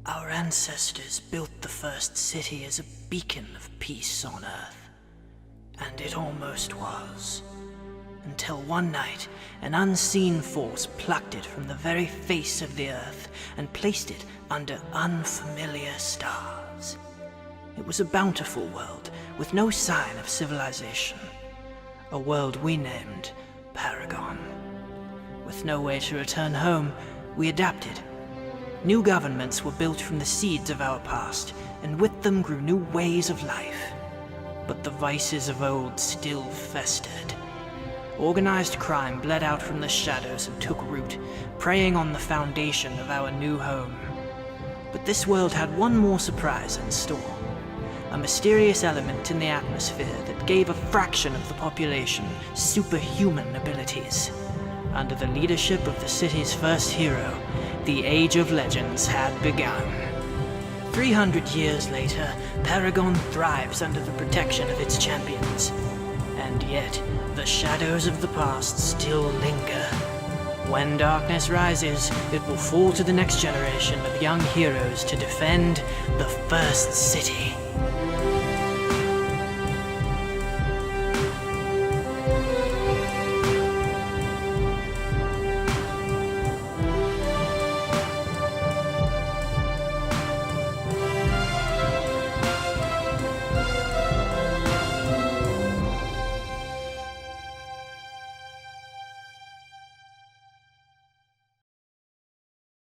Our ancestors built the first city as a beacon of peace on Earth. And it almost was. Until one night, an unseen force plucked it from the very face of the Earth and placed it under unfamiliar stars. It was a bountiful world with no sign of civilization. A world we named Paragon. With no way to return home, we adapted. New governments were built from the seeds of our past, and with them grew new ways of life. But the vices of old still festered. Organized crime bled out from the shadows and took root, preying on the foundation of our new home. But this world had one more surprise in store. A mysterious element in the atmosphere that gave a fraction of the population superhuman abilities. Under the leadership of the city's first hero, the Age of Legends had begun. 300 years later, Paragon thrives under the protection of its champions. And yet, the shadows of the past still linger. When darkness rises, it will fall to the next generation of young heroes to defend the first city.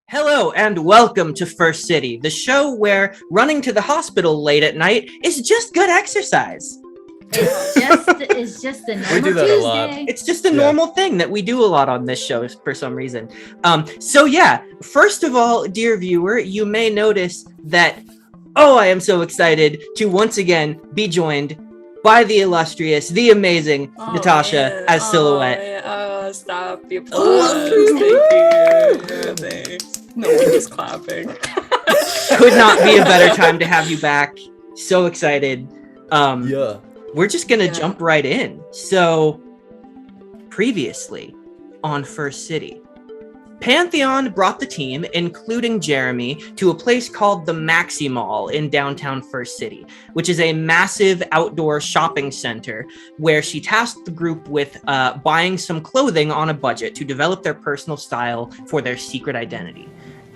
Hello and welcome to First City, the show where running to the hospital late at night is just good exercise. It's just a normal We do that Tuesday. a lot. It's just a normal thing that we do a lot on this show for some reason. First of all, dear viewer, you may notice that, I am so excited to once again be joined by the illustrious, the amazing Natasha as Silhouette. Stop the applause. Thank you. Thanks. No one is clapping. Could not be a better time to have you back. So excited. We're just gonna jump right in. So, previously on First City, Pantheon brought the team, including Jeremy, to a place called the Maxi Mall in downtown First City, which is a massive outdoor shopping center where she tasked the group with buying some clothing on a budget to develop their personal style for their secret identity.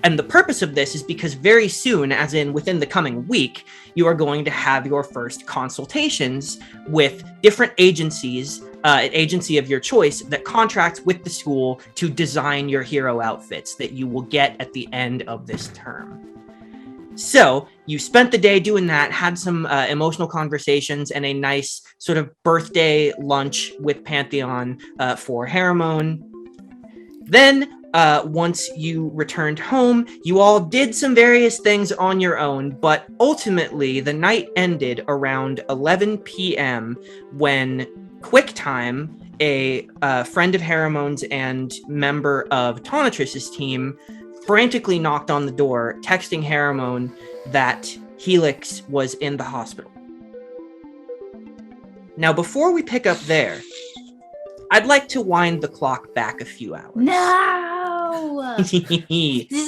And the purpose of this is because very soon, as in within the coming week, you are going to have your first consultations with different agencies, an agency of your choice that contracts with the school to design your hero outfits that you will get at the end of this term. So you spent the day doing that, had some emotional conversations and a nice sort of birthday lunch with Pantheon for Haramone. Then once you returned home, you all did some various things on your own, but ultimately the night ended around 11 p.m. when QuickTime, a friend of Haramone's and member of Tonitrus's team, frantically knocked on the door, texting Haramone that Helix was in the hospital. Now, before we pick up there, I'd like to wind the clock back a few hours. No!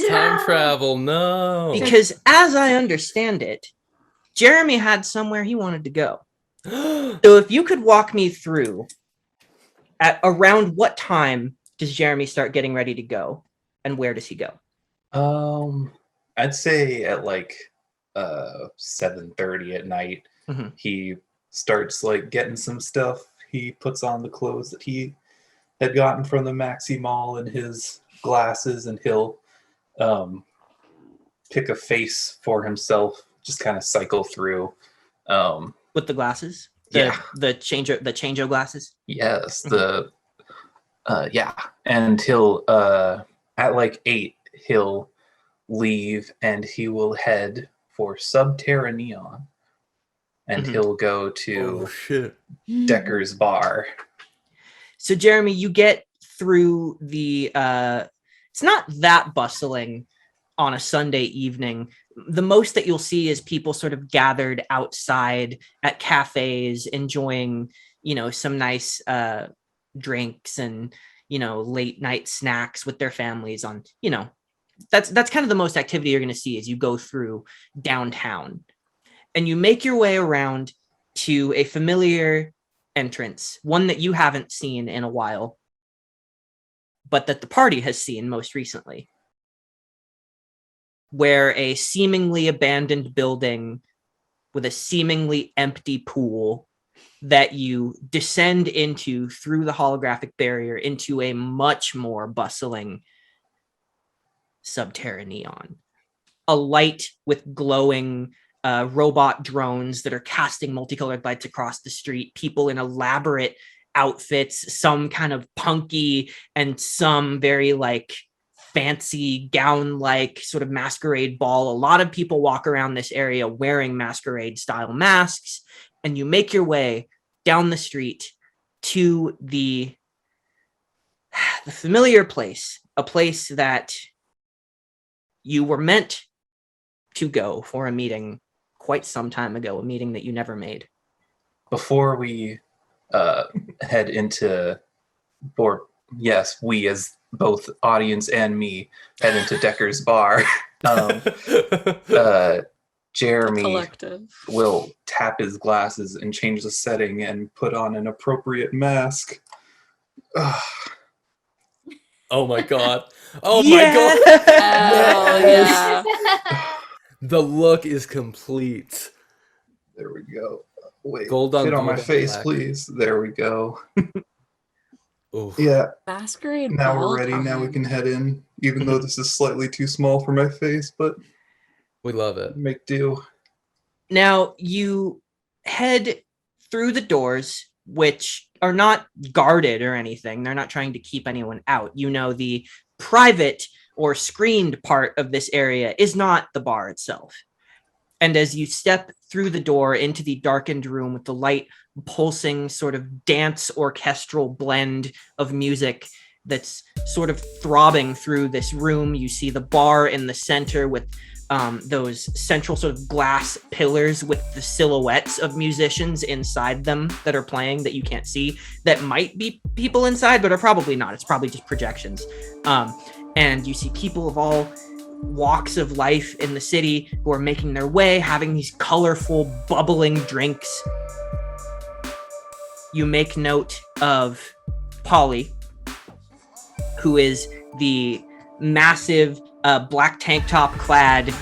Time travel, no. Because as I understand it, Jeremy had somewhere he wanted to go. So if you could walk me through at around what time does Jeremy start getting ready to go and where does he go? I'd say at like 7:30 at night. Mm-hmm. He starts like getting some stuff. He puts on the clothes that he had gotten from the Maxi Mall and his glasses, and he'll pick a face for himself, just kind of cycle through. With the glasses? The changeo glasses? Yes, Mm-hmm. and he'll at like 8 he'll leave and he will head for Subterra Neon, and Mhm. he'll go to Decker's bar. So Jeremy, you get through the it's not that bustling on a Sunday evening. The most that you'll see is people sort of gathered outside at cafes, enjoying, some nice drinks and, late night snacks with their families on, that's kind of the most activity you're going to see as you go through downtown. And you make your way around to a familiar entrance, one that you haven't seen in a while, but that the party has seen most recently, where a seemingly abandoned building with a seemingly empty pool that you descend into through the holographic barrier into a much more bustling subterranean. A light with glowing robot drones that are casting multicolored lights across the street, people in elaborate outfits, some kind of punky and some very like fancy gown like sort of masquerade ball. A lot of people walk around this area wearing masquerade style masks, and you make your way down the street to the familiar place, a place that you were meant to go for a meeting quite some time ago, a meeting that you never made. Before we head into, or yes, we as both audience and me head into Decker's bar, Jeremy will tap his glasses and change the setting and put on an appropriate mask. Oh my god. Oh my god. Oh yeah. The look is complete. There we go. Wait, gold on fit on gold my on face, black. please. There we go. Oof. Yeah. Masquerade. Now ball we're ready. time. Now we can head in, even though this is slightly too small for my face, but We love it. make do. Now you head through the doors, which are not guarded or anything. They're not trying to keep anyone out. You know, the private or screened part of this area is not the bar itself. And as you step through the door into the darkened room with the light pulsing sort of dance orchestral blend of music that's sort of throbbing through this room, you see the bar in the center with those central sort of glass pillars with the silhouettes of musicians inside them that are playing that you can't see, that might be people inside, but are probably not. It's probably just projections. And you see people of all walks of life in the city who are making their way, having these colorful, bubbling drinks. You make note of Polly, who is the massive black tank top clad,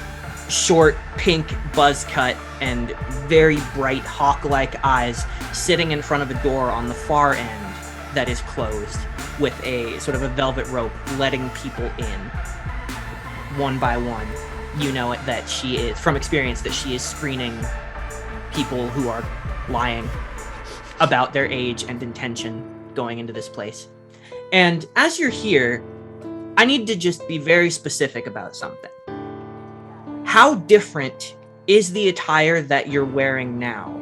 short pink buzz cut and very bright hawk-like eyes, sitting in front of a door on the far end that is closed with a sort of a velvet rope letting people in one by one. You know it that she is, from experience, that she is screening people who are lying about their age and intention going into this place. And as you're here, I need to just be very specific about something. How different is the attire that you're wearing now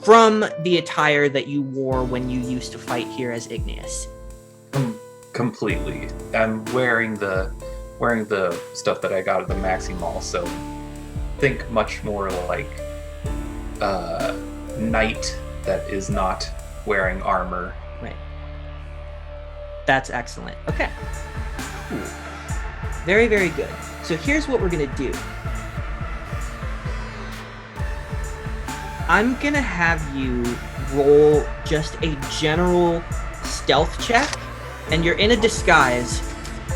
from the attire that you wore when you used to fight here as Igneous? Completely. I'm wearing the stuff that I got at the Maxi Mall, so think much more like knight that is not wearing armor. Right. That's excellent. Okay. Cool. Very, very good. So here's what we're gonna do. I'm gonna have you roll just a general stealth check, and you're in a disguise,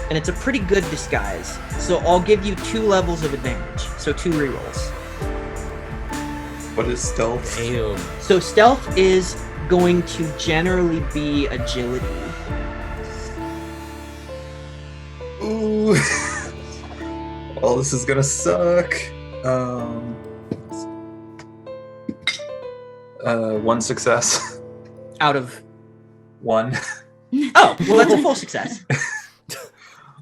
and it's a pretty good disguise. So I'll give you 2 levels of advantage. So 2 rerolls. What is stealth? Damn. So stealth is going to generally be agility. Ooh. Well, this is gonna suck. 1 success. Out of 1. Oh, well, that's a full success.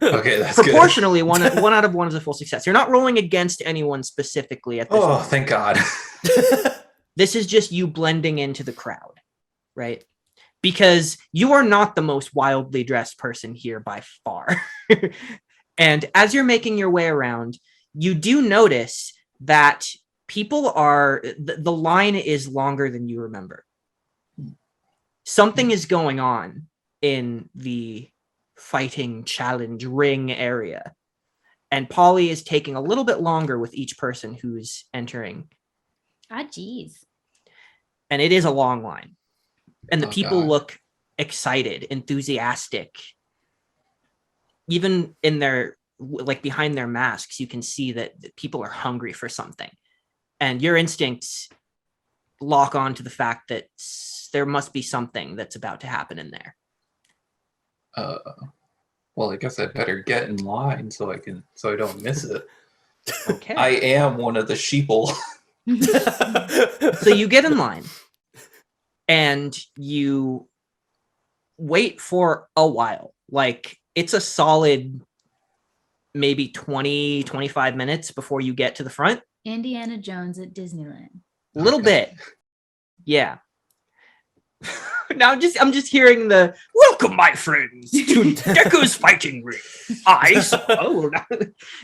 Okay, that's good. Proportionally, one out of 1 is a full success. You're not rolling against anyone specifically at this Oh, moment. thank God. This is just you blending into the crowd, right? Because you are not the most wildly dressed person here by far. And as you're making your way around, you do notice that people are, the line is longer than you remember. Something is going on in the fighting challenge ring area. And Polly is taking a little bit longer with each person who's entering. Ah, geez. And it is a long line. And the people God. look excited, enthusiastic. Even in their, like behind their masks, you can see that people are hungry for something. And your instincts lock on to the fact that there must be something that's about to happen in there. Well, I guess I better get in line so I don't miss it. Okay. I am one of the sheeple. So you get in line and you wait for a while. Like it's a solid maybe 20, 25 minutes before you get to the front. Indiana Jones at Disneyland. A little bit. Yeah. Now I'm just hearing the welcome, my friends, to Deco's fighting ring.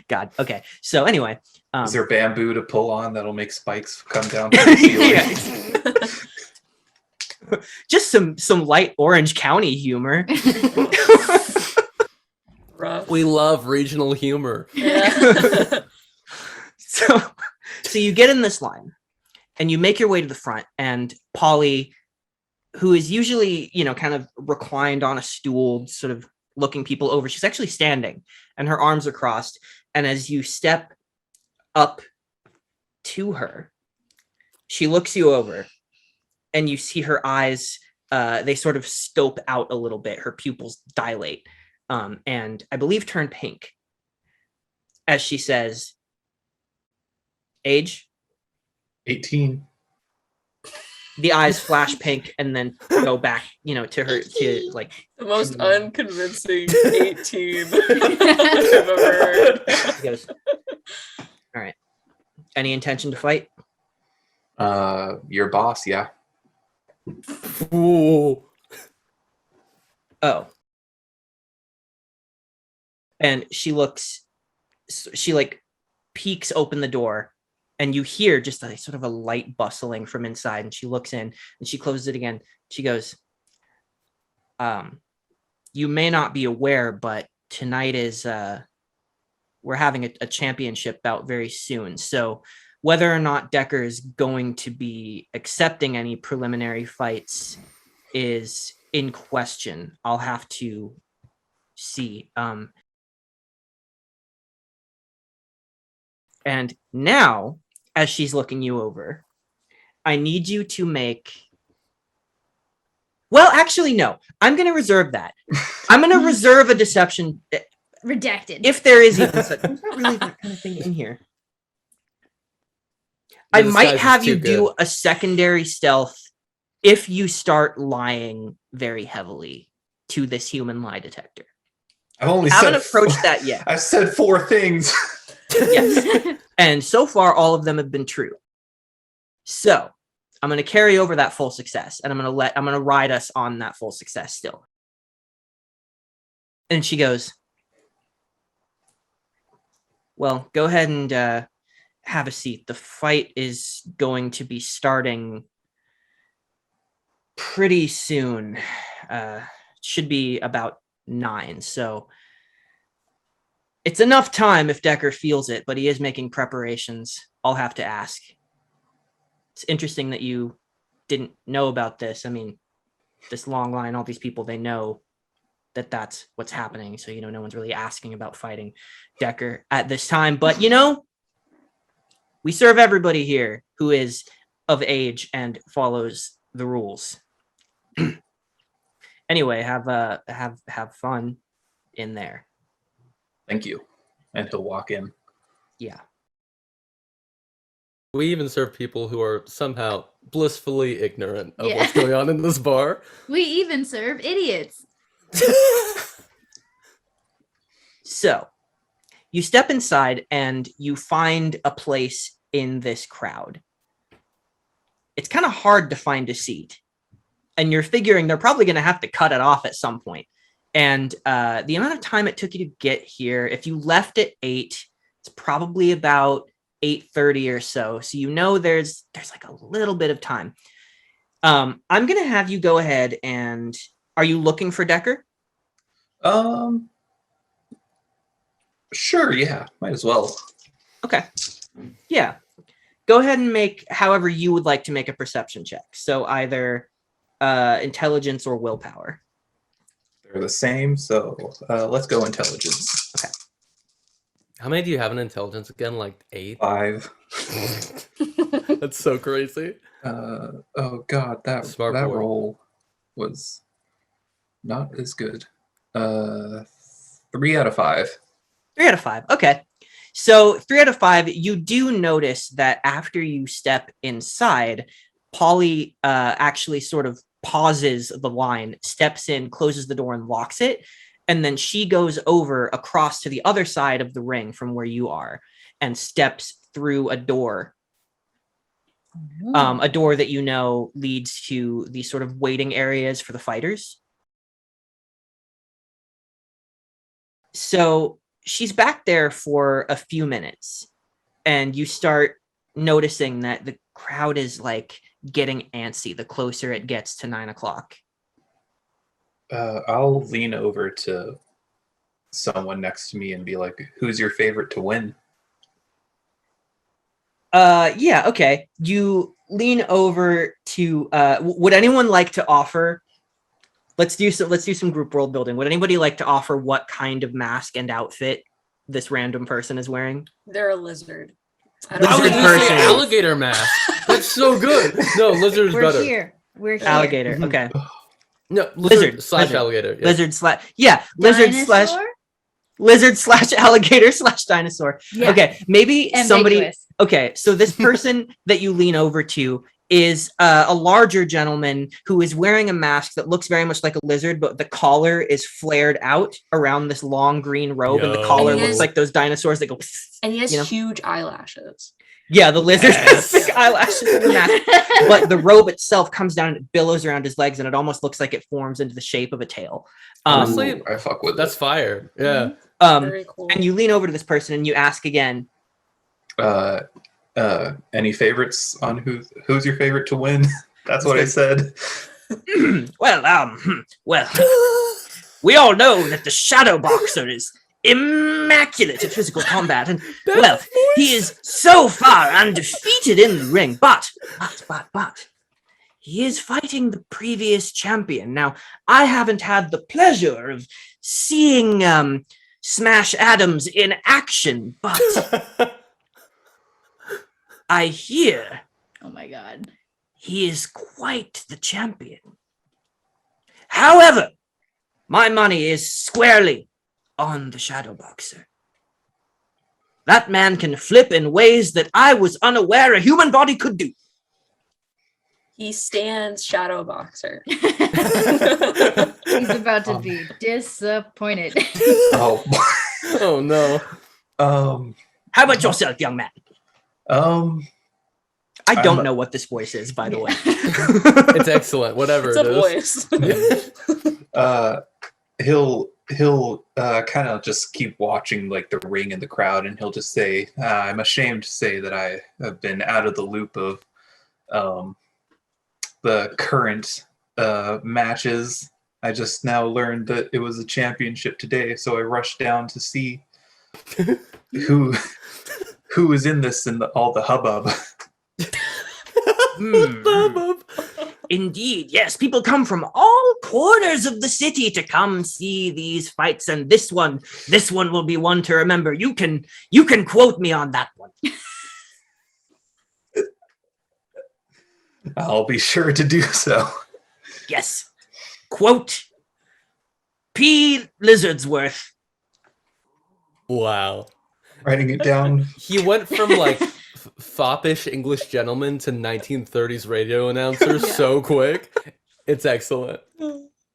God. Okay. So anyway, is there bamboo to pull on that'll make spikes come down to the ceiling? Just some light Orange County humor. Rough. We love regional humor. Yeah. So you get in this line and you make your way to the front, and Polly, who is usually, kind of reclined on a stool, sort of looking people over, she's actually standing and her arms are crossed. And as you step up to her, she looks you over and you see her eyes, they sort of scope out a little bit. Her pupils dilate and I believe turn pink as she says, age? 18. The eyes flash pink and then go back, to her, to like The most unconvincing 18 I've ever heard. She goes, all right. Any intention to fight? Your boss, yeah. Ooh. Oh. And she like peeks open the door and you hear just a sort of a light bustling from inside, and she looks in and she closes it again. She goes, you may not be aware, but tonight is, we're having a championship bout very soon. So whether or not Decker is going to be accepting any preliminary fights is in question. I'll have to see. And now, as she's looking you over, I need you to make... Well, actually, no. I'm going to reserve that. I'm going to reserve a deception... Redacted. If there is even such... There's not really that kind of thing in here. I might have you do a secondary stealth if you start lying very heavily to this human lie detector. I've only haven't approached that yet. I've said 4 things. Yes. And so far, all of them have been true. So I'm going to carry over that full success, and I'm going to ride us on that full success still. And she goes, well, go ahead and have a seat. The fight is going to be starting pretty soon. Should be about 9. So it's enough time if Decker feels it, but he is making preparations. I'll have to ask. It's interesting that you didn't know about this. I mean, this long line, all these people, they know that that's what's happening. So, no one's really asking about fighting Decker at this time. But, we serve everybody here who is of age and follows the rules. Anyway, have fun in there. Thank you. And he'll walk in. Yeah. We even serve people who are somehow blissfully ignorant of what's going on in this bar. We even serve idiots. So you step inside and you find a place in this crowd. It's kind of hard to find a seat. And you're figuring they're probably going to have to cut it off at some point. And the amount of time it took you to get here, if you left at 8, it's probably about 8:30 or so. So there's like a little bit of time. I'm going to have you go ahead and... Are you looking for Decker? Sure, yeah, might as well. Okay. Yeah. Go ahead and make however you would like to make a perception check. So either intelligence or willpower. They're the same, so let's go intelligence. Okay. How many do you have in intelligence again? Like 8? 5. That's so crazy. Oh god, that Smart boy. roll was not as good. 3 out of 5. 3 out of 5. Okay. So 3 out of 5, you do notice that after you step inside, Polly actually sort of pauses the line, steps in, closes the door, and locks it. And then she goes over across to the other side of the ring from where you are and steps through a door. A door that you know leads to these sort of waiting areas for the fighters. So she's back there for a few minutes, and you start noticing that the crowd is like getting antsy the closer it gets to 9 o'clock. I'll lean over to someone next to me and be like, who's your favorite to win? Yeah, okay. You lean over to would anyone like to offer, let's do some group world building. Would anybody like to offer what kind of mask and outfit this random person is wearing? They're a lizard. I I don't was Lizard know. gonna say person. alligator mask. That's so good. No, lizard's We're better. here. We're here. Alligator. Okay. No, Lizard. slash alligator. Yeah. Lizard slash alligator slash dinosaur. Yeah. Okay, maybe somebody. Ambiguous. Okay, so this person that you lean over to is a larger gentleman who is wearing a mask that looks very much like a lizard, but the collar is flared out around this long green robe, and the Yo. collar And he looks has- like those dinosaurs that go. And he has you know? huge eyelashes. Yeah, the lizard has Yes. big eyelashes in the mask, but the robe itself comes down and it billows around his legs, and it almost looks like it forms into the shape of a tail. Honestly, Ooh, I fuck with That's fire. Yeah. Very cool. And you lean over to this person and you ask again. Any favorites on who's your favorite to win? That's what I said. Well, we all know that the Shadow Boxer is immaculate at physical combat, and well, he is so far undefeated in the ring. But he is fighting the previous champion. Now, I haven't had the pleasure of seeing Smash Adams in action, but I hear Oh my god. he is quite the champion. However, my money is squarely on the Shadow Boxer. That man can flip in ways that I was unaware a human body could do. He stands Shadow Boxer. He's about to be disappointed. Oh, Oh no. How about yourself, young man? I don't I'm- know what this voice is, by the way. It's excellent. Whatever It's a it is. voice. He'll kind of just keep watching like the ring and the crowd, and he'll just say, "I'm ashamed to say that I have been out of the loop of the current matches. I just now learned that it was a championship today, so I rushed down to see who is in this and all the hubbub." Indeed, yes. People come from all corners of the city to come see these fights, and this one will be one to remember. You can quote me on that one. I'll be sure to do so. Yes. Quote P. Lizardsworth. Wow. Writing it down. He went from like foppish English gentleman to 1930s radio announcer so quick. It's excellent.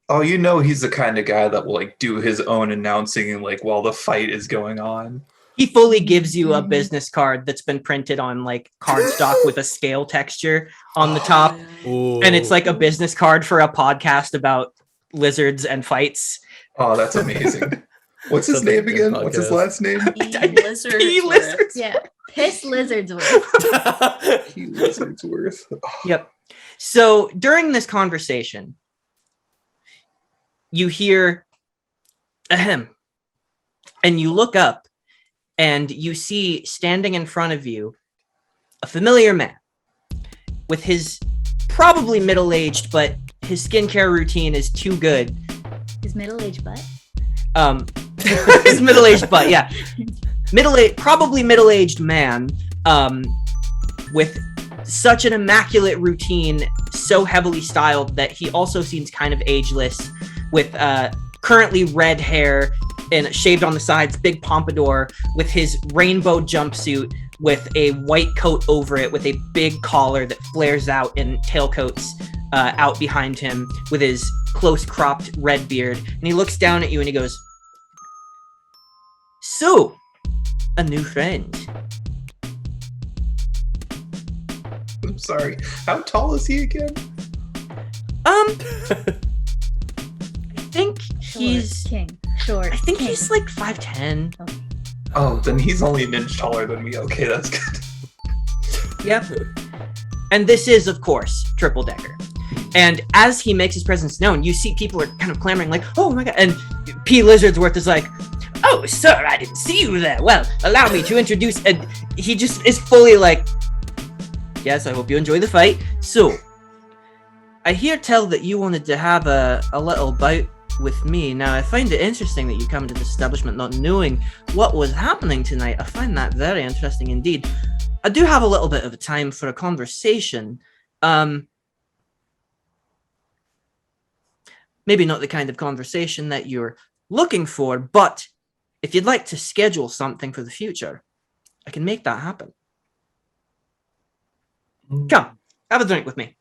Oh, you know he's the kind of guy that will like do his own announcing and like while the fight is going on. He fully gives you a business card that's been printed on like cardstock with a scale texture on the top. Ooh. And it's like a business card for a podcast about lizards and fights. Oh, that's amazing. What's his Sounds like name a good again? What's his podcast. last name? Lizard. P. Lizardsworth. Yeah. Piss lizards with. He Lizardsworth. Yep. So during this conversation, you hear ahem, and you look up, and you see standing in front of you a familiar man with his probably middle-aged, but his skincare routine is too good. His middle-aged butt? His middle-aged butt, yeah. Probably middle-aged man, with such an immaculate routine, so heavily styled that he also seems kind of ageless, with currently red hair and shaved on the sides, big pompadour, with his rainbow jumpsuit, with a white coat over it, with a big collar that flares out and tailcoats out behind him, with his close cropped red beard. And he looks down at you and he goes, "So, a new friend." I'm sorry. How tall is he again? I think he's king. Short. I think king. he's like 5'10". Oh, then he's only an inch taller than me. Okay, that's good. Yep. And this is, of course, Triple Decker. And as he makes his presence known, you see people are kind of clamoring like, "Oh my god." And P. Lizardsworth is like, "Oh, sir, I didn't see you there. Well, allow me to introduce..." And he just is fully like, "Yes, I hope you enjoy the fight. So, I hear tell that you wanted to have a little bout with me. Now, I find it interesting that you come to this establishment not knowing what was happening tonight. I find that very interesting indeed. I do have a little bit of a time for a conversation. Maybe not the kind of conversation that you're looking for, but if you'd like to schedule something for the future, I can make that happen. Come, have a drink with me."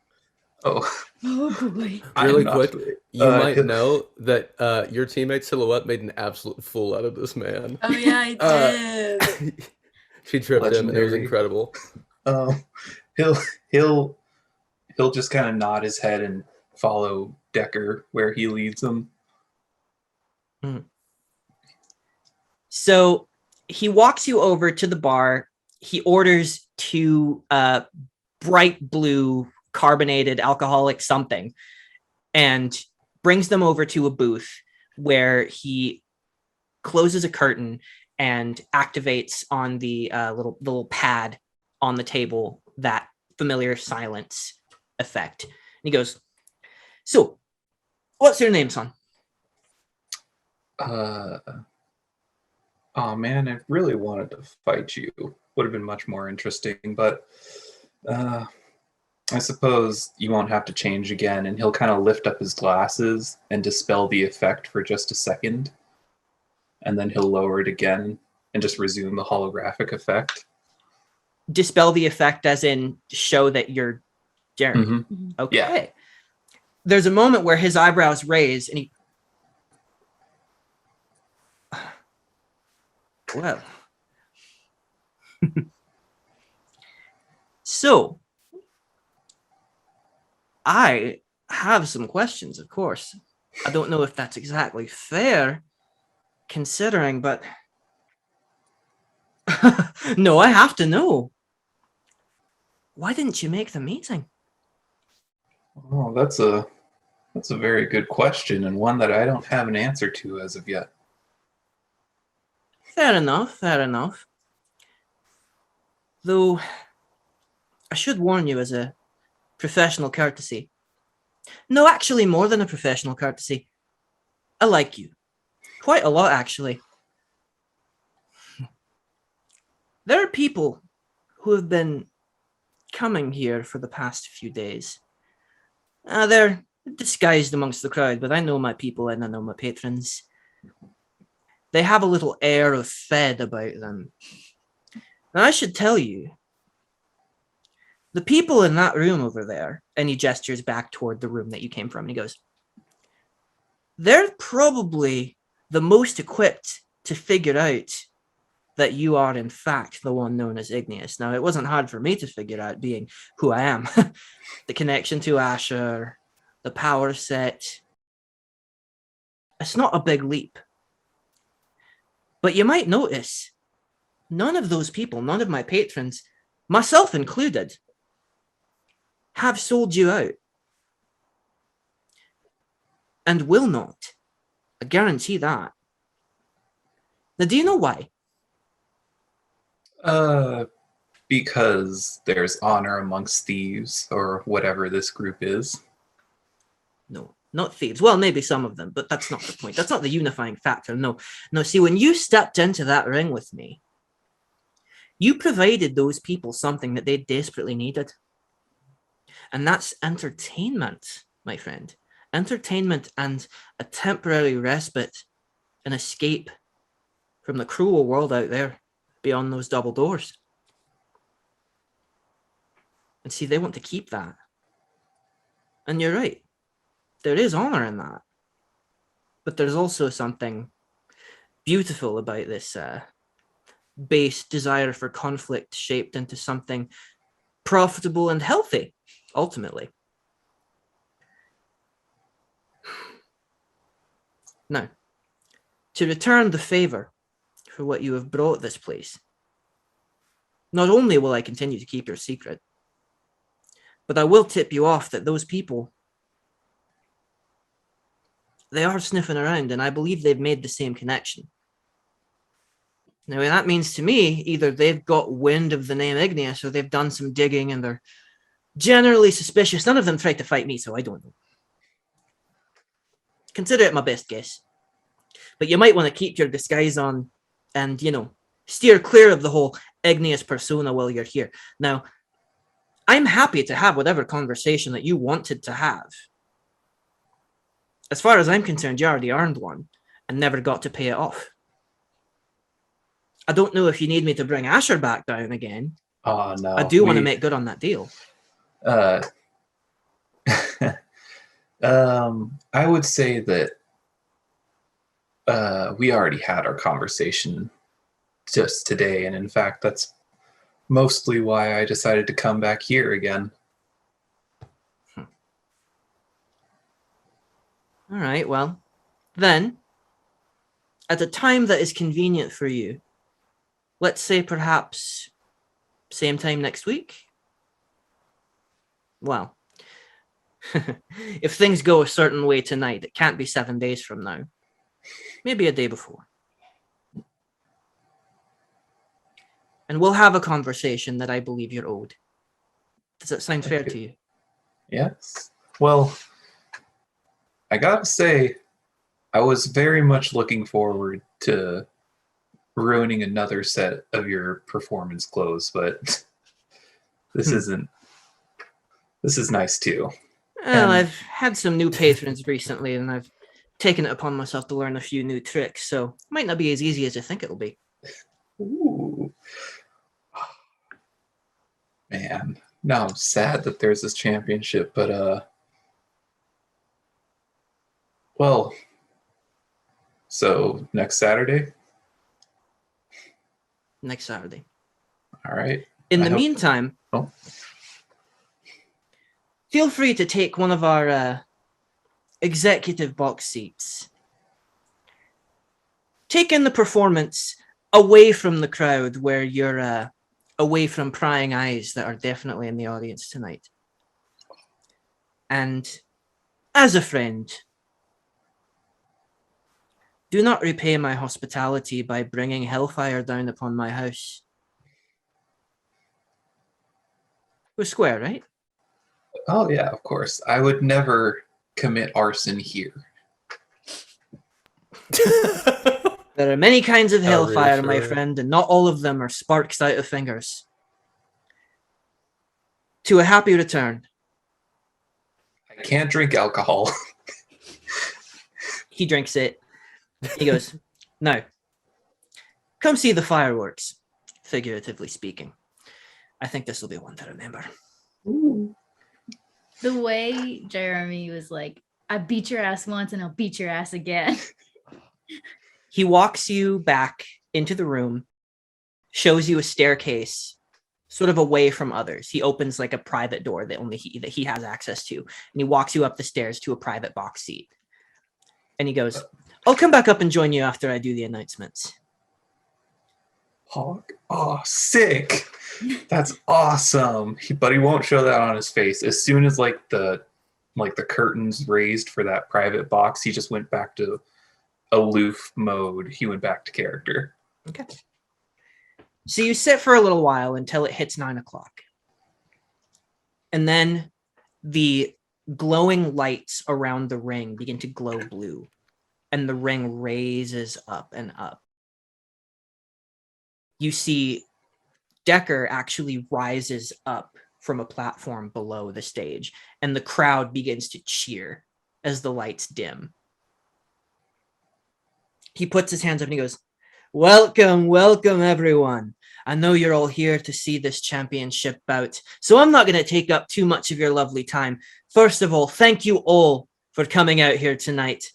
Oh. Oh boy. Really I'm not- quick, you might he'll- know that your teammate Silhouette made an absolute fool out of this man. Oh yeah, I did. She tripped him, and it was Legendary. incredible. He'll just kind of nod his head and follow Decker where he leads him. So he walks you over to the bar. He orders 2 bright blue carbonated alcoholic something and brings them over to a booth where he closes a curtain and activates on the little pad on the table that familiar silence effect. And he goes, "So, what's your name, son?" Oh man, I really wanted to fight you. Would have been much more interesting, but I suppose you won't have to change again. And he'll kind of lift up his glasses and dispel the effect for just a second. And then he'll lower it again and just resume the holographic effect. Dispel the effect as in show that you're Jeremy. Mm-hmm. Okay. Yeah. There's a moment where his eyebrows raise and he... Well. So, I have some questions, of course. I don't know if that's exactly fair, considering, but... No, I have to know. Why didn't you make the meeting? Oh, that's a very good question, and one that I don't have an answer to as of yet. Fair enough, fair enough. Though, I should warn you as a professional courtesy. No, actually, more than a professional courtesy. I like you. Quite a lot, actually. There are people who have been coming here for the past few days. They're disguised amongst the crowd, but I know my people and I know my patrons. They have a little air of Fed about them. Now, I should tell you, the people in that room over there, and he gestures back toward the room that you came from, and he goes, they're probably the most equipped to figure out that you are, in fact, the one known as Igneous. Now, it wasn't hard for me to figure out, being who I am. The connection to Asher, the power set. It's not a big leap. But you might notice, none of those people, none of my patrons, myself included, have sold you out. And will not. I guarantee that. Now, do you know why? Because there's honor amongst thieves, or whatever this group is. No, not thieves. Well, maybe some of them, but that's not the point. That's not the unifying factor. No. See, when you stepped into that ring with me, you provided those people something that they desperately needed. And that's entertainment, my friend. Entertainment and a temporary respite, an escape from the cruel world out there beyond those double doors. And see, they want to keep that. And you're right. There is honor in that. But there's also something beautiful about this base desire for conflict shaped into something profitable and healthy, ultimately. Now, to return the favor for what you have brought this place, not only will I continue to keep your secret, but I will tip you off that those people, they are sniffing around, and I believe they've made the same connection. Now, that means to me, either they've got wind of the name Igneous, or they've done some digging, and they're generally suspicious. None of them tried to fight me, so I don't know. Consider it my best guess. But you might want to keep your disguise on and, steer clear of the whole Igneous persona while you're here. Now, I'm happy to have whatever conversation that you wanted to have. As far as I'm concerned, you already earned one and never got to pay it off. I don't know if you need me to bring Asher back down again. Oh, no. I do want to make good on that deal. I would say that we already had our conversation just today, and in fact, that's mostly why I decided to come back here again. All right, well, then, at a time that is convenient for you, let's say perhaps same time next week? Well, if things go a certain way tonight, it can't be 7 days from now. Maybe a day before. And we'll have a conversation that I believe you're owed. Does that sound fair to you? Yes. Well, I gotta say, I was very much looking forward to ruining another set of your performance clothes, but this isn't. This is nice too. Well, I've had some new patrons recently, and I've taken it upon myself to learn a few new tricks, so it might not be as easy as I think it'll be. Ooh. Man, now I'm sad that there's this championship, but well, so next Saturday? Next Saturday. All right. In the meantime, feel free to take one of our executive box seats. Take in the performance away from the crowd, where you're away from prying eyes that are definitely in the audience tonight. And as a friend, do not repay my hospitality by bringing hellfire down upon my house. We're square, right? Oh yeah, of course. I would never commit arson here. There are many kinds of hellfire, my reassuring. friend, and not all of them are sparks out of fingers. To a happy return. I can't drink alcohol. He drinks it. He goes, "Now, come see the fireworks," figuratively speaking. I think this will be one to remember. Ooh. The way Jeremy was like, I beat your ass once and I'll beat your ass again. He walks you back into the room, shows you a staircase, sort of away from others. He opens like a private door that only he has access to, and he walks you up the stairs to a private box seat. And he goes, "I'll come back up and join you after I do the announcements." Hawk. Oh, sick. That's awesome. But he won't show that on his face. As soon as like the curtains raised for that private box, he just went back to aloof mode. He went back to character. Okay. So you sit for a little while until it hits 9 o'clock. And then the glowing lights around the ring begin to glow blue. And the ring raises up and up. You see Decker actually rises up from a platform below the stage, and the crowd begins to cheer as the lights dim. He puts his hands up and he goes, "Welcome, welcome, everyone. I know you're all here to see this championship bout, so I'm not going to take up too much of your lovely time. First of all, thank you all for coming out here tonight.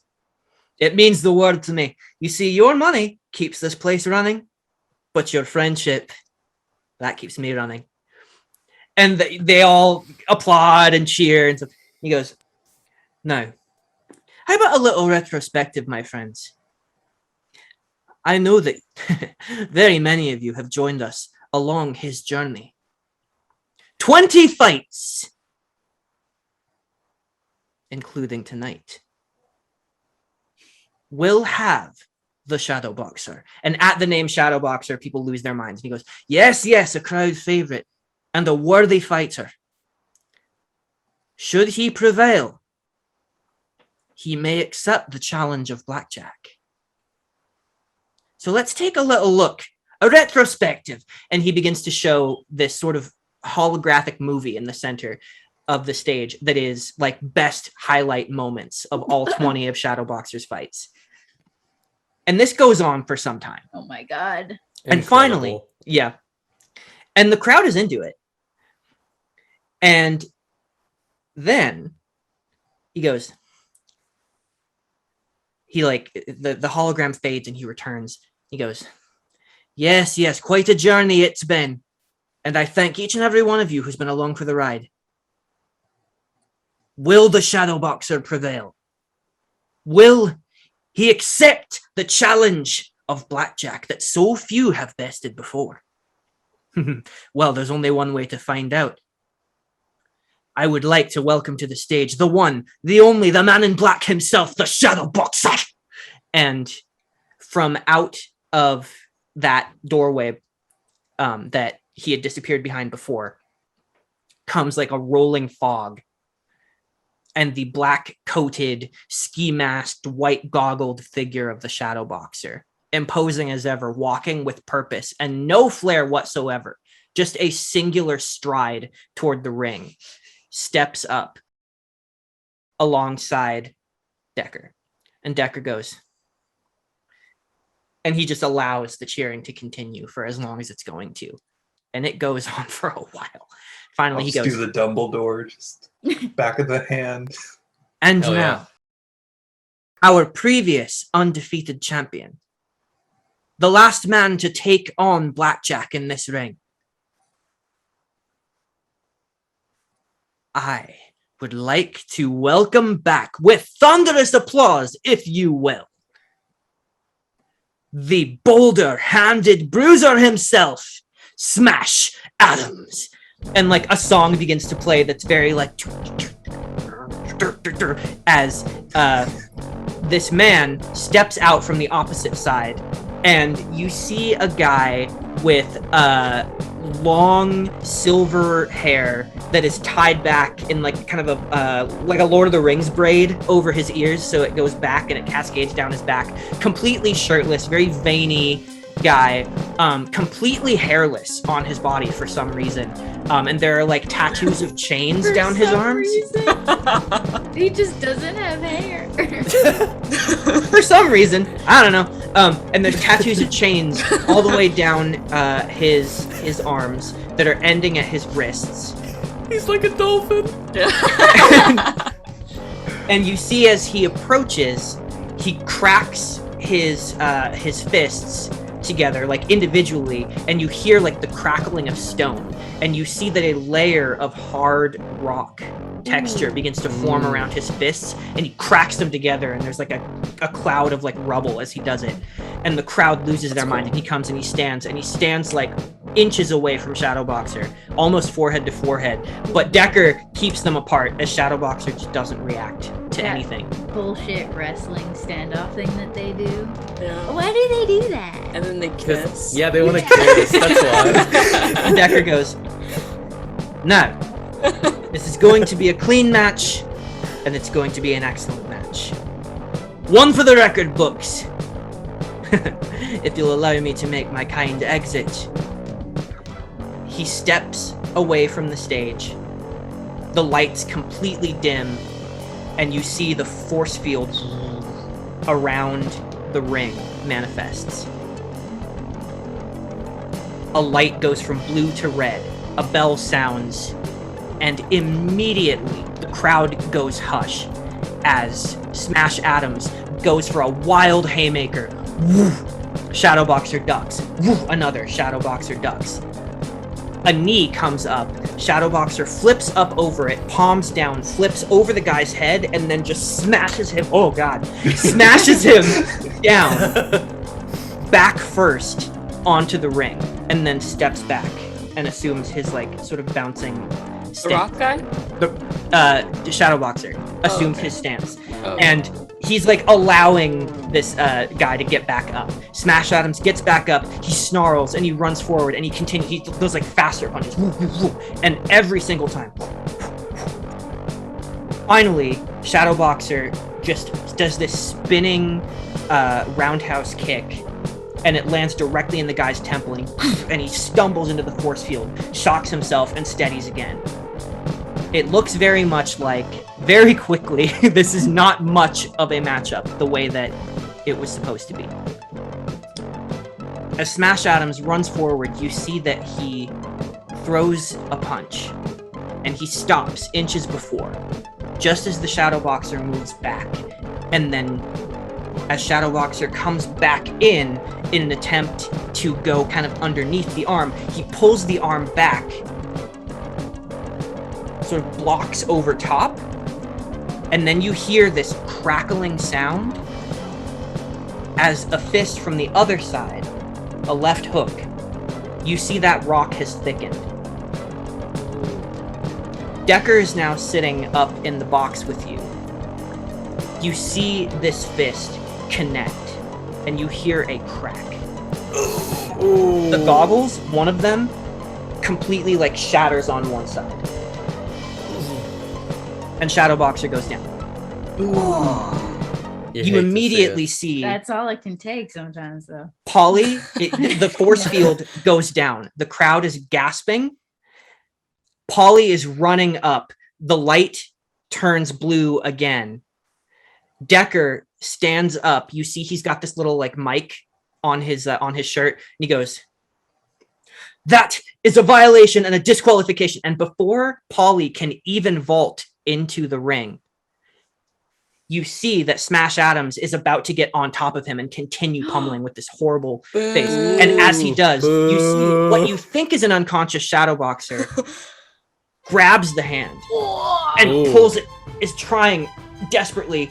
It means the world to me. You see, your money keeps this place running, but your friendship, that keeps me running." And they all applaud and cheer and stuff. He goes, "Now, how about a little retrospective, my friends? I know that very many of you have joined us along his journey. 20 fights, including tonight. We'll have the Shadow Boxer." And at the name Shadow Boxer, people lose their minds. And he goes, yes, a crowd favorite and a worthy fighter. Should he prevail, he may accept the challenge of Blackjack. So let's take a little look, a retrospective. And he begins to show this sort of holographic movie in the center of the stage that is like best highlight moments of all 20 of Shadow Boxer's fights. And this goes on for some time. Oh my God. And finally, yeah. And the crowd is into it. And then he goes, the hologram fades and he returns. He goes, yes, quite a journey it's been. And I thank each and every one of you who's been along for the ride. Will the Shadow Boxer prevail? Will he accept the challenge of Blackjack that so few have bested before? Well, there's only one way to find out. I would like to welcome to the stage the one, the only, the man in black himself, the Shadow Boxer. And from out of that doorway that he had disappeared behind before comes like a rolling fog. And the black-coated, ski-masked, white-goggled figure of the Shadow Boxer, imposing as ever, walking with purpose and no flair whatsoever, just a singular stride toward the ring, steps up alongside Decker. And Decker goes, and he just allows the cheering to continue for as long as it's going to. And it goes on for a while. Finally, he goes, do the Dumbledore, just back of the hand. And now, our previous undefeated champion, the last man to take on Blackjack in this ring. I would like to welcome back with thunderous applause, if you will, the boulder-handed bruiser himself, Smash Adams. And like a song begins to play that's very like as this man steps out from the opposite side, and you see a guy with long silver hair that is tied back in like kind of a like a Lord of the Rings braid over his ears, so it goes back and it cascades down his back, completely shirtless, very veiny guy, completely hairless on his body for some reason, and there are like tattoos of chains down his arms. He just doesn't have hair. For some reason, I don't know. And there's tattoos of chains all the way down his arms that are ending at his wrists. He's like a dolphin. And you see as he approaches, he cracks his fists together, like individually, and you hear like the crackling of stone, and you see that a layer of hard rock texture begins to form around his fists, and he cracks them together, and there's like a cloud of like rubble as he does it, and the crowd loses their mind, and he comes and he stands like inches away from Shadowboxer, almost forehead to forehead. But Decker keeps them apart as Shadowboxer just doesn't react to anything. Bullshit wrestling standoff thing that they do. Yeah. Why do they do that? And then they kiss. Yeah, they want to kiss. That's why. And Decker goes, "No, this is going to be a clean match, and it's going to be an excellent match. One for the record books. If you'll allow me to make my kind exit." He steps away from the stage. The lights completely dim, and you see the force field around the ring manifests. A light goes from blue to red. A bell sounds, and immediately the crowd goes hush as Smash Adams goes for a wild haymaker. Woo! Shadowboxer ducks. Woo! Another Shadowboxer ducks. A knee comes up. Shadowboxer flips up over it, palms down, flips over the guy's head, and then just smashes him. Oh god. Smashes him down. Back first onto the ring, and then steps back and assumes his like sort of bouncing stance. The rock guy? The Shadowboxer assumes his stance. Oh. And he's like allowing this guy to get back up. Smash Adams gets back up, he snarls and he runs forward and he continues, he does like faster punches. Woo, woo, woo, and every single time. Finally, Shadowboxer just does this spinning roundhouse kick, and it lands directly in the guy's temple, and he stumbles into the force field, shocks himself, and steadies again. It looks very much like, very quickly, this is not much of a matchup the way that it was supposed to be. As Smash Adams runs forward, you see that he throws a punch, and he stops inches before, just as the Shadowboxer moves back. And then, as Shadowboxer comes back in an attempt to go kind of underneath the arm, he pulls the arm back, sort of blocks over top, and then you hear this crackling sound as a fist from the other side, a left hook, you see that rock has thickened. Decker is now sitting up in the box with you. You see this fist connect, and you hear a crack. Ooh. The goggles, one of them, completely like shatters on one side. And Shadowboxer goes down. You immediately see That's all it can take sometimes, though. Polly, the force field goes down. The crowd is gasping. Polly is running up. The light turns blue again. Decker stands up. You see he's got this little like mic on his shirt, and he goes, "That is a violation and a disqualification." And before Polly can even vault into the ring, you see that Smash Adams is about to get on top of him and continue pummeling with this horrible face. And as he does, you see what you think is an unconscious Shadowboxer grabs the hand and pulls it, is trying desperately,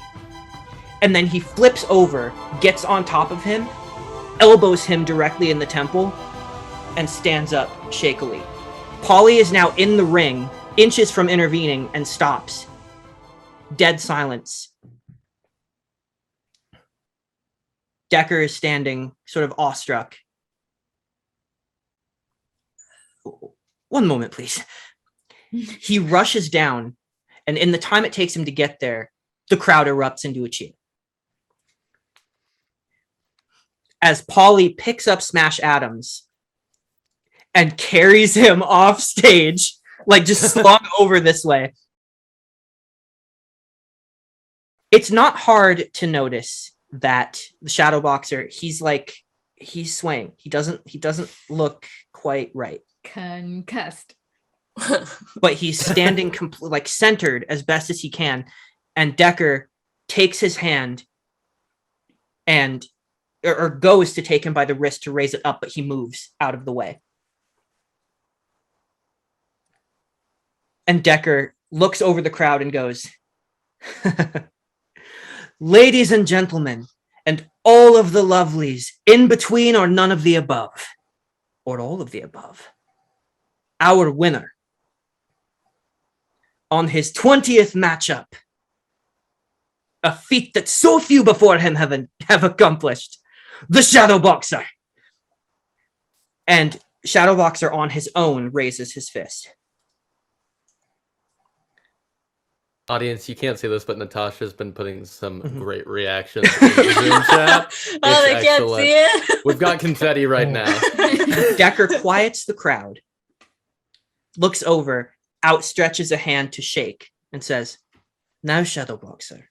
and then he flips over, gets on top of him, elbows him directly in the temple, and stands up shakily. Polly is now in the ring, inches from intervening, and stops. Dead silence. Decker is standing, sort of awestruck. "One moment, please." He rushes down, and in the time it takes him to get there, the crowd erupts into a cheer. As Polly picks up Smash Adams and carries him off stage, like just slung over this way. It's not hard to notice that the Shadowboxer, he's swaying. He doesn't look quite right. Concussed. But he's standing like centered as best as he can, and Decker takes his hand and or goes to take him by the wrist to raise it up, but he moves out of the way. And Decker looks over the crowd and goes, "Ladies and gentlemen, and all of the lovelies, in between or none of the above, or all of the above. Our winner on his 20th matchup, a feat that so few before him have accomplished, the Shadow Boxer. And Shadow Boxer on his own raises his fist. Audience, you can't see this, but Natasha's been putting some great reactions in the Zoom chat. Oh, they can't see it? We've got confetti right now. Decker quiets the crowd, looks over, outstretches a hand to shake, and says, "Now, Shadow Boxer,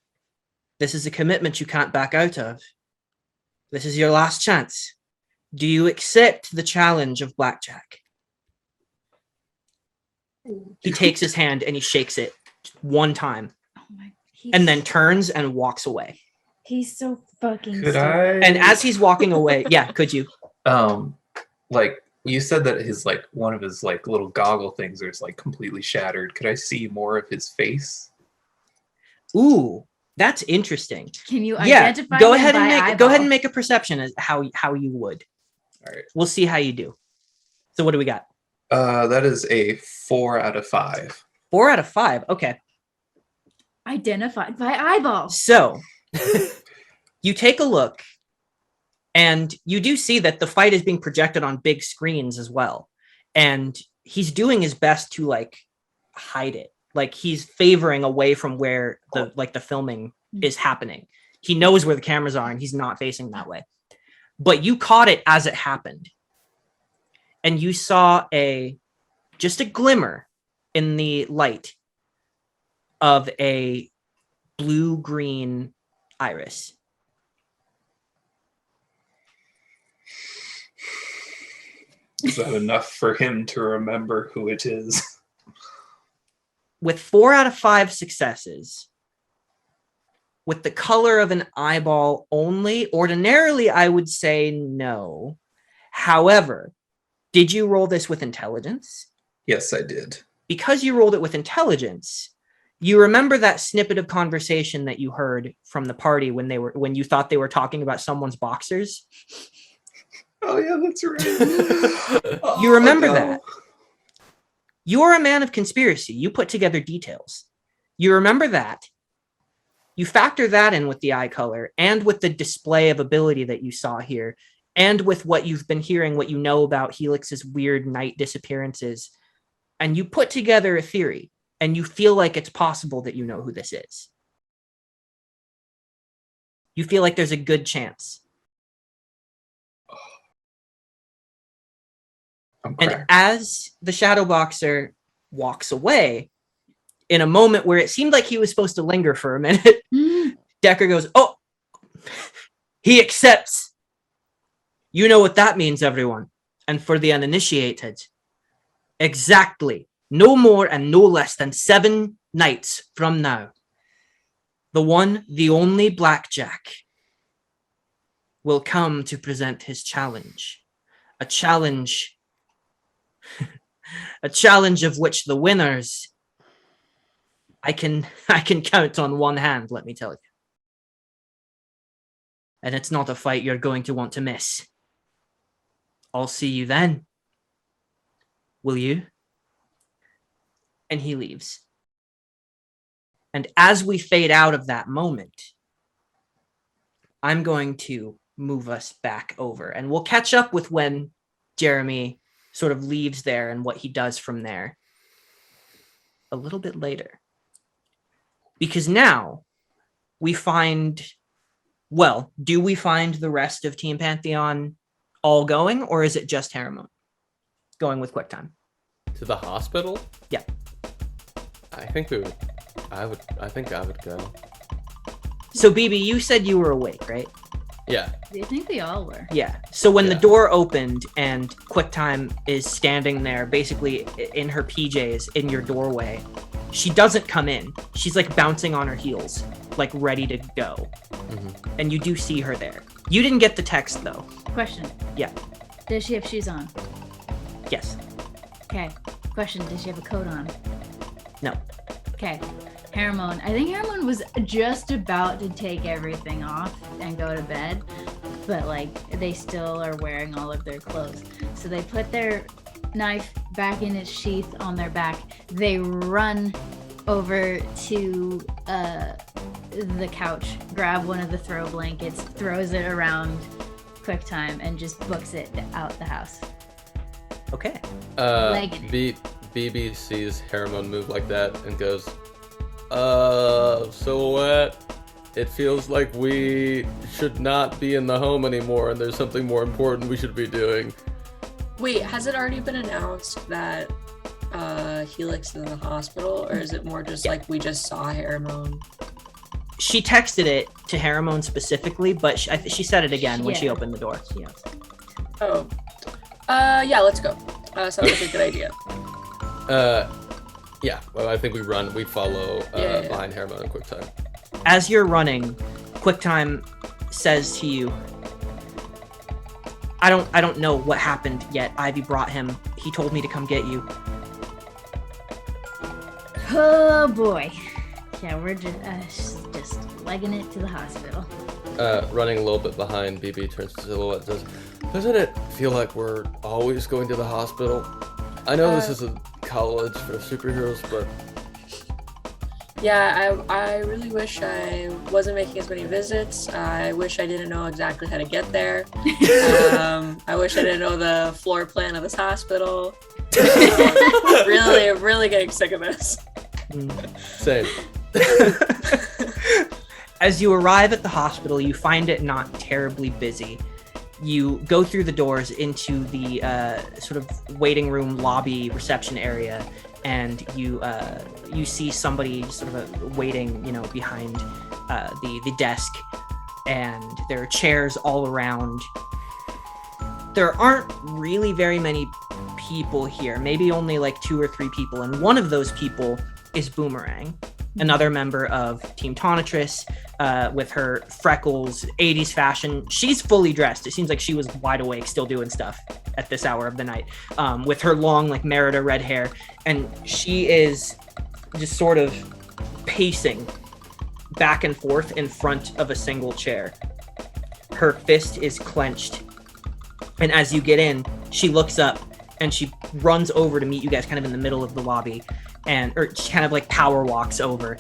this is a commitment you can't back out of. This is your last chance. Do you accept the challenge of Blackjack?" He takes his hand and he shakes it one time, and then turns and walks away. He's so fucking Could stupid. I? And as he's walking away, yeah, could you? Like you said that his like one of his like little goggle things is like completely shattered. Could I see more of his face? Ooh, that's interesting. Can you Yeah, identify go him ahead and by make eyeball? go ahead and make a perception as how you would. All right. We'll see how you do. So what do we got? That is a 4 out of 5. 4 out of 5. Okay. Identified by eyeball. So you take a look and you do see that the fight is being projected on big screens as well. And he's doing his best to like hide it. Like he's favoring away from where the filming is happening. He knows where the cameras are and he's not facing that way. But you caught it as it happened. And you saw just a glimmer in the light of a blue-green iris. Is that enough for him to remember who it is? With 4 out of 5 successes, with the color of an eyeball only, ordinarily I would say no. However, did you roll this with intelligence? Yes, I did. Because you rolled it with intelligence, you remember that snippet of conversation that you heard from the party when you thought they were talking about someone's boxers? Oh yeah, that's right. You remember that. You're a man of conspiracy. You put together details. You remember that. You factor that in with the eye color and with the display of ability that you saw here, and with what you've been hearing, what you know about Helix's weird night disappearances, and you put together a theory, and you feel like it's possible that you know who this is. You feel like there's a good chance. And as the Shadow Boxer walks away, in a moment where it seemed like he was supposed to linger for a minute, Decker goes, "Oh, he accepts. You know what that means, everyone. And for the uninitiated, exactly no more and no less than 7 nights from now, the one, the only Blackjack will come to present his challenge. A challenge of which the winners I can count on one hand, let me tell you. And it's not a fight you're going to want to miss. I'll see you then. Will you?" And he leaves. And as we fade out of that moment, I'm going to move us back over, and we'll catch up with when Jeremy sort of leaves there and what he does from there a little bit later. Because now we find, well, do we find the rest of Team Pantheon all going, or is it just Haramon going with QuickTime? To the hospital? Yeah. I think I would go. So BB, you said you were awake, right? Yeah. I think we all were. Yeah. So when the door opened and QuickTime is standing there, basically in her PJs in your doorway, she doesn't come in. She's like bouncing on her heels, like ready to go. Mm-hmm. And you do see her there. You didn't get the text though. Question. Yeah. Does she have shoes on? Yes. Okay. Question. Does she have a coat on? No. Okay. Haramon. I think Haramon was just about to take everything off and go to bed, but like they still are wearing all of their clothes. So they put their knife back in its sheath on their back. They run over to the couch, grab one of the throw blankets, throws it around QuickTime, and just books it out the house. Okay. BB sees Harriman move like that and goes, Silhouette, it feels like we should not be in the home anymore and there's something more important we should be doing. Wait, has it already been announced that Helix is in the hospital, or is it more just like we just saw Harriman? She texted it to Harriman specifically, but she said it again when she opened the door. Oh. Yeah, let's go. Sounds like a good idea. Yeah, well, I think we follow behind Harriman and QuickTime. As you're running, QuickTime says to you, I don't know what happened yet. Ivy brought him. He told me to come get you. Oh boy. Yeah, we're just legging it to the hospital. Running a little bit behind, BB turns to Silhouette and says, doesn't it feel like we're always going to the hospital? I know this is a college for superheroes, but... Yeah, I really wish I wasn't making as many visits. I wish I didn't know exactly how to get there. I wish I didn't know the floor plan of this hospital. Really getting sick of this. Same. As you arrive at the hospital, you find it not terribly busy. You go through the doors into the sort of waiting room, lobby, reception area, and you see somebody sort of waiting, behind the desk, and there are chairs all around. There aren't really very many people here, maybe only like 2 or 3 people, and one of those people is Boomerang, another member of Team Tonitrus, with her freckles, 80s fashion. She's fully dressed. It seems like she was wide awake, still doing stuff at this hour of the night, with her long, like Merida red hair, and she is just sort of pacing back and forth in front of a single chair. Her fist is clenched, and as you get in, she looks up and she runs over to meet you guys kind of in the middle of the lobby, or she kind of like power walks over,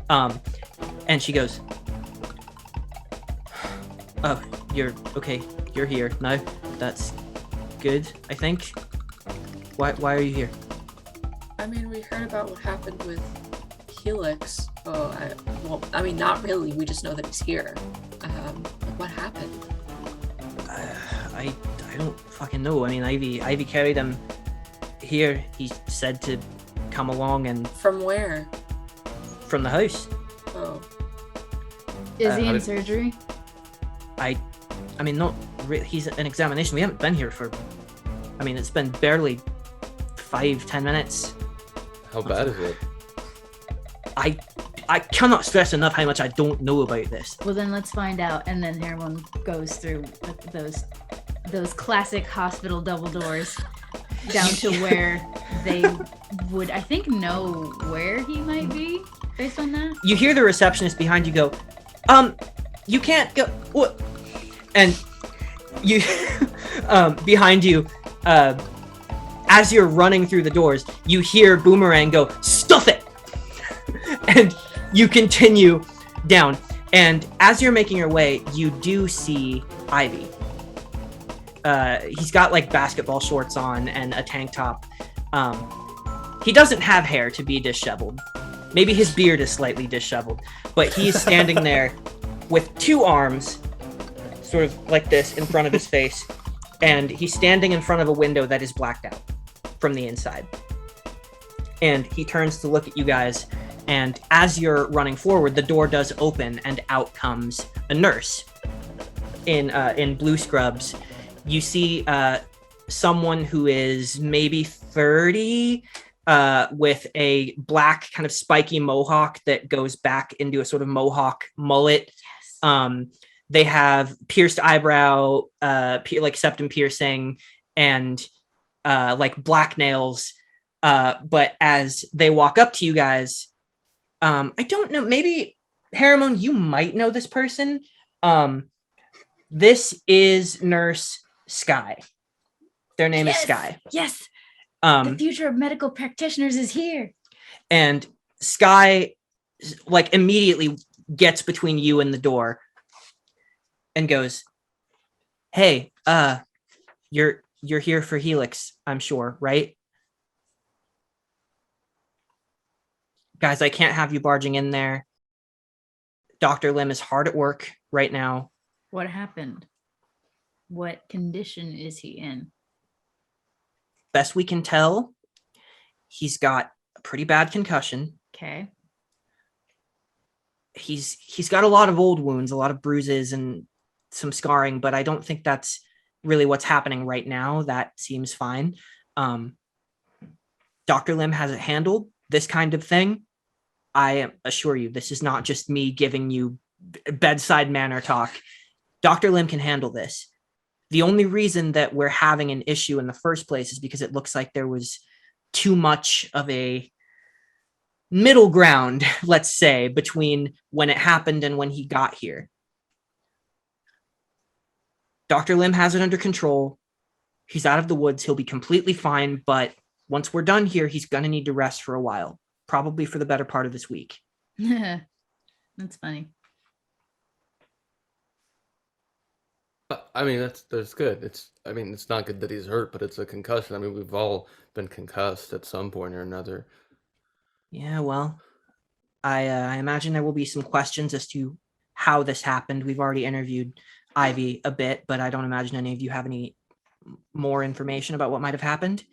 and she goes, oh, you're okay, you're here. No, that's good, I think. Why are you here? I mean, we heard about what happened with Helix. I mean, not really. We just know that he's here. What happened? I don't fucking know. I mean, Ivy carried him here. He said to come along, and from where? From the house. Oh. Is he in surgery? I mean, not really. He's an examination. We haven't been here for, it's been barely 5-10 minutes. How bad is it? I cannot stress enough how much I don't know about this. Well, then let's find out. And then Harriman goes through those classic hospital double doors down to where they would, I think, know where he might be based on that. You hear the receptionist behind you go, you can't go. What? And you, behind you, as you're running through the doors, you hear Boomerang go, stuff it! And you continue down. And as you're making your way, you do see Ivy. He's got like basketball shorts on and a tank top. He doesn't have hair to be disheveled. Maybe his beard is slightly disheveled, but he's standing there with 2 arms, sort of like this, in front of his face, and he's standing in front of a window that is blacked out from the inside. And he turns to look at you guys, and as you're running forward, the door does open, and out comes a nurse in blue scrubs. You see someone who is maybe 30, with a black kind of spiky mohawk that goes back into a sort of mohawk mullet. Yes. They have pierced eyebrow, like septum piercing, and like black nails. But as they walk up to you guys, I don't know, maybe Harriman, you might know this person. This is Nurse Sky. Their name is Sky. Yes. The future of medical practitioners is here. And Sky, like, immediately gets between you and the door and goes, "Hey, you're here for Helix, I'm sure, right? Guys, I can't have you barging in there. Dr. Lim is hard at work right now." What happened? What condition is he in? Best we can tell, he's got a pretty bad concussion. Okay. He's got a lot of old wounds, a lot of bruises and some scarring, but I don't think that's really what's happening right now. That seems fine. Dr. Lim has it handled, this kind of thing. I assure you, this is not just me giving you bedside manner talk. Dr. Lim can handle this. The only reason that we're having an issue in the first place is because it looks like there was too much of a middle ground, let's say, between when it happened and when he got here. Dr. Lim has it under control. He's out of the woods. He'll be completely fine. But once we're done here, he's going to need to rest for a while, probably for the better part of this week. That's funny. I mean, that's good. It's not good that he's hurt, but it's a concussion. I mean, we've all been concussed at some point or another. Yeah, well, I imagine there will be some questions as to how this happened. We've already interviewed Ivy a bit, but I don't imagine any of you have any more information about what might have happened.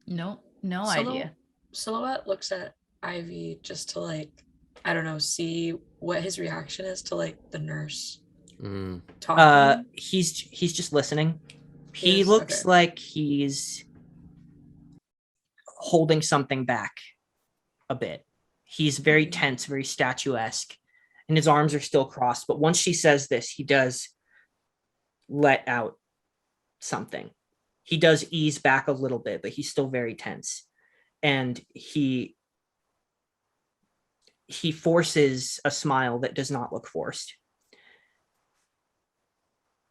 No idea. Silhouette looks at Ivy just to, like, I don't know, see what his reaction is to, like, the nurse talking. He's just listening. He looks like he's holding something back a bit. He's very tense, very statuesque, and his arms are still crossed. But once she says this, he does let out something. He does ease back a little bit, but he's still very tense. And he forces a smile that does not look forced.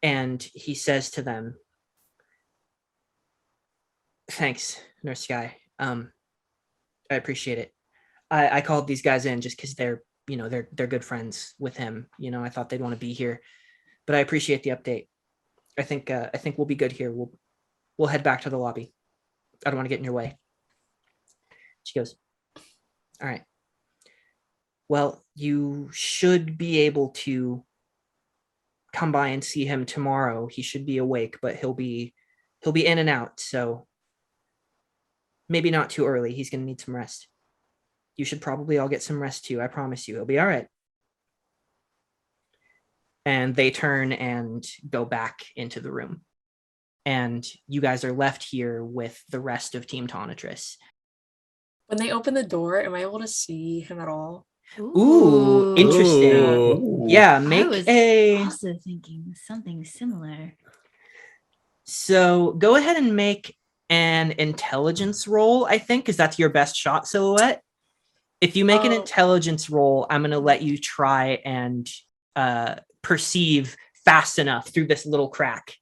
And he says to them, "Thanks, Nurse Sky. I appreciate it. I called these guys in just because they're good friends with him. I thought they'd want to be here, but I appreciate the update. I think we'll be good here. We'll head back to the lobby. I don't want to get in your way." She goes, "All right. Well, you should be able to come by and see him tomorrow. He should be awake, but he'll be in and out, so maybe not too early. He's going to need some rest. You should probably all get some rest too. I promise you, he'll be all right." And they turn and go back into the room. And you guys are left here with the rest of Team Tonitrus. When they open the door, am I able to see him at all? Ooh, interesting. Ooh. Yeah, I make was a... also thinking something similar. So go ahead and make an intelligence roll, I think, because that's your best shot, Silhouette. If you make an intelligence roll, I'm going to let you try and perceive fast enough through this little crack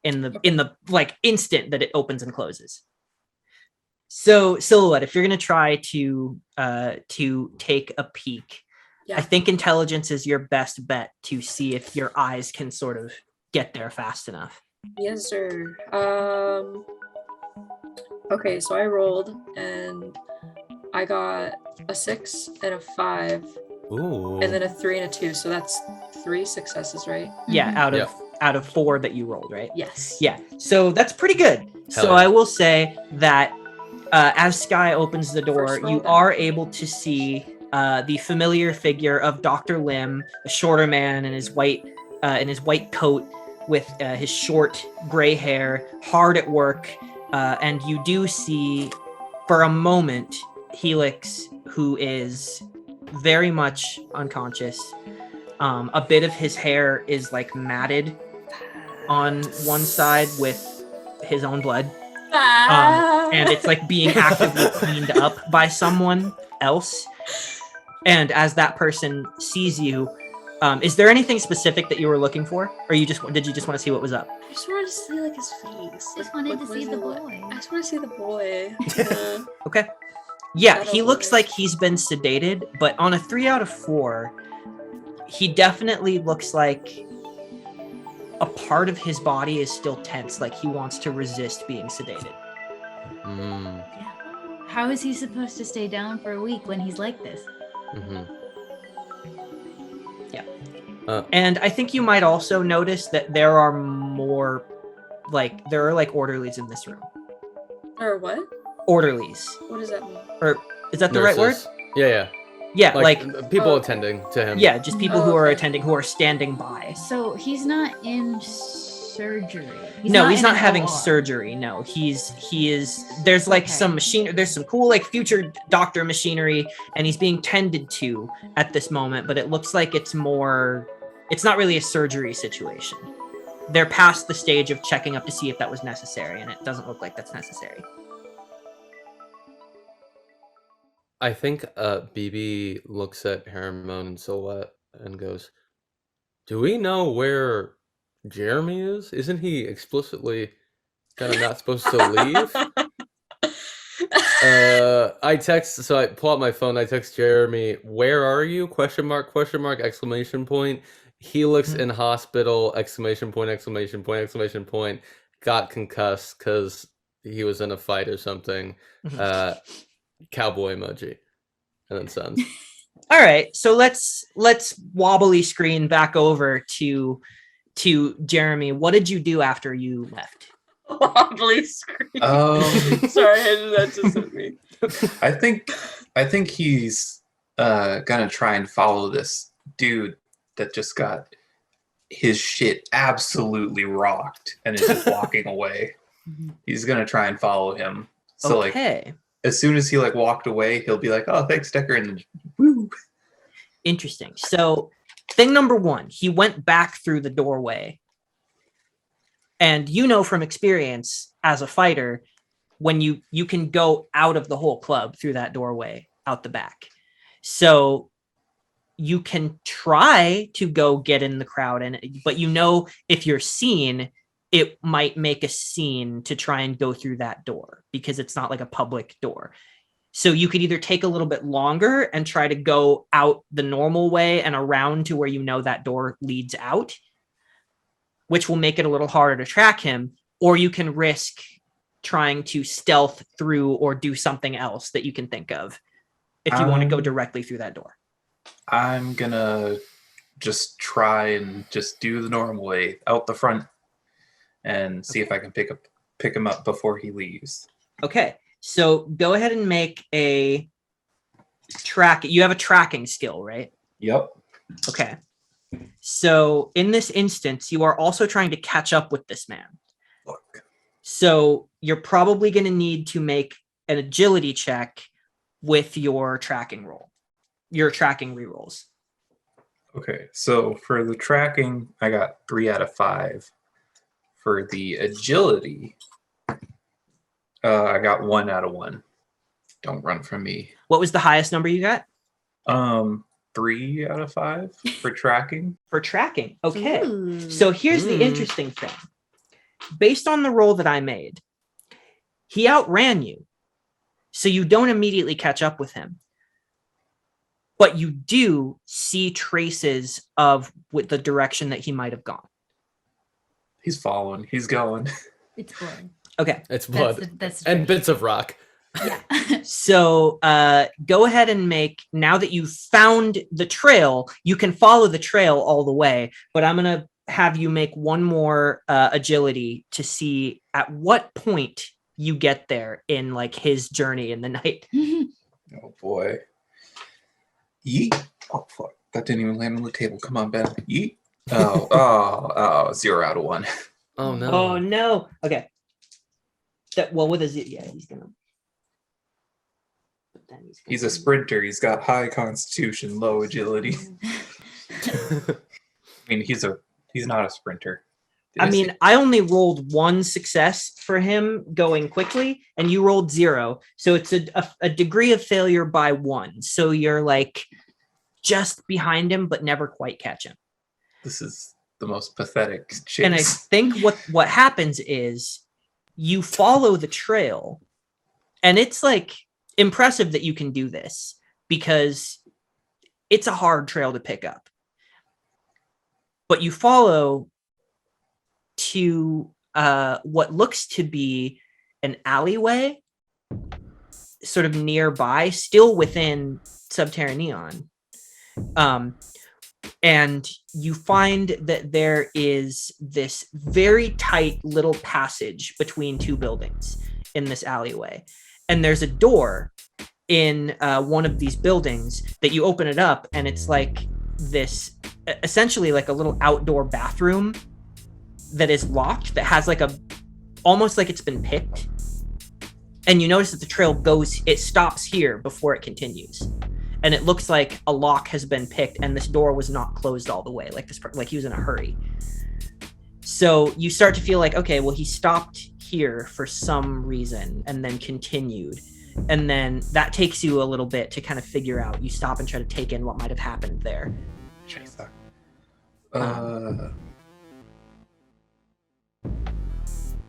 in the like instant that it opens and closes. So Silhouette, if you're going to try to take a peek, I think intelligence is your best bet to see if your eyes can sort of get there fast enough. Yes, sir. Okay, so I rolled and I got a 6 and a 5. Ooh. And then a 3 and a 2. So that's 3 successes, right? Yeah, out of 4 that you rolled, right? Yes. Yeah. So that's pretty good. So I will say that as Sky opens the door, you are able to see the familiar figure of Dr. Lim, a shorter man in his white coat with his short gray hair, hard at work, and you do see for a moment Helix, who is very much unconscious. A bit of his hair is like matted on one side with his own blood. And it's like being actively cleaned up by someone else. And as that person sees you, Is there anything specific that you were looking for, or did you just want to see what was up? I just wanted to see like his face. Just Like, wanted to what see does the he look- boy. I just want to see the boy. Yeah. Okay. Yeah, Shadow he looks boy. like he's been sedated, but on a 3 out of 4, he definitely looks like a part of his body is still tense, like he wants to resist being sedated. Mm. Yeah. How is he supposed to stay down for a week when he's like this? Mm-hmm. And I think you might also notice that there are orderlies in this room. Or what? Orderlies. What does that mean? Or is that the right word? Nurses. Yeah. Yeah, like people Oh. attending to him. yeah, just people Oh, who are okay. attending, who are standing by. So he's not in surgery. He's in not an having OR. surgery. No, he is. There's like Okay. some machine. There's some cool like future doctor machinery, and he's being tended to at this moment. But it looks like it's more. It's not really a surgery situation. They're past the stage of checking up to see if that was necessary, and it doesn't look like that's necessary. I think BB looks at Hermione and Silhouette and goes, "Do we know where Jeremy is? Isn't he explicitly kind of not supposed to leave?" I pull out my phone, I text Jeremy, "Where are you? Question mark, exclamation point. Helix in hospital, exclamation point, exclamation point, exclamation point. Got concussed because he was in a fight or something. Cowboy emoji." And then sends. All right, so let's wobbly screen back over to Jeremy. What did you do after you left? Wobbly screen. Sorry, that just hit me. I think he's gonna try and follow this dude that just got his shit absolutely rocked and is just walking away. He's gonna try and follow him. So Okay. as soon as he walked away, he'll be like, "Oh, thanks, Decker," and then woo. Interesting. So thing number 1, he went back through the doorway. And you know from experience as a fighter, when you can go out of the whole club through that doorway out the back. So you can try to go get in the crowd, but if you're seen, it might make a scene to try and go through that door because it's not like a public door. So you could either take a little bit longer and try to go out the normal way and around to where that door leads out, which will make it a little harder to track him, or you can risk trying to stealth through or do something else that you can think of if you want to go directly through that door. I'm gonna just try and just do the normal way out the front and see if I can pick him up before he leaves. Okay, so go ahead and make a track. You have a tracking skill, right? Yep. Okay. So in this instance, you are also trying to catch up with this man. Look. So you're probably going to need to make an agility check with your tracking roll, your tracking rerolls. Okay, so for the tracking, I got 3 out of 5. For the agility, I got 1 out of 1. Don't run from me. What was the highest number you got? 3 out of 5 for tracking. For tracking. Okay. Ooh. So here's the interesting thing. Based on the roll that I made, he outran you. So you don't immediately catch up with him. But you do see traces of with the direction that he might have gone. He's following. He's going. It's blood. Okay. It's blood. That's and bits of rock. Yeah. So go ahead and now that you've found the trail, you can follow the trail all the way, but I'm going to have you make one more agility to see at what point you get there in his journey in the night. Oh boy. Yeet. Oh fuck. That didn't even land on the table. Come on, Ben. Yeet. Oh, 0 out of 1. Oh no. Oh no. Okay. With a Z, yeah, he's gonna. He's a sprinter. He's got high constitution, low agility. I mean, he's not a sprinter. I only rolled 1 success for him going quickly, and you rolled 0. So it's a degree of failure by 1. So you're just behind him, but never quite catch him. This is the most pathetic chase. And I think what happens is you follow the trail, and it's like impressive that you can do this because it's a hard trail to pick up. But you follow to what looks to be an alleyway sort of nearby, still within Subterranean. And you find that there is this very tight little passage between two buildings in this alleyway. And there's a door in one of these buildings that you open it up, and it's like this, essentially like a little outdoor bathroom that is locked, that has like almost like it's been picked. And you notice that the trail it stops here before it continues. And it looks like a lock has been picked, and this door was not closed all the way, like he was in a hurry. So you start to feel like, okay, well, he stopped here for some reason and then continued. And then that takes you a little bit to kind of figure out. You stop and try to take in what might have happened there.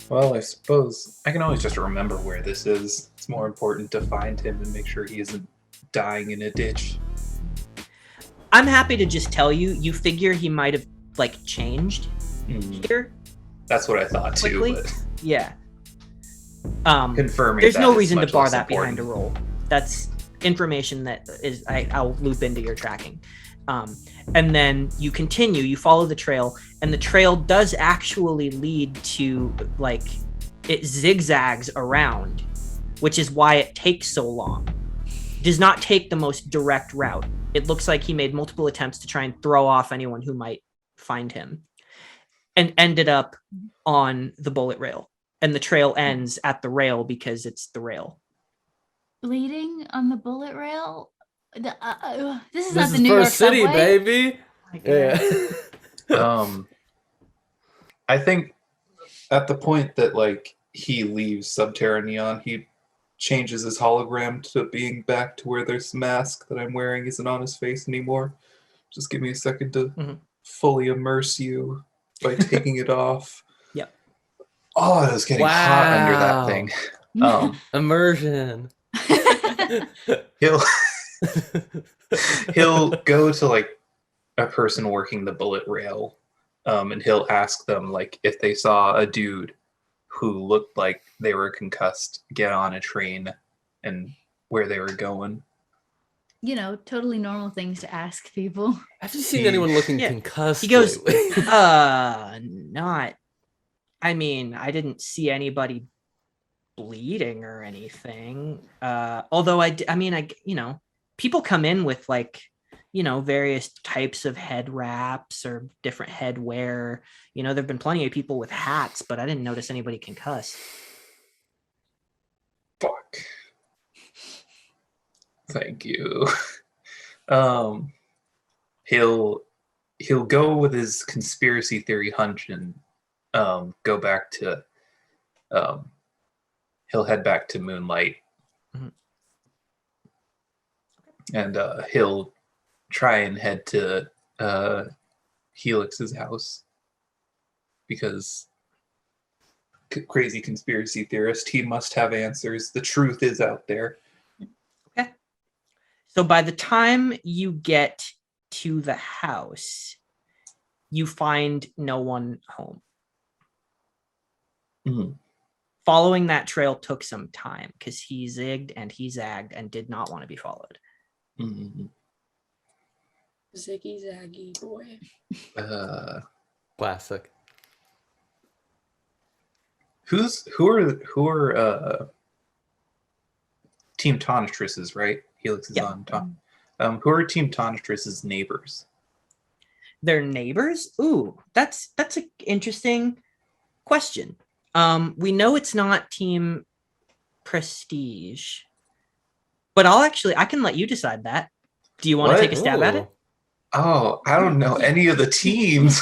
Well, I suppose I can always just remember where this is. It's more important to find him and make sure he isn't dying in a ditch. I'm happy to just tell you, you figure he might have like changed here. That's what I thought quickly. Too. But yeah. Confirming. There's no reason to bar that behind a roll. That's information that is I'll loop into your tracking. And then you continue, you follow the trail, and the trail does actually lead to, like, it zigzags around, which is why it takes so long. It does not take the most direct route. It looks like he made multiple attempts to try and throw off anyone who might find him, and ended up on the bullet rail. And the trail ends at the rail because it's the rail. Bleeding on the bullet rail? This is This not is the New York First City, subway. baby. Yeah. I think at the point that like he leaves Subterranean, he changes his hologram to being back to where this mask that I'm wearing isn't on his face anymore. Just give me a second to fully immerse you by taking it off. Yep. Oh, it was getting hot under that thing. Immersion. He'll go to like a person working the bullet rail, and he'll ask them like if they saw a dude who looked like they were concussed get on a train and where they were going. You know, totally normal things to ask people. Have you seen anyone looking concussed? He goes, lately? not. I mean, I didn't see anybody bleeding or anything. Although I people come in with like, various types of head wraps or different head wear. There've been plenty of people with hats, but I didn't notice anybody concussed. Fuck. Thank you. He'll go with his conspiracy theory hunch and go back to he'll head back to Moonlight. And he'll try and head to Helix's house because crazy conspiracy theorist, he must have answers. The truth is out there. Okay. So by the time you get to the house, you find no one home. Following that trail took some time because he zigged and he zagged and did not want to be followed. Ziggy zaggy boy. Classic. Who are Team Tonitrus's, right? Helix is on top. Who are Team Tonitrus's neighbors? Their neighbors? Ooh, that's an interesting question. We know it's not Team Prestige, but I can let you decide that. Do you want to take a stab at it? Oh, I don't know any of the teams.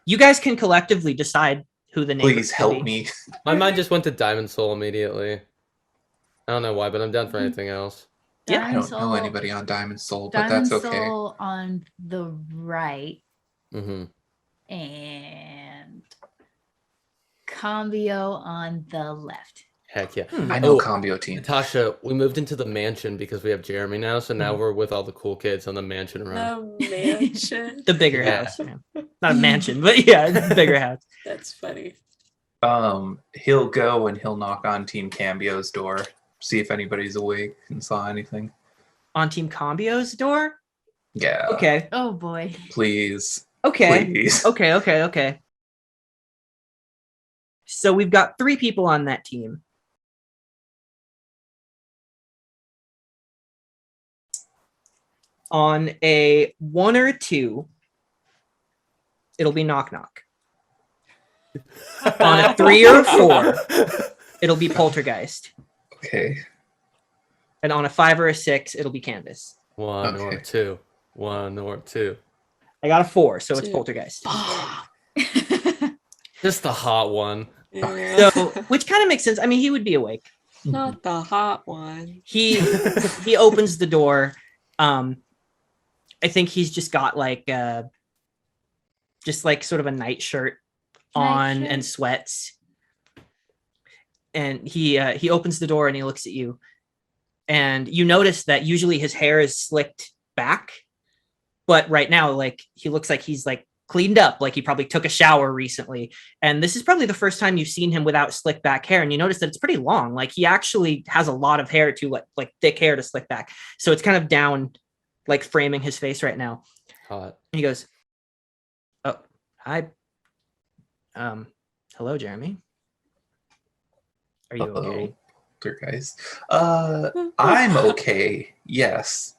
You guys can collectively decide who the neighbors. Please help me. My mind just went to Diamond Soul immediately. I don't know why, but I'm down for anything else. Yeah, I don't know anybody on Diamond Soul, but Diamond that's okay. Soul on the right, Mm-hmm. and Combio on the left. Heck yeah. I know Combio team. Natasha, we moved into the mansion because we have Jeremy now, so now we're with all the cool kids on the mansion run. The mansion. The bigger Yeah. house. Yeah. Not a mansion, but yeah, the bigger house. That's funny. He'll go and he'll knock on Team Cambio's door, see if anybody's awake and saw anything. On Team Combio's door? Yeah. Okay. Oh boy. Please. Okay. Please. Okay. So we've got 3 people on that team. On a 1 or 2, it'll be knock knock. On a 3 or 4, it'll be poltergeist. Okay. And on a 5 or a 6, it'll be canvas. 1 or 2. 1 or 2. I got a 4, so it's 2. poltergeist. Just the hot one. Yeah. So, which kind of makes sense. I mean, he would be awake. Not the hot one. He opens the door. I think he's just got like sort of a nightshirt on and sweats. And he opens the door and he looks at you. And you notice that usually his hair is slicked back, but right now, like, he looks like he's like cleaned up, like he probably took a shower recently. And this is probably the first time you've seen him without slick back hair. And you notice that it's pretty long. Like, he actually has a lot of hair to like thick hair to slick back. So it's kind of down, like framing his face right now. Hot. And he goes, "Oh, hi. Hello, Jeremy. Are you okay?" Dear guys. I'm okay. Yes.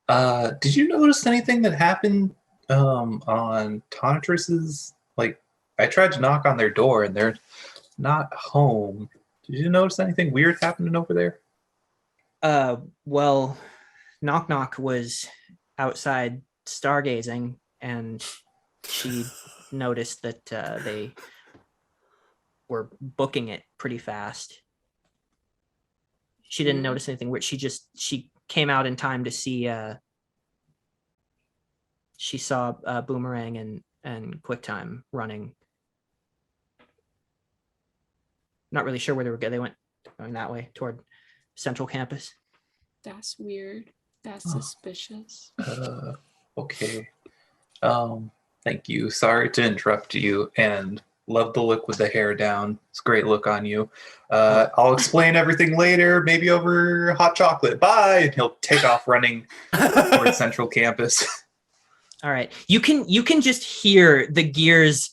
Did you notice anything that happened on Tonitrus's? Like, I tried to knock on their door and they're not home. Did you notice anything weird happening over there? Well, Knock Knock was outside stargazing, and she noticed that they were booking it pretty fast. She didn't notice anything weird. She came out in time to see. She saw Boomerang and QuickTime running. Not really sure where they were going. They went going that way toward Central Campus. That's weird. That's suspicious. Okay. Thank you. Sorry to interrupt you, and love the look with the hair down. It's a great look on you. I'll explain everything later, maybe over hot chocolate. Bye. And he'll take off running towards Central Campus. All right. You can just hear the gears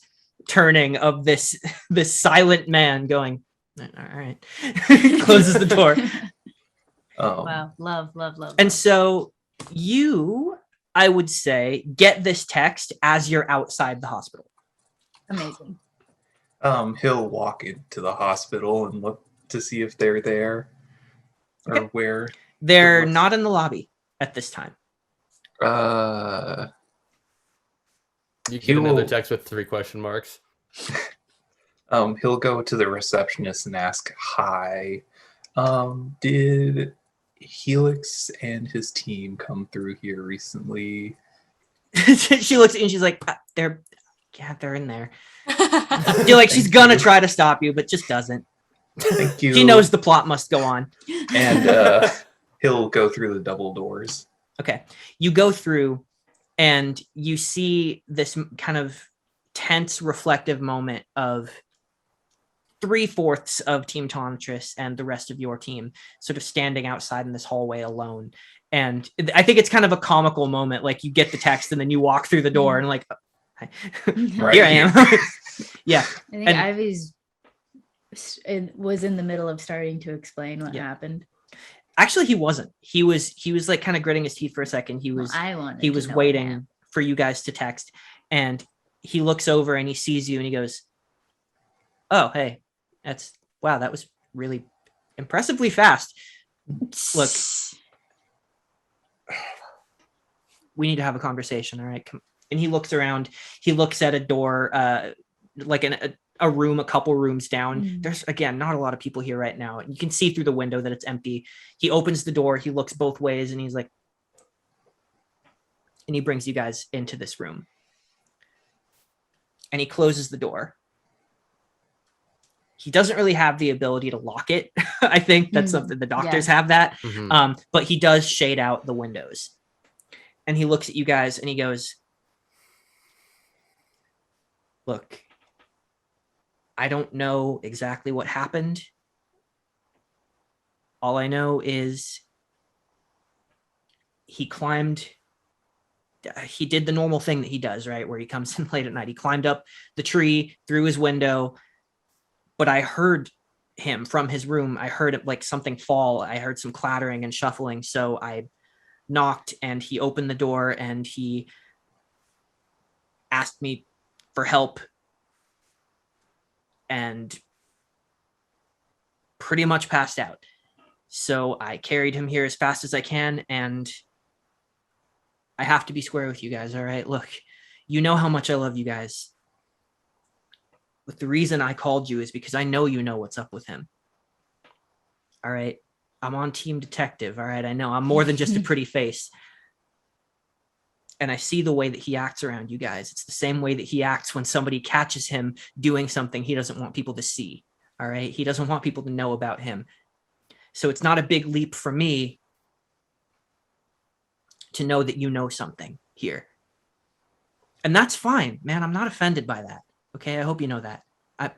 turning of this silent man going, all right. Closes the door. Wow. Love. And so you, I would say, get this text as you're outside the hospital. Amazing. He'll walk into the hospital and look to see if they're there or where. They're not in the lobby at this time. You get another text with 3 question marks. He'll go to the receptionist and ask, "Hi, did Helix and his team come through here recently?" She looks at you and she's like, they're in there. You're like, she's gonna try to stop you, but just doesn't. Thank you. She knows the plot must go on. And he'll go through the double doors. Okay. You go through and you see this kind of tense, reflective moment of 3/4 of Team Tonitrus and the rest of your team sort of standing outside in this hallway alone. And I think it's kind of a comical moment. Like, you get the text and then you walk through the door and like, Right here I am. Yeah. I think Ivy's was in the middle of starting to explain what happened. Actually, he wasn't. He was like kind of gritting his teeth for a second. He was waiting for you guys to text, and he looks over and he sees you and he goes, "Oh, hey, that was really impressively fast. Look, we need to have a conversation. All right." And he looks around. He looks at a door, like a a room, a couple rooms down. Mm. There's, again, not a lot of people here right now. You can see through the window that it's empty. He opens the door, he looks both ways, and he's like, and he brings you guys into this room. And he closes the door. He doesn't really have the ability to lock it. I think that's something the doctors have that. But he does shade out the windows. And he looks at you guys and he goes, look, I don't know exactly what happened. All I know is he did the normal thing that he does, right? Where he comes in late at night. He climbed up the tree through his window, but I heard him from his room. I heard it like something fall. I heard some clattering and shuffling. So I knocked and he opened the door and he asked me for help and pretty much passed out. So I carried him here as fast as I can, and I have to be square with you guys, all right? Look, you know how much I love you guys. But the reason I called you is because I know you know what's up with him. All right? I'm on Team Detective, all right? I know I'm more than just a pretty face. And I see the way that he acts around you guys. It's the same way that he acts when somebody catches him doing something he doesn't want people to see, all right? He doesn't want people to know about him. So it's not a big leap for me to know that you know something here. And that's fine, man. I'm not offended by that. Okay, I hope you know that.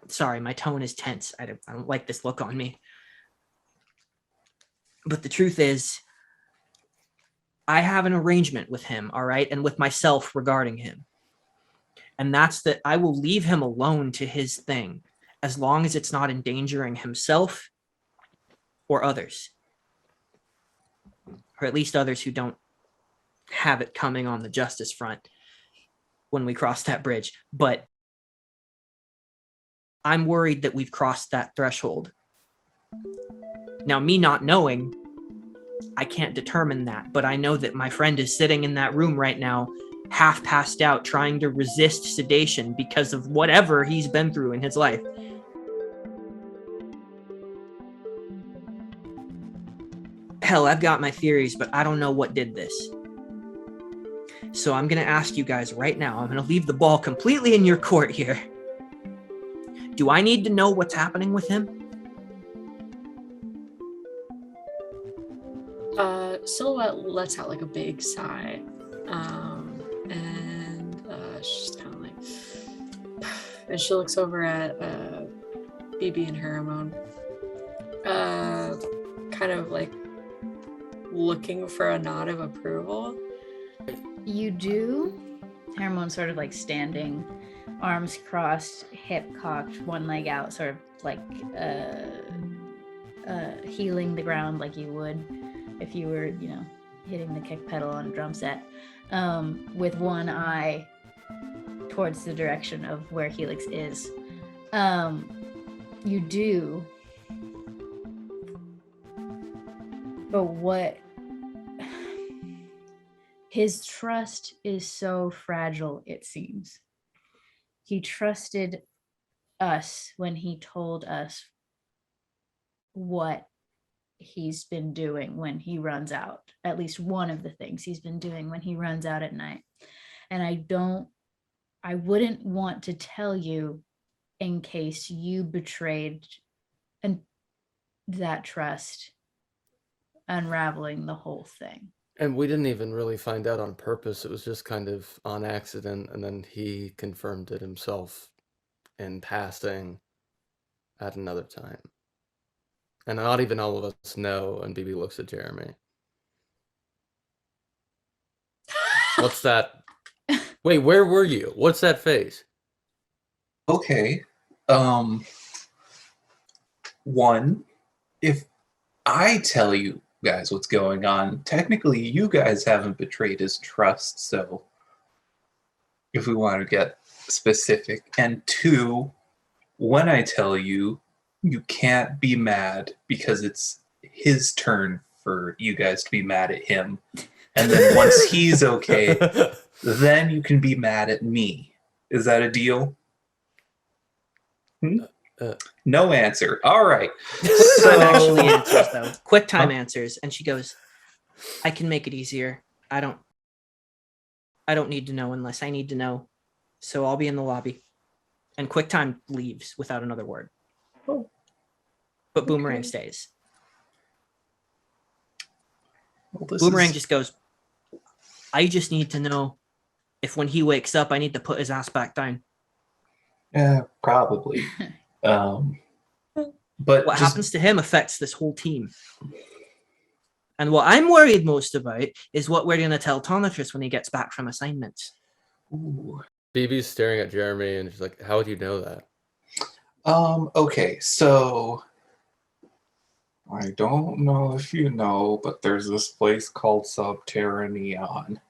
Sorry, my tone is tense. I don't like this look on me. But the truth is, I have an arrangement with him, all right, and with myself regarding him. And that's that I will leave him alone to his thing as long as it's not endangering himself or others. Or at least others who don't have it coming on the justice front when we cross that bridge. But I'm worried that we've crossed that threshold. Now, me not knowing, I can't determine that, but I know that my friend is sitting in that room right now, half passed out, trying to resist sedation because of whatever he's been through in his life. Hell, I've got my theories, but I don't know what did this. So I'm going to ask you guys right now, I'm going to leave the ball completely in your court here. Do I need to know what's happening with him? Silhouette lets out like a big sigh. And she's kind of like, and she looks over at BB and Haramon, kind of like looking for a nod of approval. You do. Haramon's sort of like standing, arms crossed, hip cocked, one leg out, sort of like healing the ground like you would if you were, you know, hitting the kick pedal on a drum set, with one eye towards the direction of where Helix is. You do. But what... His trust is so fragile, it seems. He trusted us when he told us what he's been doing when he runs out. At least one of the things he's been doing when he runs out at night. And I wouldn't want to tell you in case you betrayed that trust, unraveling the whole thing. And we didn't even really find out on purpose. It was just kind of on accident, and then he confirmed it himself in passing at another time. And not even all of us know, and BB looks at Jeremy. What's that? Wait, where were you? What's that face? Okay. One, if I tell you guys what's going on, technically you guys haven't betrayed his trust, so if we want to get specific. And two, when I tell you, you can't be mad because it's his turn for you guys to be mad at him. And then once he's okay, then you can be mad at me. Is that a deal? No answer. All right. Quick time actually So answers though. Quick time answers, and she goes, "I can make it easier. I don't need to know unless I need to know. So I'll be in the lobby." And Quick time leaves without another word. Oh. But Boomerang stays. Well, this Boomerang is- just goes, "I just need to know if when he wakes up, I need to put his ass back down." Yeah, probably. But What just happens to him affects this whole team. And what I'm worried most about is what we're going to tell Tonitrus when he gets back from assignments. ooh. Phoebe's staring at Jeremy and she's like, "How would you know that?" Okay, so I don't know if you know, but there's this place called Subterranean.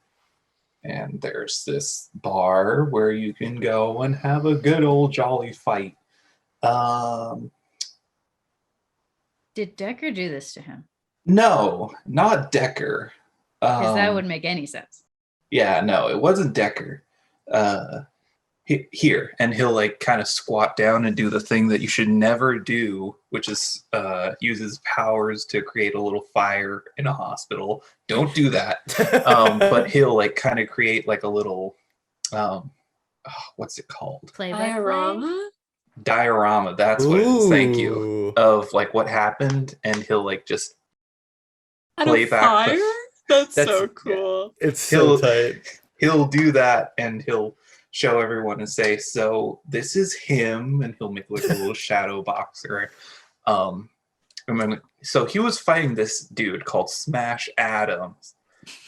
And there's this bar where you can go and have a good old jolly fight. Did Decker do this to him? No, not Decker. Because that wouldn't make any sense. Yeah, no, it wasn't Decker. Here, and he'll like kind of squat down and do the thing that you should never do, which is use his powers to create a little fire in a hospital. Don't do that. But he'll like kind of create like a little what's it called? Diorama? Diorama. That's what it is. Thank you. Ooh. Of like what happened, and he'll like just Out play of back the- fire? That's That's- so cool. It's so He'll- tight. he'll do that, and he'll show everyone and say, "So this is him," and he'll make like a little shadow boxer. And then, so he was fighting this dude called Smash Adams,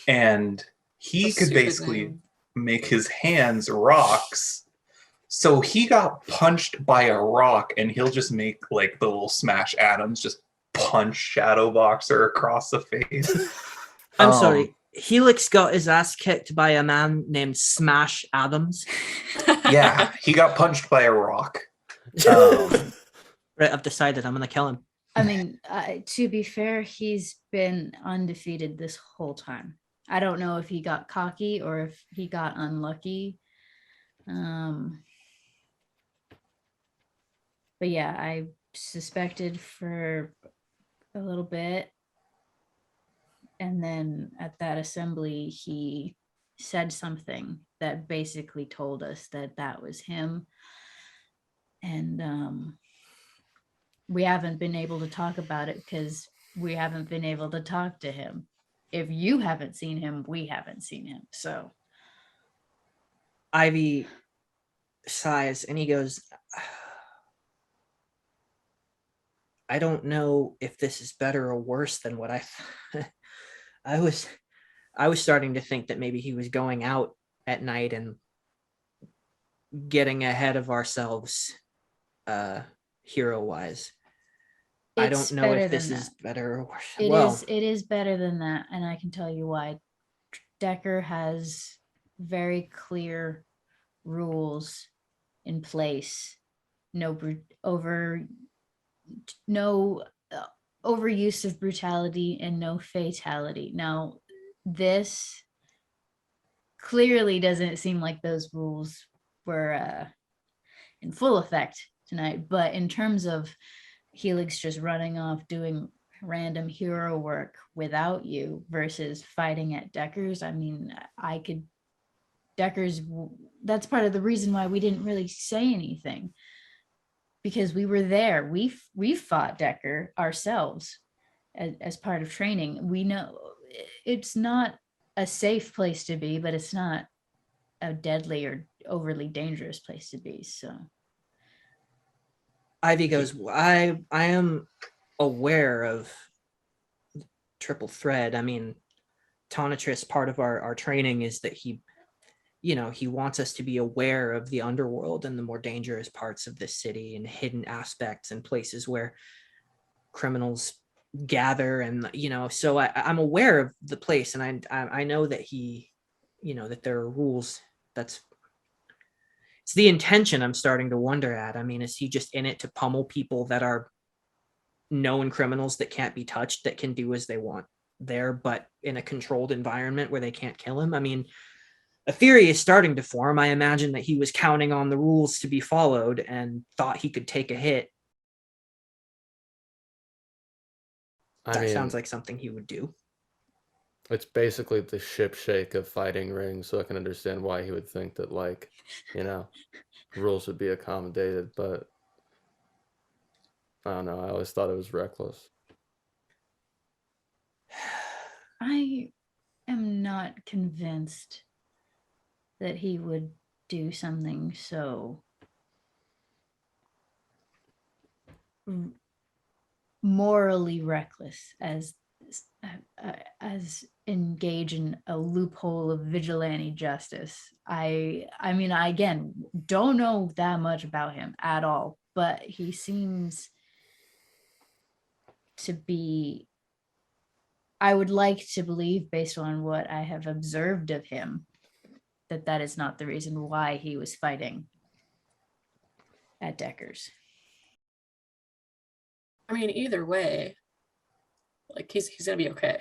and he That's could stupid basically name. make his hands rocks. So he got punched by a rock, and he'll just make like the little Smash Adams just punch Shadow Boxer across the face. I'm sorry. Helix got his ass kicked by a man named Smash Adams. Yeah, he got punched by a rock. Right, I've decided I'm going to kill him. I mean, to be fair, he's been undefeated this whole time. I don't know if he got cocky or if he got unlucky. But yeah, I suspected for a little bit. And then at that assembly, he said something that basically told us that that was him. And we haven't been able to talk about it because we haven't been able to talk to him. If you haven't seen him, we haven't seen him. So Ivy sighs and he goes, "I don't know if this is better or worse than what I was starting to think that maybe he was going out at night and getting ahead of ourselves hero wise. I don't know if this is better or worse." It is better than that, and I can tell you why. Decker has very clear rules in place. No overuse of brutality and no fatality. Now, this clearly doesn't seem like those rules were in full effect tonight, but in terms of Helix just running off doing random hero work without you versus fighting at Decker's, I mean, Decker's, that's part of the reason why we didn't really say anything, because we were there. We've fought Decker ourselves as part of training. We know it's not a safe place to be, but it's not a deadly or overly dangerous place to be. So Ivy goes, I am aware of triple thread. I mean, Tonitrus, part of our training is that he wants us to be aware of the underworld and the more dangerous parts of this city and hidden aspects and places where criminals gather. And, so I'm aware of the place, and I know that that there are rules. It's the intention I'm starting to wonder at. I mean, is he just in it to pummel people that are known criminals that can't be touched, that can do as they want there, but in a controlled environment where they can't kill him? I mean, a theory is starting to form. I imagine that he was counting on the rules to be followed and thought he could take a hit. That sounds like something he would do. It's basically the ship shake of fighting rings, so I can understand why he would think that, like, rules would be accommodated, but I don't know. I always thought it was reckless. I am not convinced that he would do something so morally reckless as engage in a loophole of vigilante justice. I mean, I again don't know that much about him at all, but he seems to be, I would like to believe, based on what I have observed of him, that is not the reason why he was fighting at Decker's. I mean, either way, like he's gonna be okay.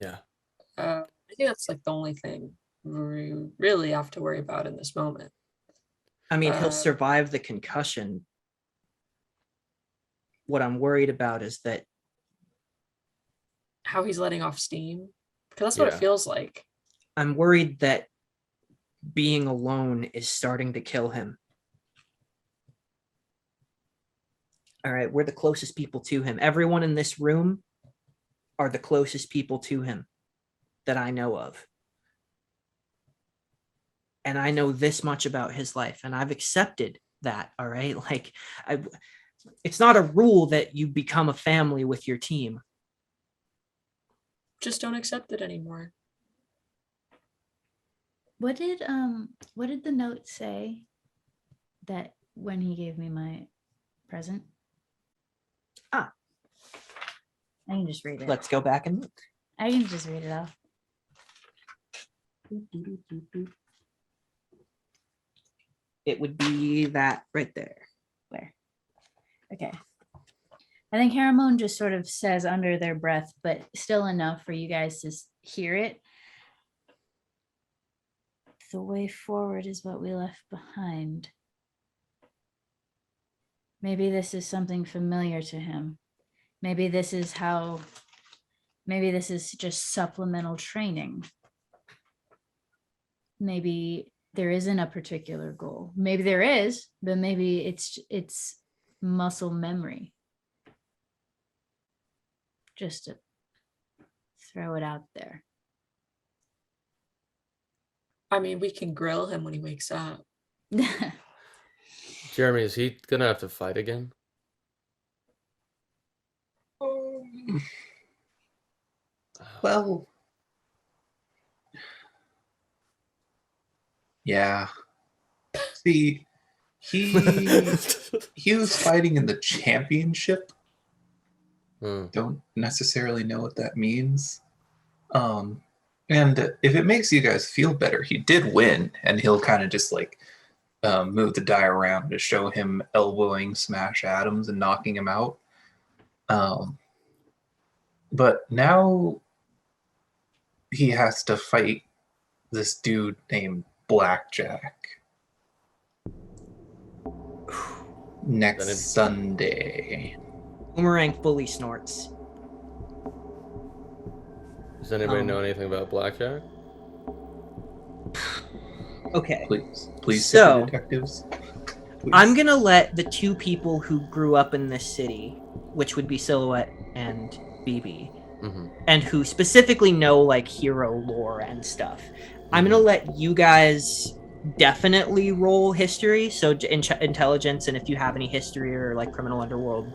Yeah. I think that's like the only thing we really have to worry about in this moment. I mean, he'll survive the concussion. What I'm worried about is that how he's letting off steam, because that's what it feels like. I'm worried that being alone is starting to kill him. All right, we're the closest people to him. Everyone in this room are the closest people to him that I know of. And I know this much about his life, and I've accepted that, all right? Like, it's not a rule that you become a family with your team. Just don't accept it anymore. What did the note say that when he gave me my present? I can just read it. Let's go back and look. I can just read it off. It would be that right there. Where? Okay. I think Haramon just sort of says under their breath, but still enough for you guys to hear it. The way forward is what we left behind. Maybe this is something familiar to him. Maybe this is just supplemental training. Maybe there isn't a particular goal. Maybe there is, but maybe it's muscle memory. Just to throw it out there. I mean, we can grill him when he wakes up. Jeremy, is he gonna have to fight again? Well, yeah. See, he was fighting in the championship. Don't necessarily know what that means. And if it makes you guys feel better, he did win, and he'll kind of just like move the die around to show him elbowing Smash Adams and knocking him out. But now he has to fight this dude named Blackjack next Sunday. Boomerang fully snorts. Does anybody know anything about Blackjack? Okay. Please, so detectives. Please. I'm gonna let the two people who grew up in this city, which would be Silhouette and BB, and who specifically know like hero lore and stuff. I'm gonna let you guys definitely roll history, so intelligence, and if you have any history or like criminal underworld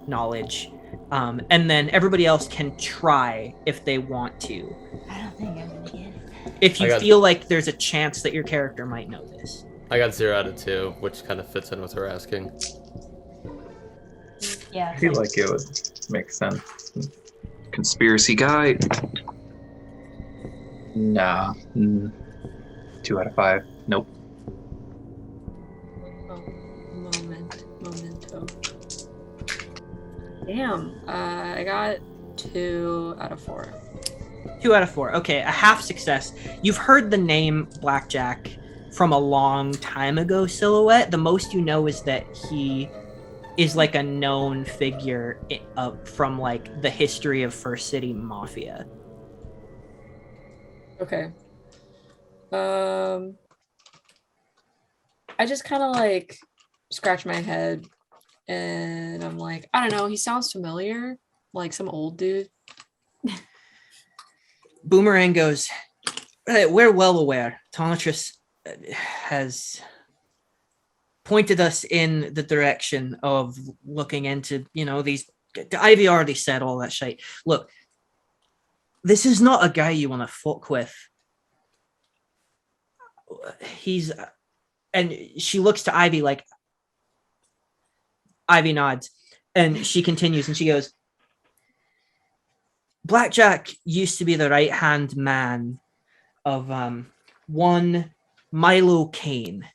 knowledge, and then everybody else can try if they want to. I don't think I'm gonna get it. If you feel like there's a chance that your character might know this. I got 0 out of 2, which kind of fits in with her asking. Yeah. I feel like it would make sense. Conspiracy guy. Nah. 2 out of 5. Nope. Momento. Damn. I got 2 out of 4. 2 out of 4. Okay, a half success. You've heard the name Blackjack from a long time ago, Silhouette. The most you know is that he is like a known figure from like the history of First City Mafia. Okay. I just kind of like scratch my head and I'm like, I don't know, he sounds familiar, like some old dude. Boomerang goes, we're well aware. Tonitrus has pointed us in the direction of looking into, these. Ivy already said all that shit. Look, this is not a guy you want to fuck with. And she looks to Ivy like, Ivy nods, and she continues and she goes, Blackjack used to be the right-hand man of one Milo Kane,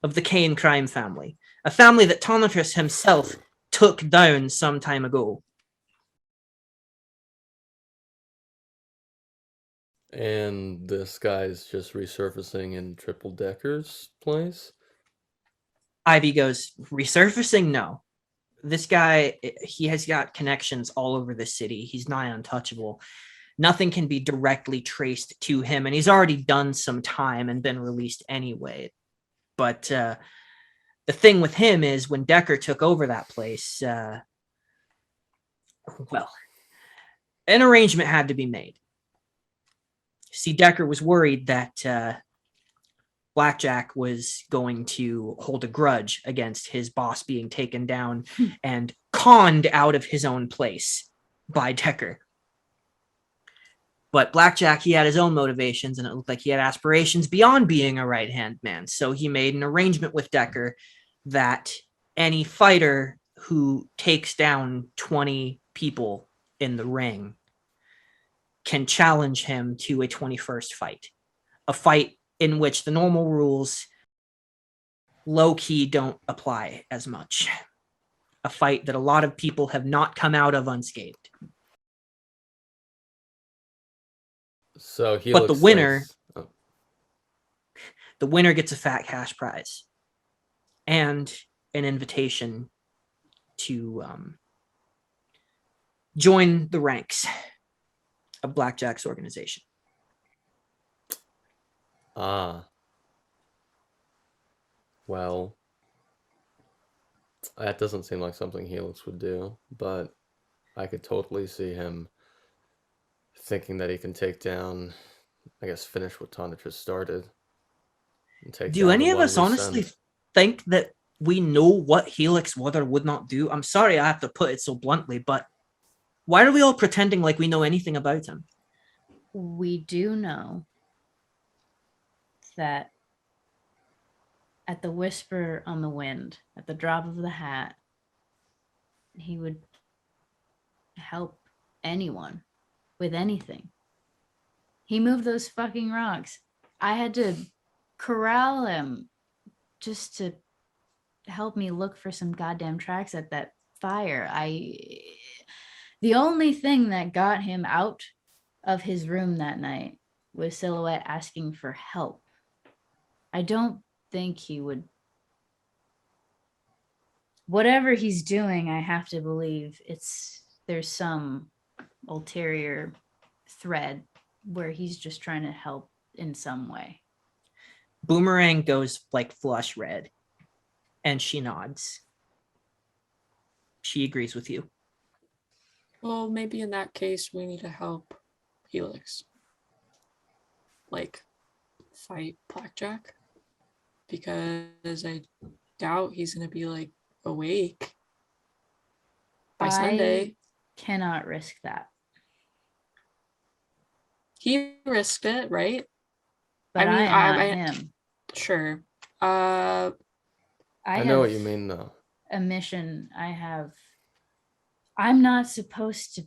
of the Kane crime family, a family that Tonitrus himself took down some time ago. And this guy's just resurfacing in Triple Decker's place? Ivy goes, resurfacing? No. This guy, he has got connections all over the city. He's nigh untouchable. Nothing can be directly traced to him, and he's already done some time and been released anyway. But the thing with him is when Decker took over that place, well, an arrangement had to be made. See, Decker was worried that Blackjack was going to hold a grudge against his boss being taken down and conned out of his own place by Decker. But Blackjack, he had his own motivations, and it looked like he had aspirations beyond being a right-hand man. So he made an arrangement with Decker that any fighter who takes down 20 people in the ring can challenge him to a 21st fight. A fight in which the normal rules low-key don't apply as much. A fight that a lot of people have not come out of unscathed. So but the winner gets a fat cash prize and an invitation to join the ranks of Blackjack's organization. Well, that doesn't seem like something Helix would do, but I could totally see him thinking that he can take down, I guess, finish what Tonitrus started. And take Do any of us honestly think that we know what Helix would or would not do? I'm sorry I have to put it so bluntly, but why are we all pretending like we know anything about him? We do know that at the whisper on the wind, at the drop of the hat, he would help anyone with anything. He moved those fucking rocks. I had to corral him just to help me look for some goddamn tracks at that fire. The only thing that got him out of his room that night was Silhouette asking for help. I don't think he would. Whatever he's doing, I have to believe there's some ulterior thread where he's just trying to help in some way. Boomerang goes like flush red and she nods. She agrees with you. Well, maybe in that case we need to help Helix. Like, fight Blackjack. Because I doubt he's gonna be like awake by Sunday. Cannot risk that. He risked it, right? But I am not him. Sure. I know what you mean, though. A mission I have. I'm not supposed to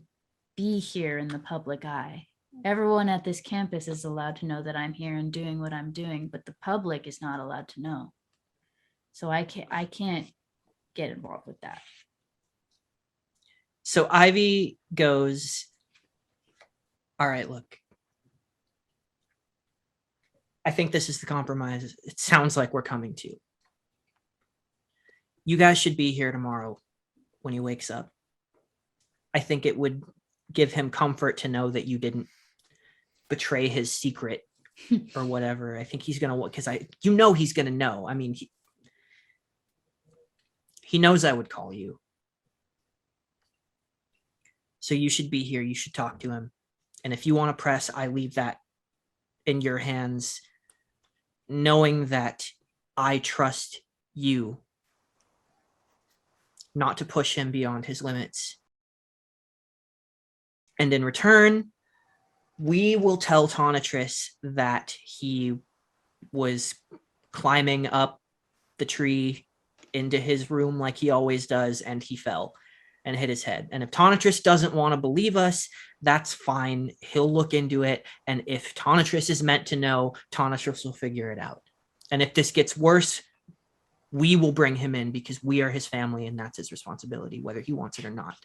be here in the public eye. Everyone at this campus is allowed to know that I'm here and doing what I'm doing, but the public is not allowed to know. So I can't get involved with that. So Ivy goes, all right, look, I think this is the compromise it sounds like we're coming to. You guys should be here tomorrow when he wakes up. I think it would give him comfort to know that you didn't betray his secret or whatever. I think he's gonna, because he's gonna know. I mean, he knows I would call you. So you should be here. You should talk to him. And if you want to press, I leave that in your hands, knowing that I trust you not to push him beyond his limits. And in return, we will tell Tonitrus that he was climbing up the tree into his room like he always does, and he fell and hit his head. And if Tonitrus doesn't want to believe us, that's fine. He'll look into it. And if Tonitrus is meant to know, Tonitrus will figure it out. And if this gets worse, we will bring him in because we are his family and that's his responsibility, whether he wants it or not.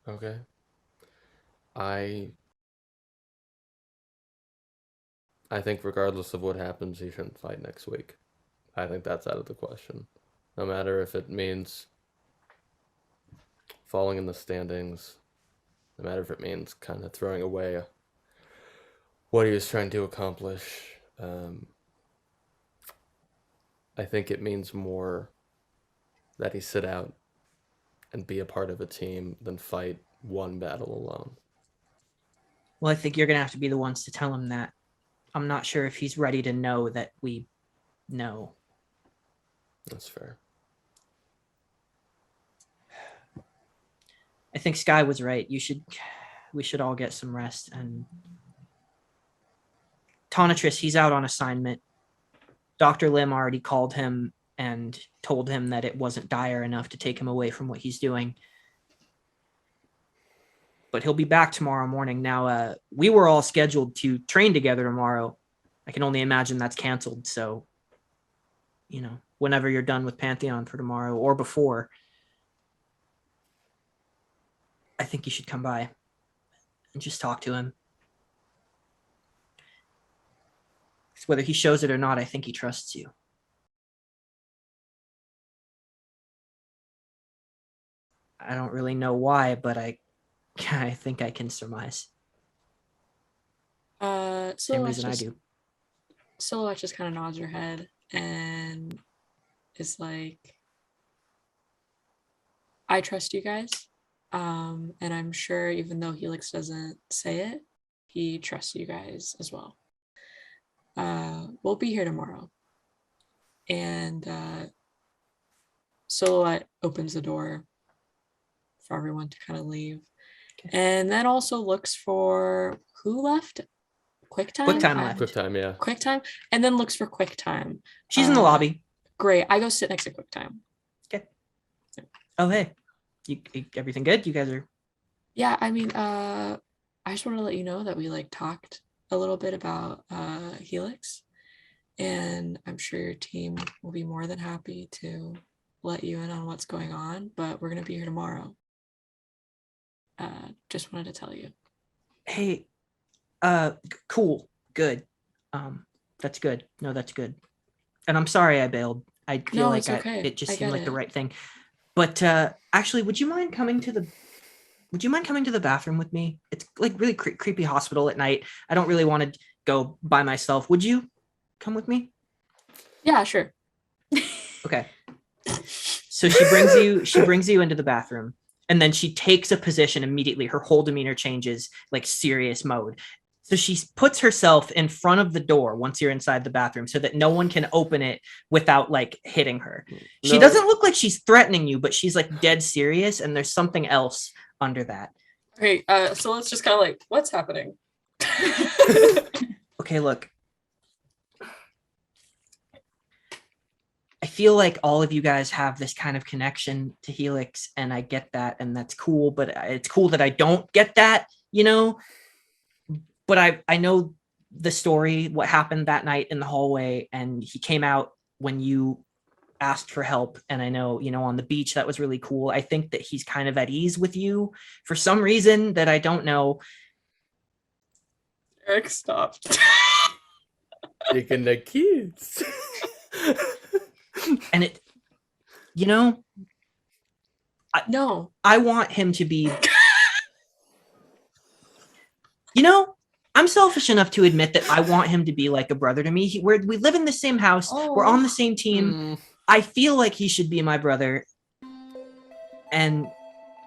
Okay. I think regardless of what happens, he shouldn't fight next week. I think that's out of the question. No matter if it means falling in the standings, no matter if it means kind of throwing away what he was trying to accomplish. I think it means more that he sit out and be a part of a team than fight one battle alone. Well, I think you're going to have to be the ones to tell him that. I'm not sure if he's ready to know that we know. That's fair. I think Sky was right. We should all get some rest. And Tonitrus, he's out on assignment. Dr. Lim already called him and told him that it wasn't dire enough to take him away from what he's doing. But he'll be back tomorrow morning. Now, we were all scheduled to train together tomorrow. I can only imagine that's canceled. So, whenever you're done with Pantheon for tomorrow or before, I think you should come by and just talk to him. Whether he shows it or not, I think he trusts you. I don't really know why, but I think I can surmise. Same reason I do. Silhouette just kind of nods her head and is like, I trust you guys. And I'm sure even though Helix doesn't say it, he trusts you guys as well. We'll be here tomorrow. And Silhouette opens the door for everyone to kind of leave. Okay. And then also looks for who left? QuickTime? QuickTime left. QuickTime, yeah. QuickTime, and then looks for QuickTime. She's in the lobby. Great. I go sit next to QuickTime. Okay. Oh, hey. You everything good? You guys are... Yeah, I mean, I just wanted to let you know that we talked a little bit about Helix, and I'm sure your team will be more than happy to let you in on what's going on, but we're going to be here tomorrow. Just wanted to tell you. Hey, cool. Good. That's good. No, that's good. And I'm sorry I bailed. I feel like it just seemed like the right thing. But actually, would you mind coming to the bathroom with me? It's really creepy hospital at night. I don't really want to go by myself. Would you come with me? Yeah, sure. Okay. So she brings you into the bathroom, and then she takes a position immediately. Her whole demeanor changes, serious mode. So she puts herself in front of the door once you're inside the bathroom so that no one can open it without hitting her. No. She doesn't look like she's threatening you, but she's dead serious, and there's something else under that. Okay, so let's just kind of what's happening? Okay, look. I feel like all of you guys have this kind of connection to Helix, and I get that, and that's cool, but it's cool that I don't get that, But I know the story, what happened that night in the hallway, and he came out when you asked for help. And I know, on the beach, that was really cool. I think that he's kind of at ease with you for some reason that I don't know. Eric, stop. Taking the kids. And it, No. I want him to be, I'm selfish enough to admit that I want him to be like a brother to me. We live in the same house. We're on the same team. I feel like he should be my brother. And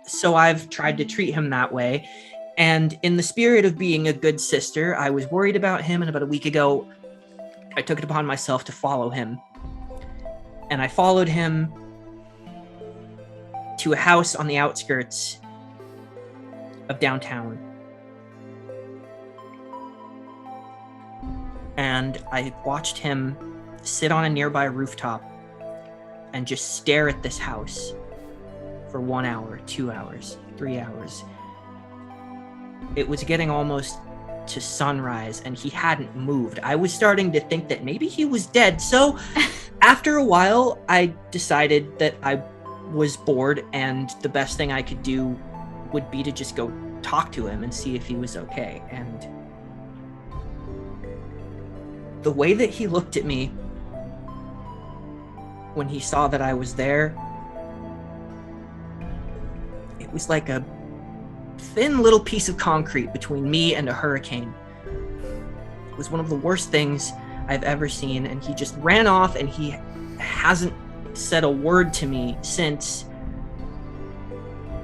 so I've tried to treat him that way. And in the spirit of being a good sister, I was worried about him. And about a week ago, I took it upon myself to follow him. And I followed him to a house on the outskirts of downtown. And I watched him sit on a nearby rooftop and just stare at this house for 1 hour, 2 hours, 3 hours. It was getting almost to sunrise and he hadn't moved. I was starting to think that maybe he was dead. So after a while, I decided that I was bored and the best thing I could do would be to just go talk to him and see if he was okay. And the way that he looked at me when he saw that I was there, it was like a thin little piece of concrete between me and a hurricane. It was one of the worst things I've ever seen, and he just ran off, and he hasn't said a word to me since.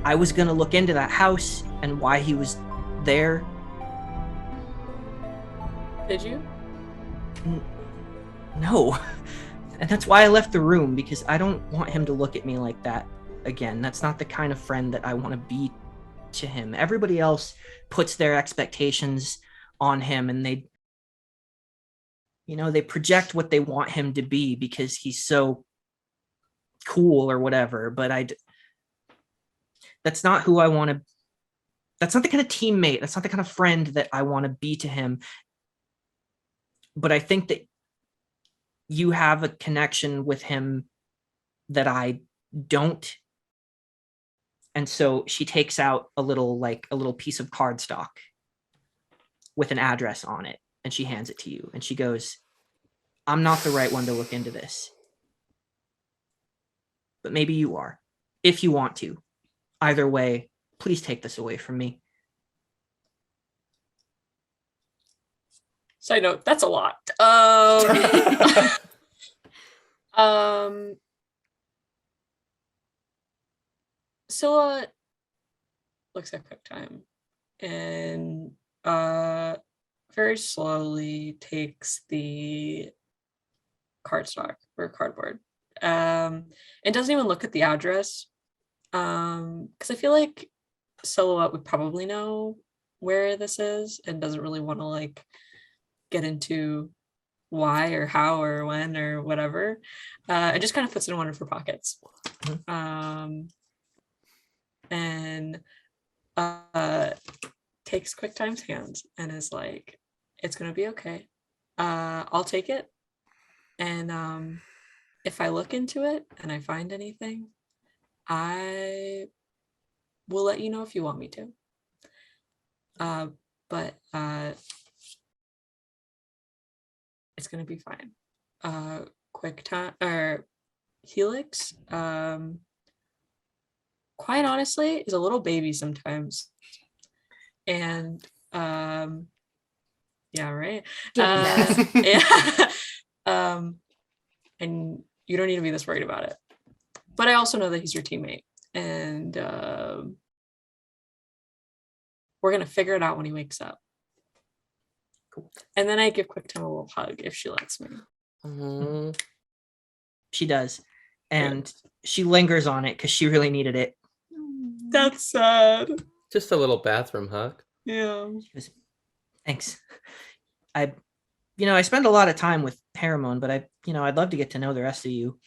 I was gonna look into that house and why he was there. Did you? No. And that's why I left the room, because I don't want him to look at me like that again. That's not the kind of friend that I want to be to him. Everybody else puts their expectations on him, and they project what they want him to be because he's so cool or whatever. But that's not who I want to. That's not the kind of teammate. That's not the kind of friend that I want to be to him. But I think that you have a connection with him that I don't. And so she takes out a little piece of cardstock with an address on it, and she hands it to you. And she goes, I'm not the right one to look into this, but maybe you are, if you want to. Either way, please take this away from me. Side note, that's a lot. Scylla looks at QuickTime and very slowly takes the cardstock or cardboard and doesn't even look at the address, because I feel like Silhouette would probably know where this is and doesn't really want to get into why or how or when or whatever. It just kind of puts it in one of her pockets. And takes QuickTime's hands and is like, it's gonna be okay. I'll take it. And if I look into it and I find anything, I will let you know if you want me to. But it's gonna be fine. QuickTime or Helix, quite honestly, is a little baby sometimes. And yeah, right. Yeah. And you don't need to be this worried about it. But I also know that he's your teammate, and we're gonna figure it out when he wakes up. Cool. And then I give QuickTime a little hug if she lets me. Mm-hmm. She does, and she lingers on it because she really needed it. That's sad. Just a little bathroom hug. Yeah. She goes, thanks. I spend a lot of time with Paramount, but I'd love to get to know the rest of you.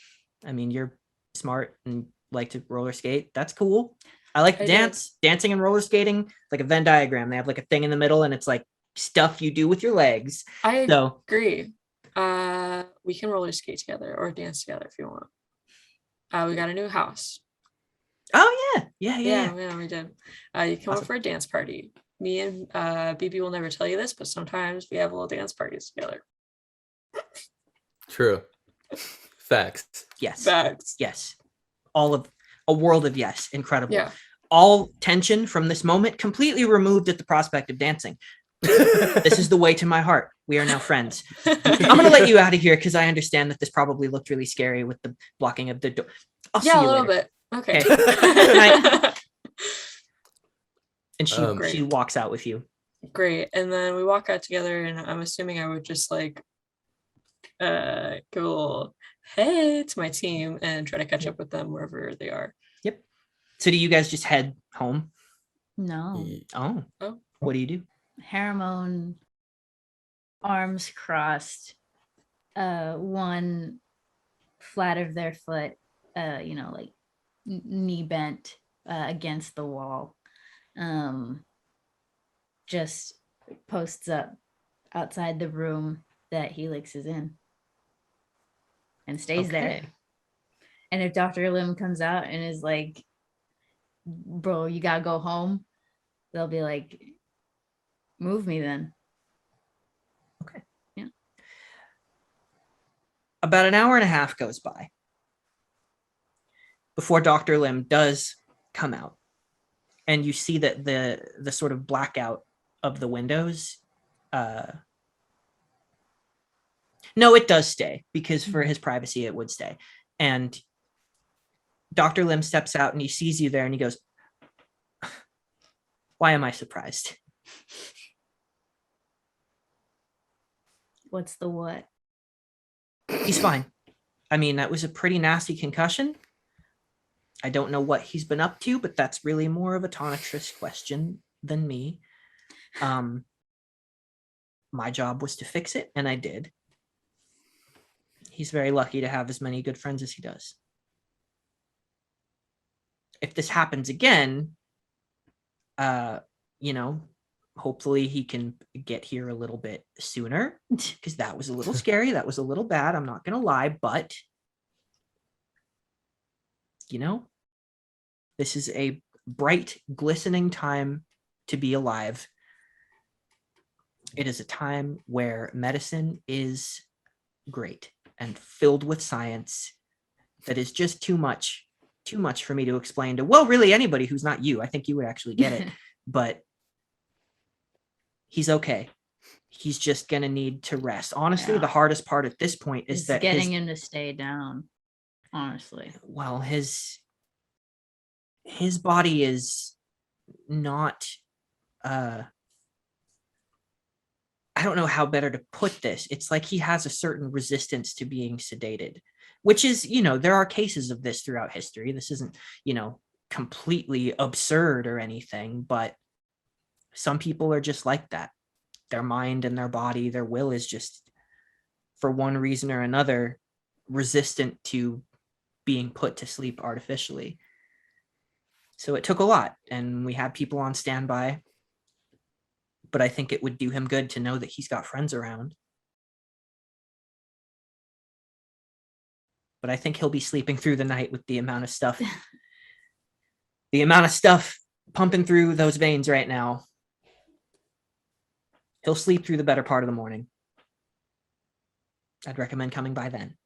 I mean, you're smart and like to roller skate. That's cool. I like to dance. Dancing and roller skating, like a Venn diagram. They have a thing in the middle, and it's stuff you do with your legs. I agree. We can roller skate together or dance together if you want. We got a new house. Oh yeah, we did. You come up for a dance party. me and BB will never tell you this, but sometimes we have little dance parties together. True. Facts. Yes. Facts. Yes. All of a world of yes. Incredible. Yeah. All tension from this moment completely removed at the prospect of dancing. This is the way to my heart. We are now friends. I'm going to let you out of here because I understand that this probably looked really scary with the blocking of the door. I'll see you a little later. bit. Okay. Good night. And she walks out with you. Great. And then we walk out together, and I'm assuming I would just like give a little hey to my team and try to catch up with them wherever they are. Yep. So do you guys just head home? No. Oh. What do you do? Haramon, arms crossed, one flat of their foot, like knee bent against the wall, just posts up outside the room that Helix is in and stays there. And if Dr. Lim comes out and is like, bro, you gotta go home, they'll be like, move me then. Okay. Yeah. About an hour and a half goes by before Dr. Lim does come out. And you see that the sort of blackout of the windows. No, it does stay because for his privacy, it would stay. And Dr. Lim steps out and he sees you there and he goes, why am I surprised? What's the what? He's fine. I mean, that was a pretty nasty concussion. I don't know what he's been up to, but that's really more of a Tonitrus question than me. My job was to fix it, and I did. He's very lucky to have as many good friends as he does. If this happens again, hopefully he can get here a little bit sooner, because that was a little scary. That was a little bad. I'm not going to lie, but this is a bright, glistening time to be alive. It is a time where medicine is great and filled with science that is just too much for me to explain to, well, really anybody who's not you. I think you would actually get it, but he's okay. He's just going to need to rest. Honestly, the hardest part at this point is that getting him to stay down, honestly. Well, his body is not, I don't know how better to put this. It's like he has a certain resistance to being sedated, which is, there are cases of this throughout history. This isn't, completely absurd or anything, but some people are just like that. Their mind and their body, their will is just, for one reason or another, resistant to being put to sleep artificially. So it took a lot, and we had people on standby. But I think it would do him good to know that he's got friends around. But I think he'll be sleeping through the night with the amount of stuff pumping through those veins right now. He'll sleep through the better part of the morning. I'd recommend coming by then.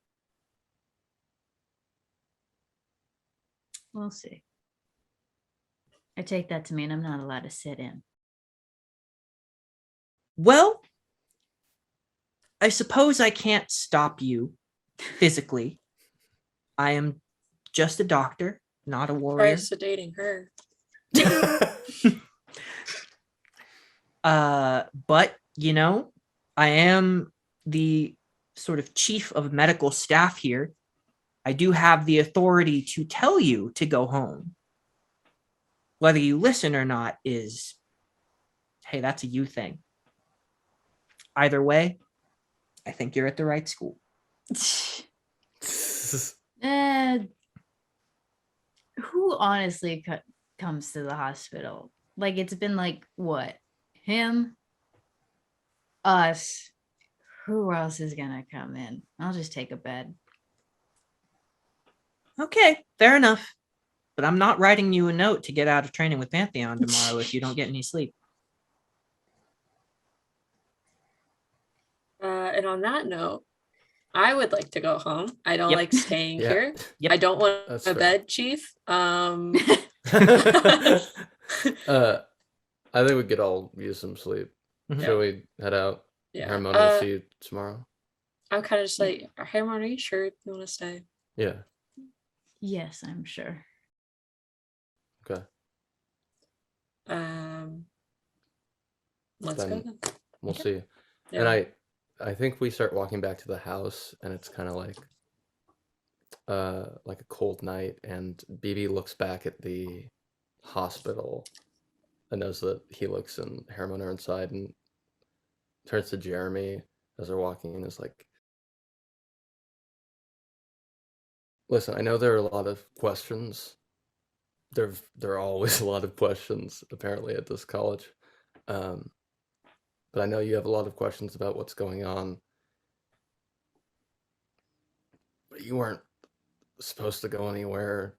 We'll see. I take that to mean I'm not allowed to sit in. Well, I suppose I can't stop you physically. I am just a doctor, not a warrior. Try sedating her. But, I am the sort of chief of medical staff here. I do have the authority to tell you to go home. Whether you listen or not is, hey, that's a you thing. Either way, I think you're at the right school. Who honestly comes to the hospital? Like, it's been like, what? Him? Us? Who else is gonna come in? I'll just take a bed. Okay, fair enough. But I'm not writing you a note to get out of training with Pantheon tomorrow if you don't get any sleep. And on that note, I would like to go home. I don't like staying here. Yep. I don't want That's a fair. bed, Chief. I think we could all use some sleep. Mhm. Shall we head out? Yeah. Harmony will see you tomorrow. I'm kind of just like, Harmony, are you sure you want to stay? Yeah. Yes, I'm sure. Okay. Let's go Then then. we'll see. Yeah. And I think we start walking back to the house, and it's kind of like a cold night, and BB looks back at the hospital and knows that Helix and Herman are inside, and turns to Jeremy as they're walking and is like, listen, I know there are a lot of questions. There are always a lot of questions, apparently, at this college. But I know you have a lot of questions about what's going on. But you weren't supposed to go anywhere,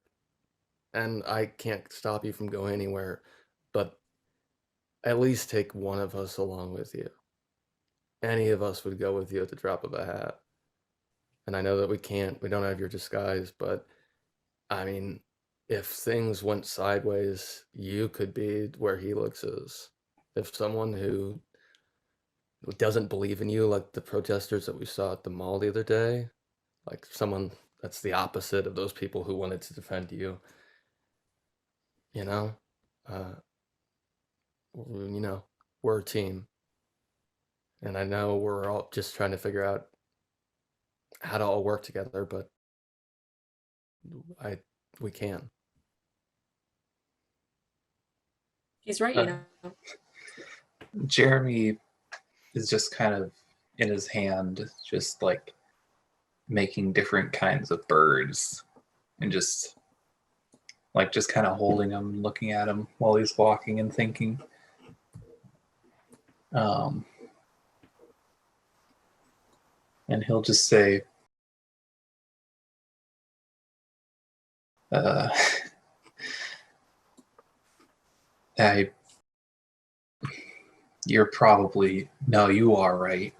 and I can't stop you from going anywhere, but at least take one of us along with you. Any of us would go with you at the drop of a hat. And I know that we don't have your disguise, but I mean, if things went sideways, you could be where Helix is. If someone who doesn't believe in you, like the protesters that we saw at the mall the other day, like someone that's the opposite of those people who wanted to defend you, you know, we're a team. And I know we're all just trying to figure out how to all work together, but we can. He's right, you know. Jeremy is just kind of in his hand, just like making different kinds of birds and just kind of holding them, looking at him while he's walking and thinking. And he'll just say, you are right.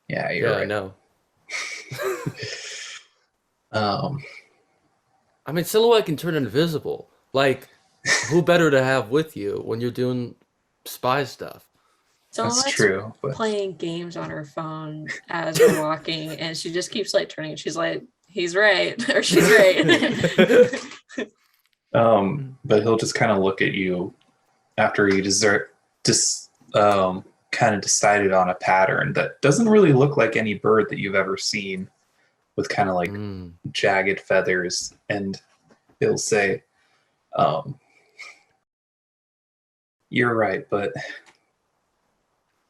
Yeah, you're right. I know. I mean, Silhouette can turn invisible. Like, who better to have with you when you're doing spy stuff? That's true. But... playing games on her phone as we're walking, and she just keeps like turning. She's like, "He's right," or "She's right." But he'll just kind of look at you after he kind of decided on a pattern that doesn't really look like any bird that you've ever seen, with kind of like jagged feathers, and he'll say, "You're right, but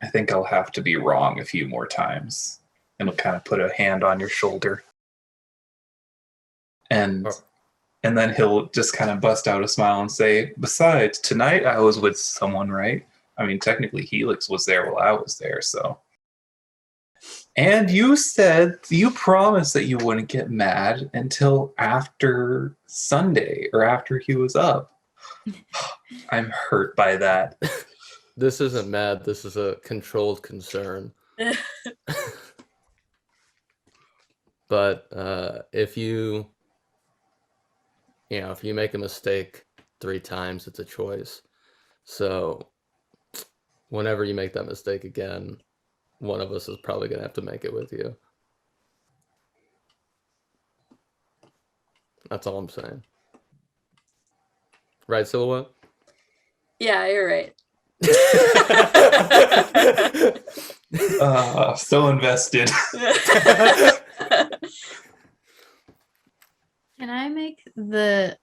I think I'll have to be wrong a few more times." And he'll kind of put a hand on your shoulder. And then he'll just kind of bust out a smile and say, "Besides, tonight I was with someone, right? I mean, technically Helix was there while I was there, so." And you promised that you wouldn't get mad until after Sunday or after he was up. I'm hurt by that. This isn't mad. This is a controlled concern. But if you make a mistake 3 times, it's a choice. So whenever you make that mistake again, one of us is probably going to have to make it with you. That's all I'm saying. Right, Silhouette? Yeah, you're right. So invested. Can I make the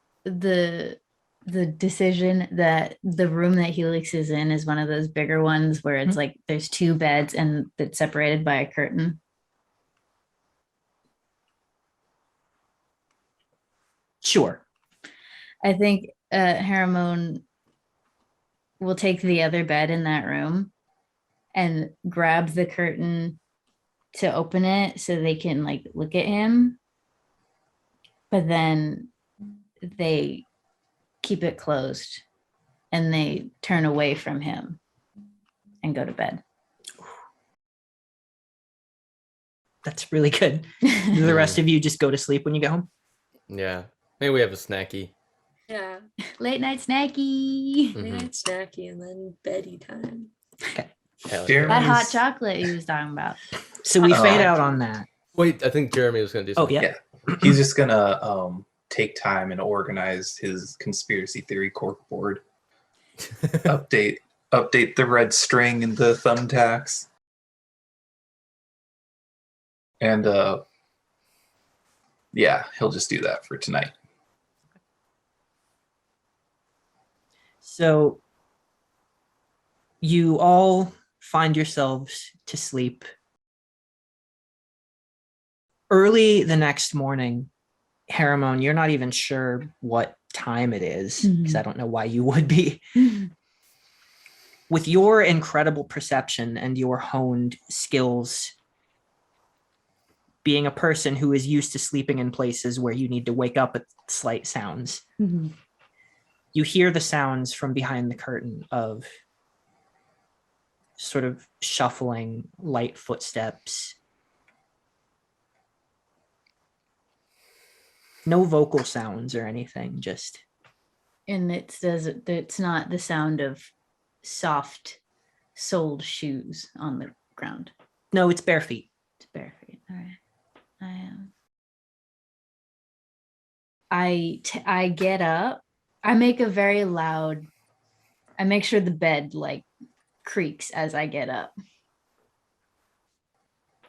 decision that the room that Helix is in is one of those bigger ones where it's like there's 2 beds and it's separated by a curtain? Sure. I think Haramon will take the other bed in that room and grab the curtain to open it so they can like look at him, but then they keep it closed and they turn away from him and go to bed. That's really good. Do the rest of you just go to sleep when you get home? Yeah. Maybe we have a snacky. Yeah. Late night snacky. Late night snacky and then beddy time. Okay. Hell Jeremy- yeah. That hot chocolate he was talking about. So we Oh. fade out on that. Wait, I think Jeremy was going to do Oh, something. yeah. He's just gonna take time and organize his conspiracy theory cork board. Update the red string and the thumbtacks. And yeah, he'll just do that for tonight. So you all find yourselves to sleep. Early the next morning, Haramon, you're not even sure what time it is, because I don't know why you would be. With your incredible perception and your honed skills, being a person who is used to sleeping in places where you need to wake up at slight sounds, you hear the sounds from behind the curtain of sort of shuffling, light footsteps. No vocal sounds or anything, just... And it's not the sound of soft soled shoes on the ground. No, it's bare feet. It's bare feet. All right. I get up. I make a very loud. I make sure the bed like creaks as I get up,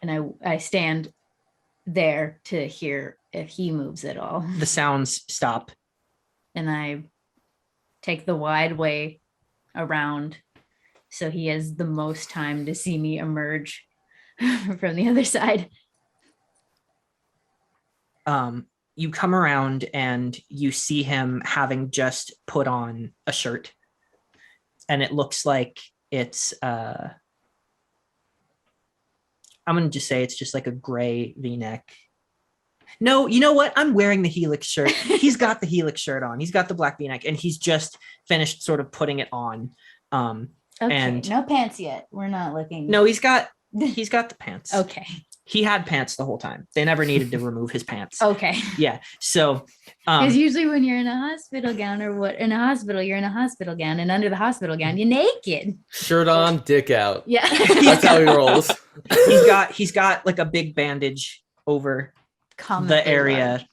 and I stand there to hear if he moves at all. The sounds stop. And I take the wide way around so he has the most time to see me emerge from the other side. You come around and you see him having just put on a shirt, and it looks like it's I'm gonna just say it's just like a gray v-neck. No, you know what? I'm wearing the Helix shirt. He's got the Helix shirt on. He's got the black v-neck, and he's just finished sort of putting it on. Okay, and no pants yet. We're not looking. No, he's got the pants. Okay. He had pants the whole time. They never needed to remove his pants. Okay. Yeah. So because usually when you're in a hospital gown or what in a hospital, you're in a hospital gown, and under the hospital gown, you're naked. Shirt on, dick out. Yeah. That's how he rolls. He's got like a big bandage over the area.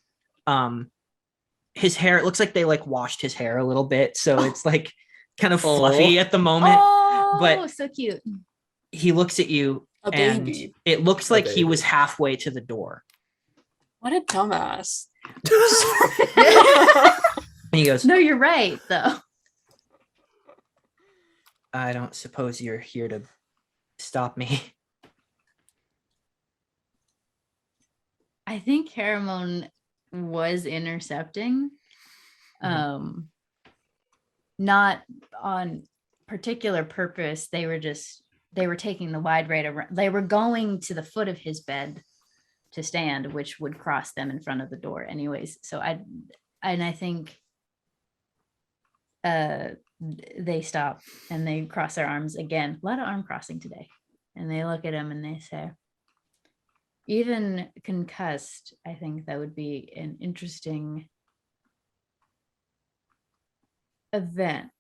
His hair, it looks like they like washed his hair a little bit, so it's like kind of fluffy at the moment. But so cute. He looks at you and baby. It looks like he was halfway to the door. What a dumbass. And he goes, "No, you're right, though. I don't suppose you're here to stop me." I think Haramon was intercepting. Not on particular purpose. They were taking the wide right around. They were going to the foot of his bed to stand, which would cross them in front of the door anyways. So I think they stop and they cross their arms again. A lot of arm crossing today. And they look at him and they say, even concussed, I think that would be an interesting event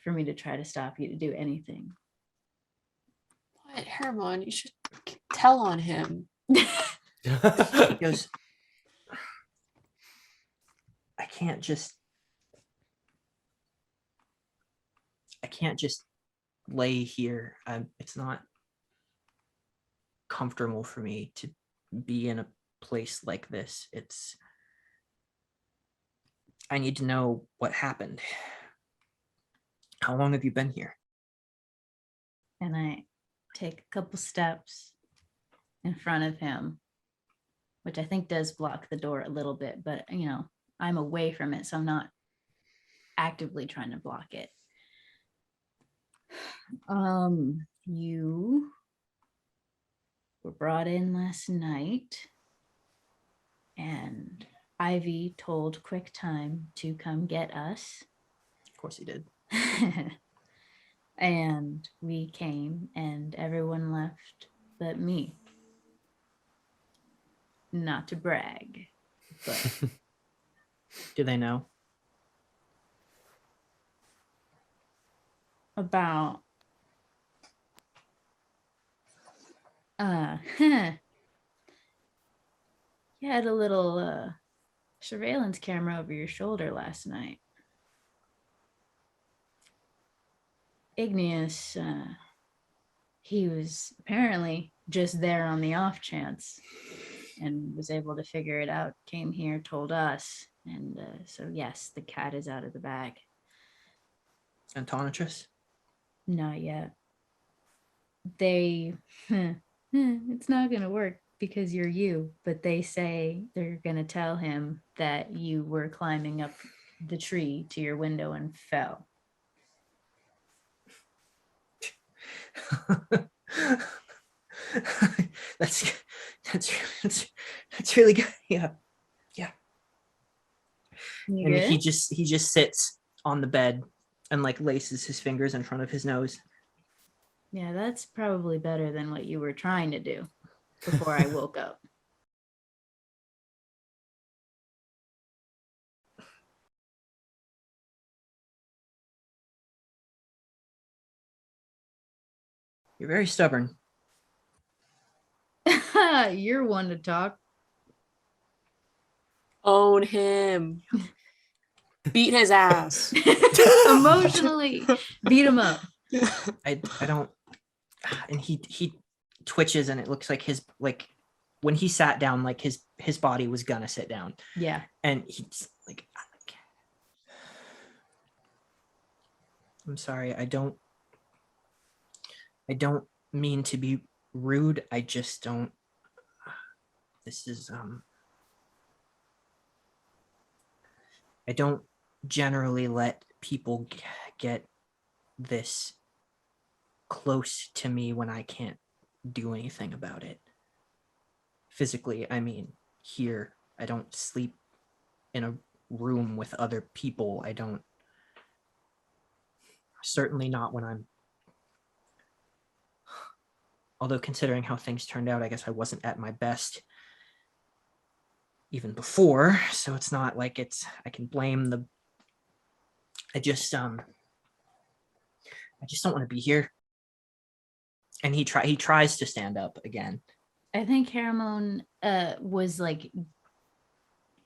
for me to try to stop you to do anything. What, Hermon? You should tell on him. He goes, I can't just lay here. It's not comfortable for me to be in a place like this. I need to know what happened. How long have you been here? And I take a couple steps in front of him, which I think does block the door a little bit, but I'm away from it, so I'm not actively trying to block it. You were brought in last night, and Ivy told QuickTime to come get us. Of course he did. And we came, and everyone left but me. not to brag, but Do they know? about you had a little surveillance camera over your shoulder last night. Igneous, he was apparently just there on the off chance and was able to figure it out, came here, told us, and so yes, the cat is out of the bag. And Tonitrus? Not yet. It's not gonna work because you're you, but they say they're gonna tell him that you were climbing up the tree to your window and fell. that's really good. Yeah. You And good? he just sits on the bed and like laces his fingers in front of his nose. Yeah, that's probably better than what you were trying to do before I woke up. You're very stubborn. You're one to talk. Own him. Beat his ass. Emotionally beat him up. I don't. And he twitches, and it looks like his, like when he sat down, like his body was gonna sit down. Yeah. And he's like, I'm sorry, I don't mean to be rude. I just don't. This is I don't generally let people get this close to me when I can't do anything about it. Physically, I mean, here, I don't sleep in a room with other people. I don't, certainly not when I'm, although considering how things turned out, I guess I wasn't at my best even before, so it's not like I can blame the, I just don't want to be here. And he tries to stand up again. I think Haramon was like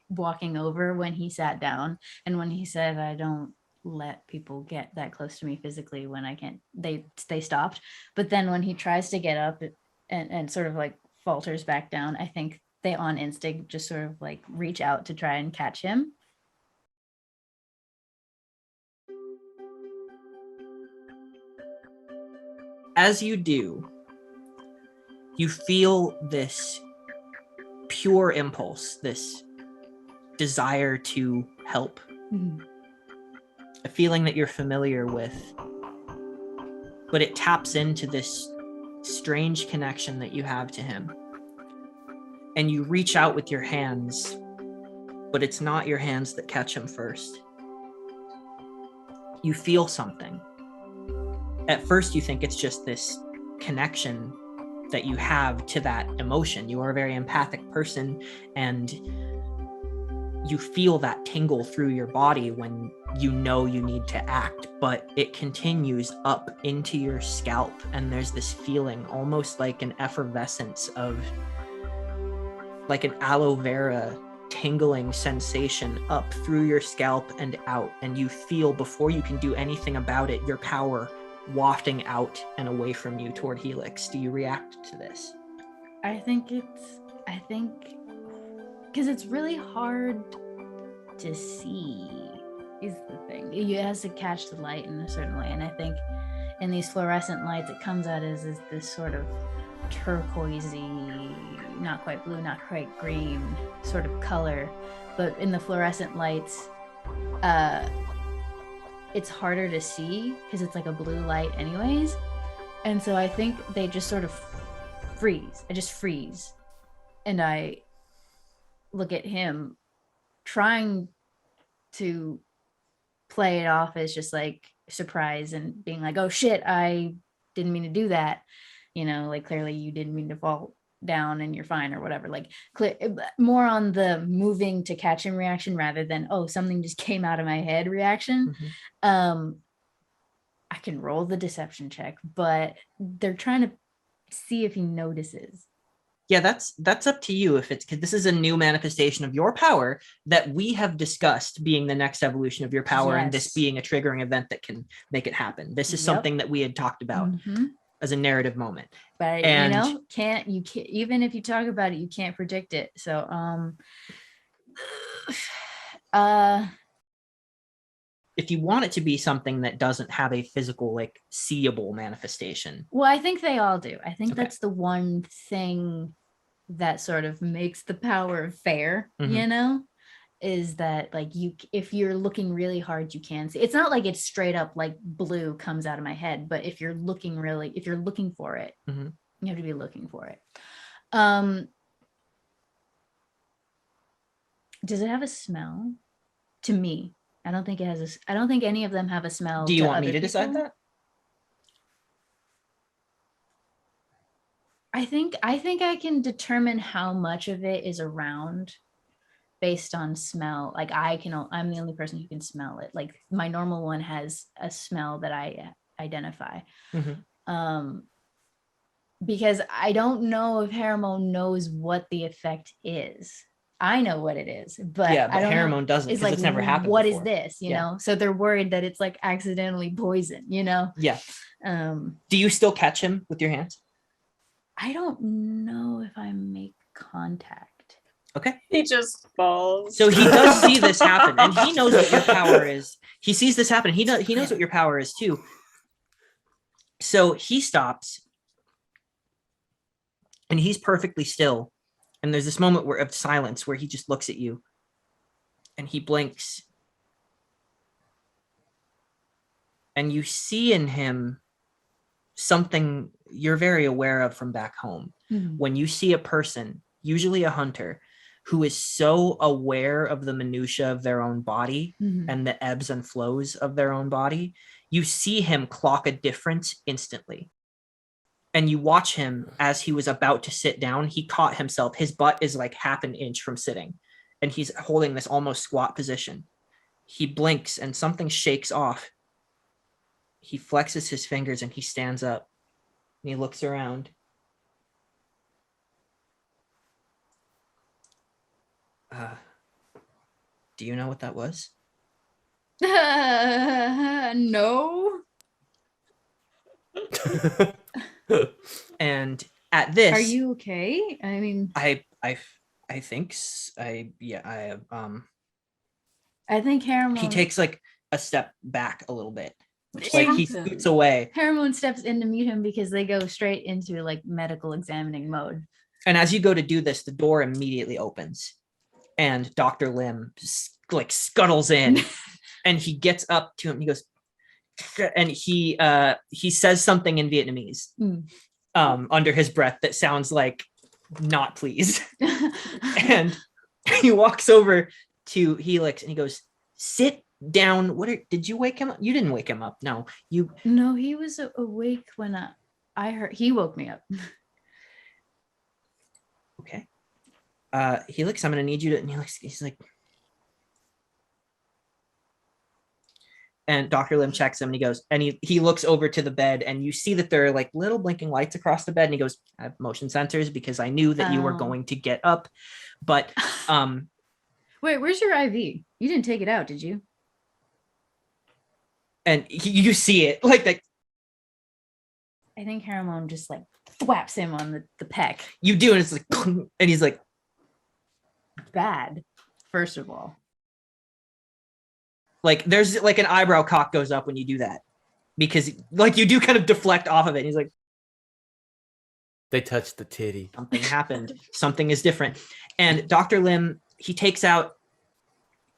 walking over when he sat down, and when he said, I don't let people get that close to me physically when I can't, they stopped. But then when he tries to get up and sort of like falters back down, I think they on instinct just sort of like reach out to try and catch him. As you do, you feel this pure impulse, this desire to help, a feeling that you're familiar with, but it taps into this strange connection that you have to him. And you reach out with your hands, but it's not your hands that catch him first. You feel something. At first, you think it's just this connection that you have to that emotion. You are a very empathic person, and you feel that tingle through your body when you know you need to act, but it continues up into your scalp, and there's this feeling almost like an effervescence of like an aloe vera tingling sensation up through your scalp and out, and you feel, before you can do anything about it, your power wafting out and away from you toward Helix. Do you react to this? I think because it's really hard to see is the thing. It has to catch the light in a certain way, and I think in these fluorescent lights it comes out as this sort of turquoisey, not quite blue, not quite green sort of color, but in the fluorescent lights it's harder to see because it's like a blue light anyways. And so I think they just sort of freeze. I just freeze. And I look at him trying to play it off as just like surprise and being like, oh shit, I didn't mean to do that. You know, like clearly you didn't mean to fall down and you're fine or whatever. Like more on the moving to catch him reaction rather than, oh, something just came out of my head reaction. I can roll the deception check, but they're trying to see if he notices. Yeah, that's up to you. If it's because this is a new manifestation of your power that we have discussed being the next evolution of your power, and this being a triggering event that can make it happen. This is something that we had talked about as a narrative moment. But and can't even if you talk about it, you can't predict it. So if you want it to be something that doesn't have a physical, like, seeable manifestation. Well, I think they all do. I think that's the one thing that sort of makes the power fair, is that, like, if you're looking really hard, you can see. It's not like it's straight up like blue comes out of my head, but if you're looking for it, you have to be looking for it. Does it have a smell? To me, I don't think it has I don't think any of them have a smell. Do you want me to decide that? I think I can determine how much of it is around based on smell. Like I'm the only person who can smell it. Like my normal one has a smell that I identify. Because I don't know if Haramon knows what the effect is. I know what it is, but Haramon doesn't, because it's never happened What before. is this, you know? So they're worried that it's like accidentally poison, Yeah. Do you still catch him with your hands? I don't know if I make contact. Okay. He just falls. So he does see this happen, and he knows what your power is. He sees this happen. He knows what your power is too. So he stops, and he's perfectly still. And there's this moment of silence where he just looks at you, and he blinks. And you see in him something you're very aware of from back home. When you see a person, usually a hunter, who is so aware of the minutia of their own body and the ebbs and flows of their own body, you see him clock a difference instantly. And you watch him as he was about to sit down. He caught himself. His butt is like half an inch from sitting, and he's holding this almost squat position. He blinks and something shakes off. He flexes his fingers and he stands up, and he looks around. Do you know what that was? No. And at this, are you okay? I mean, I think I think Haramon, he takes like a step back a little bit, like he scoots away. Haramon steps in to meet him because they go straight into like medical examining mode. And as you go to do this, the door immediately opens, and Dr. Lim like scuttles in, and he gets up to him. He goes, and he says something in Vietnamese under his breath that sounds like not pleased. And he walks over to Helix and he goes, sit down. Did you wake him up? You didn't wake him up. No, he was awake when I heard. He woke me up. Okay. Helix, I'm gonna need you to, and he's like, and Dr. Lim checks him and he goes, and he looks over to the bed, and you see that there are like little blinking lights across the bed, and he goes, I have motion sensors because I knew that you were going to get up. But wait, where's your IV? You didn't take it out, did you? And you see it like that. I think Haramon just like thwaps him on the pec. You do, and it's like, and he's like, bad, first of all. Like there's like an eyebrow cock goes up when you do that, because like you do kind of deflect off of it. And he's like, they touched the titty. Something happened. Something is different. And Dr. Lim, he takes out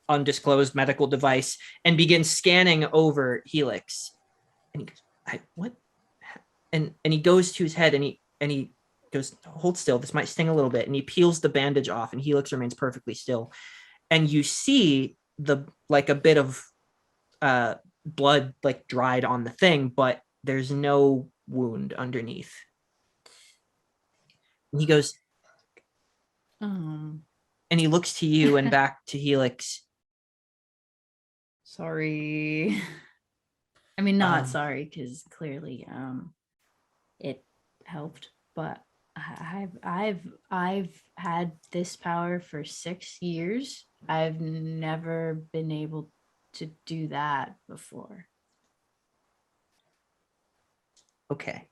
undisclosed medical device and begins scanning over Helix. And he goes, what? And he goes to his head and he goes, hold still. This might sting a little bit. And he peels the bandage off, and Helix remains perfectly still. And you see like a bit of blood like dried on the thing, but there's no wound underneath. And he goes, Um, and he looks to you and back to Helix. sorry. I mean, not Um, sorry, because clearly, it helped. But I've had this power for 6 years. I've never been able to do that before. Okay.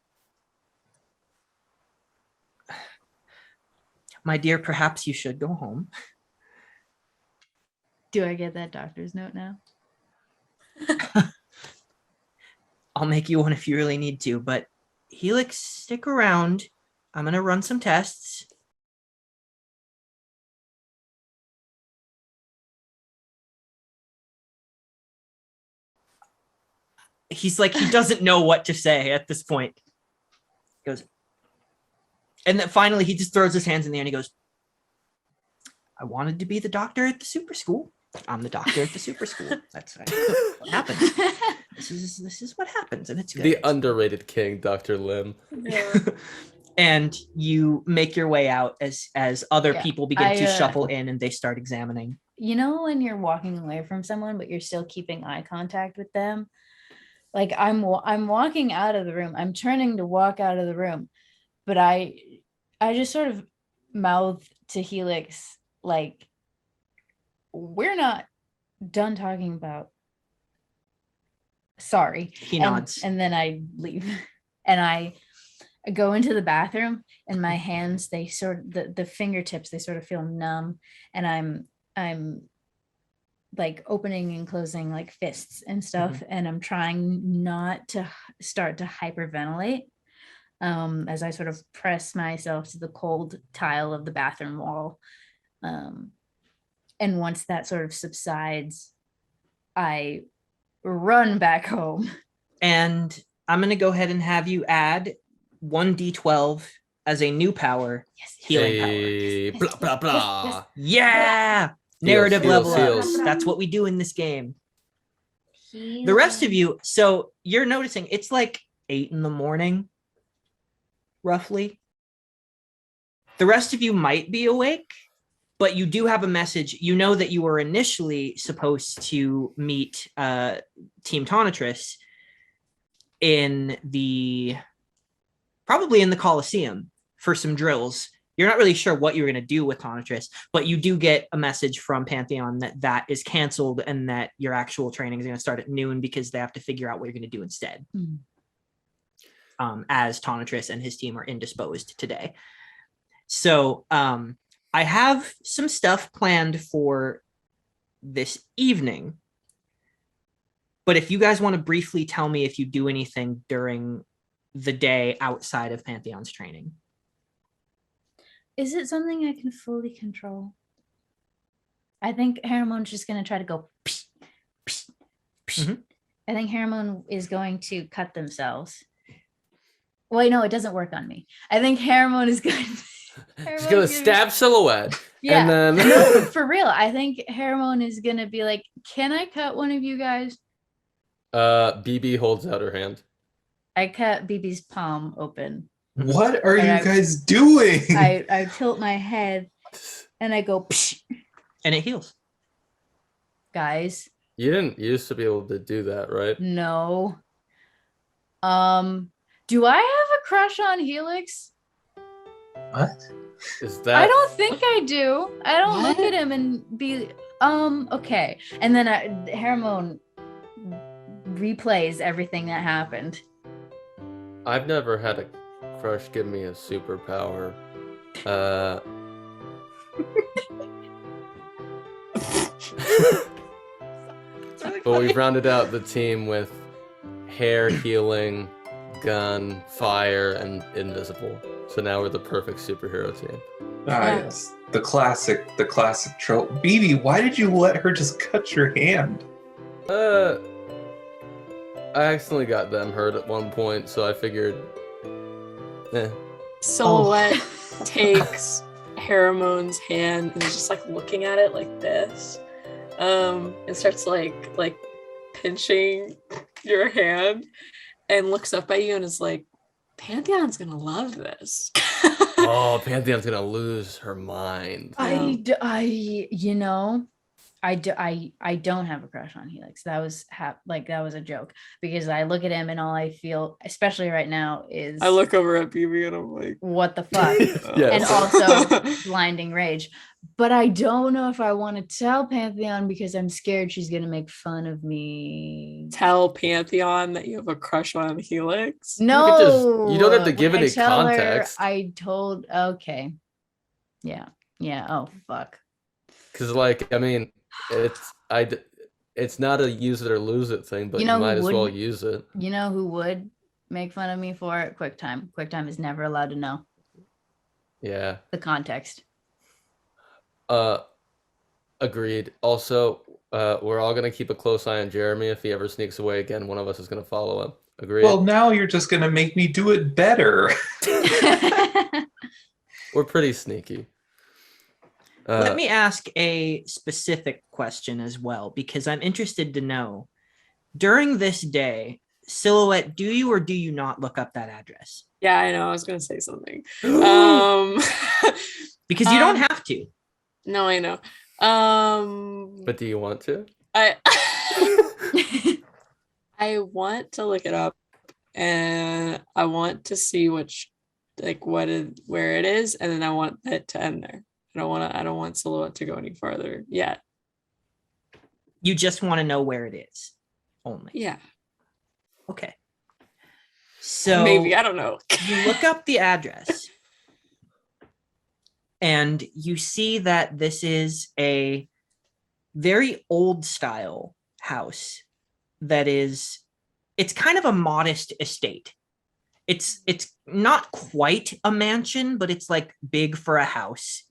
My dear, perhaps you should go home. Do I get that doctor's note now? I'll make you one if you really need to, but Helix, stick around. I'm going to run some tests. He's like, he doesn't know what to say at this point. He goes, and then finally he just throws his hands in the air and he goes, I wanted to be the doctor at the super school. I'm the doctor at the super school. That's what happens. This is what happens, and it's good. The underrated king, Dr. Lim. Yeah. And you make your way out as other people begin to shuffle in and they start examining. You know when you're walking away from someone but you're still keeping eye contact with them? Like I'm walking out of the room. I'm turning to walk out of the room, but I just sort of mouth to Helix like, we're not done talking about. Sorry. He nods. And then I leave. And I go into the bathroom and my hands, they sort of the fingertips, they sort of feel numb. And I'm like opening and closing like fists and stuff. Mm-hmm. And I'm trying not to start to hyperventilate as I sort of press myself to the cold tile of the bathroom wall. And once that sort of subsides, I run back home. And I'm going to go ahead and have you add 1d12 as a new power, healing power. Hey, blah, blah, blah. Yeah! Narrative Heals, level heals. ups. That's what we do in this game. Healing. The rest of you, so you're noticing it's like 8 a.m, roughly. The rest of you might be awake, but you do have a message. You know that you were initially supposed to meet Team Tonitrus probably in the Coliseum for some drills. You're not really sure what you're going to do with Tonitrus, but you do get a message from Pantheon that is canceled and that your actual training is going to start at noon because they have to figure out what you're going to do instead. As Tonitrus and his team are indisposed today. So I have some stuff planned for this evening, but if you guys want to briefly tell me if you do anything during the day outside of Pantheon's training. Is it something I can fully control? I think Haramon's just going to try to go psh, psh, psh. Mhm. I think Haramon is going to cut themselves. Wait, no, it doesn't work on me. I think Haramon is going to... She's going to stab Silhouette. Yeah. And then... No, for real. I think Haramon is going to be like, can I cut one of you guys? BB holds out her hand. I cut BB's palm open. What are you guys doing? I tilt my head and I go, psh. And it heals. Guys. You didn't used to be able to do that, right? No. Do I have a crush on Helix? What? Is that... I don't think I do. I don't look at him and be, okay. And then Haramon replays everything that happened. I've never had a crush give me a superpower. But we've rounded out the team with hair, healing, gun, fire, and invisible. So now we're the perfect superhero team. Yes. The classic trope. BB, why did you let her just cut your hand? I accidentally got them hurt at one point, so I figured, Silhouette takes Haramon's hand and is just like looking at it like this. And starts like pinching your hand and looks up at you and is like, Pantheon's gonna love this. Oh, Pantheon's gonna lose her mind. You know, I don't have a crush on Helix. That was that was a joke, because I look at him and all I feel, especially right now, is I look over at BB and I'm like, what the fuck? Yes. And also blinding rage. But I don't know if I want to tell Pantheon, because I'm scared she's gonna make fun of me. tell Pantheon that you have a crush on Helix. No, you don't have to give when I any tell her, context. I told, okay. Yeah. Oh, fuck. Because, like, I mean, it's not a use it or lose it thing, but You you, know who might as well wouldn't? use it. You know who would make fun of me for it? QuickTime. QuickTime is never allowed to know Yeah. the context. Agreed. Also, we're all gonna keep a close eye on Jeremy. If he ever sneaks away again, one of us is gonna follow him. Agreed. Well, now you're just gonna make me do it better. We're pretty sneaky. Let me ask a specific question as well, because I'm interested to know, during this day, Silhouette, do you or do you not look up that address? Yeah, I know. I was gonna say something. Because you don't have to. No, I know. But do you want to? I I want to look it up, and I want to see where it is, and then I want it to end there. I don't want Silhouette to go any farther yet. You just want to know where it is only. Yeah. Okay. So maybe, I don't know. You look up the address and you see that this is a very old style house it's kind of a modest estate. It's not quite a mansion, but it's like big for a house.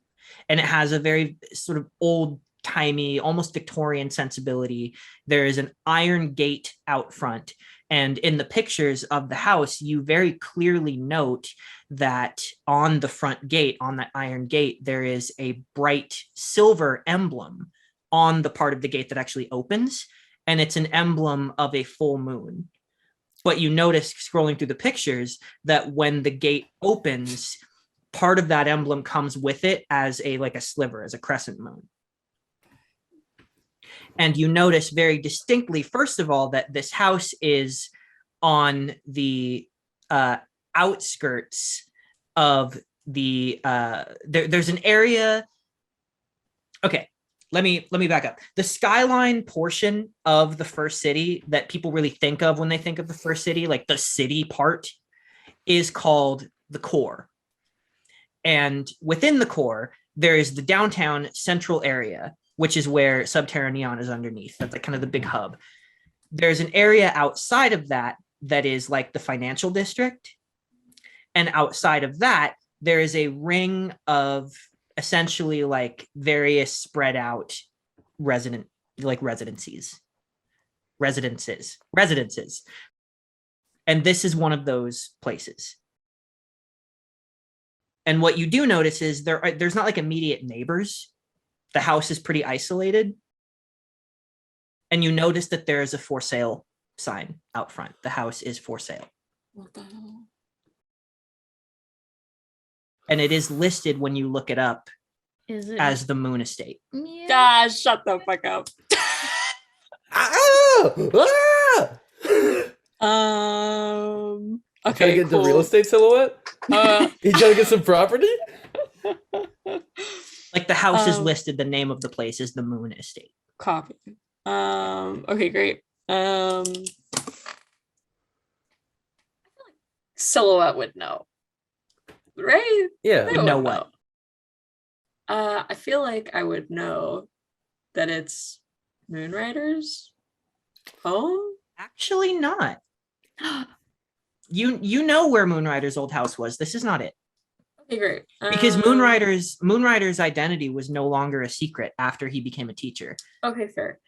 And it has a very sort of old timey, almost Victorian sensibility. There is an iron gate out front. And in the pictures of the house, you very clearly note that on the front gate, on that iron gate, there is a bright silver emblem on the part of the gate that actually opens. And it's an emblem of a full moon. But you notice, scrolling through the pictures, that when the gate opens, part of that emblem comes with it as a sliver, as a crescent moon. And you notice very distinctly, first of all, that this house is on the outskirts of the there's an area. Okay, let me back up. The skyline portion of the first city that people really think of when they think of the first city, like the city part, is called the core. And within the core, there is the downtown central area, which is where Subterranean is underneath. That's like kind of the big hub. There's an area outside of that is like the financial district. And outside of that, there is a ring of essentially like various spread out residences. And this is one of those places. And what you do notice is there's not like immediate neighbors. The house is pretty isolated. And you notice that there is a for sale sign out front. The house is for sale. What the hell? And it is listed when you look it up as the Moon Estate. Yeah. Gosh, shut the fuck up. Okay, trying to get cool. into real estate, Silhouette? You trying to get some property? Like the house is listed, the name of the place is the Moon Estate. Copy. Okay, great. Silhouette would know. Right? Yeah. Would know what? I feel like I would know that it's Moonrider's home. Actually not. You know where Moonrider's old house was. This is not it. Okay, great. Because Moonrider's identity was no longer a secret after he became a teacher. Okay, fair.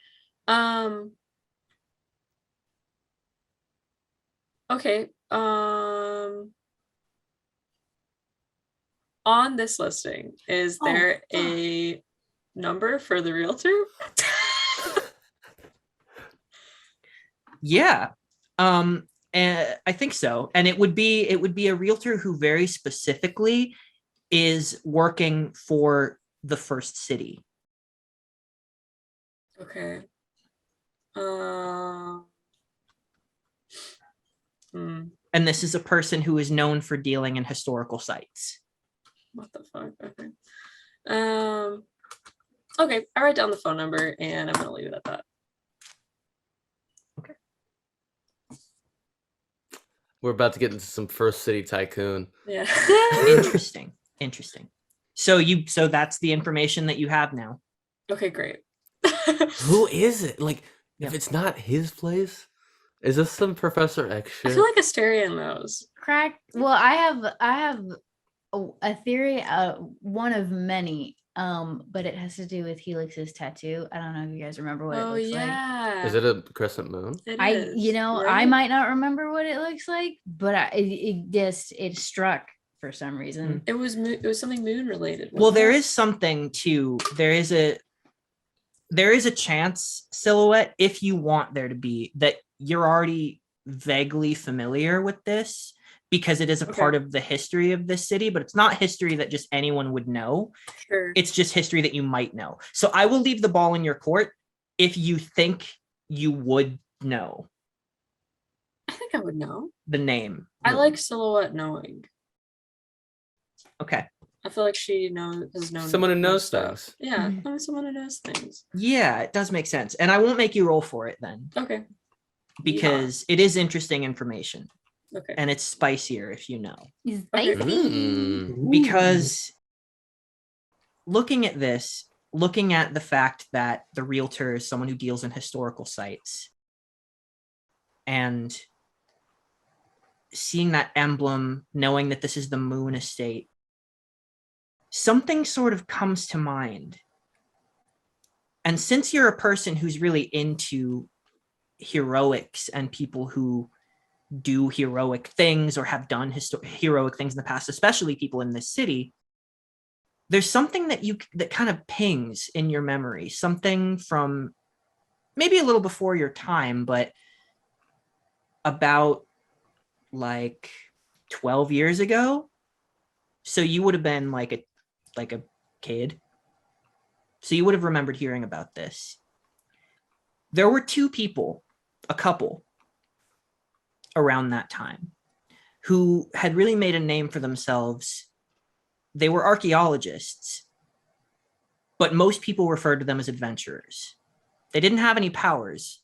Okay. On this listing, is there a number for the realtor? Yeah. And I think so. And it would be a realtor who very specifically is working for the first city. Okay. And this is a person who is known for dealing in historical sites. What the fuck? Okay. Okay, I write down the phone number and I'm gonna leave it at that. Okay. We're about to get into some First City Tycoon. Yeah. Interesting. So that's the information that you have now. Okay, great. Who is it? Like, Yeah. if it's not his place, is this some Professor X I shit? feel like Asteria knows. Crack. Well, I have a theory, one of many, but it has to do with Helix's tattoo. I don't know if you guys remember what it looks like. Is it a crescent moon? I might not remember what it looks like, but it struck for some reason. It was something moon related. Well, there is something too. There is a chance, Silhouette, if you want there to be, that you're already vaguely familiar with this because it is a part of the history of this city, but it's not history that just anyone would know. Sure. It's just history that you might know. So I will leave the ball in your court if you think you would know. I think I would know. The name. I like Silhouette knowing. Okay. I feel like she has known Someone who knows stuff. things. Yeah, I'm someone who knows things. Yeah, it does make sense. And I won't make you roll for it then. Okay. Because it is interesting information. Okay. And it's spicier if you know. Spicy. Because looking at this, looking at the fact that the realtor is someone who deals in historical sites, and seeing that emblem, knowing that this is the Moon Estate, something sort of comes to mind. And since you're a person who's really into heroics and people who do heroic things or have done heroic things in the past, especially people in this city, there's something that kind of pings in your memory, something from maybe a little before your time, but about like 12 years ago. So you would have been like a kid. So you would have remembered hearing about this. There were two people, a couple, around that time who had really made a name for themselves. They were archaeologists, but most people referred to them as adventurers. They didn't have any powers,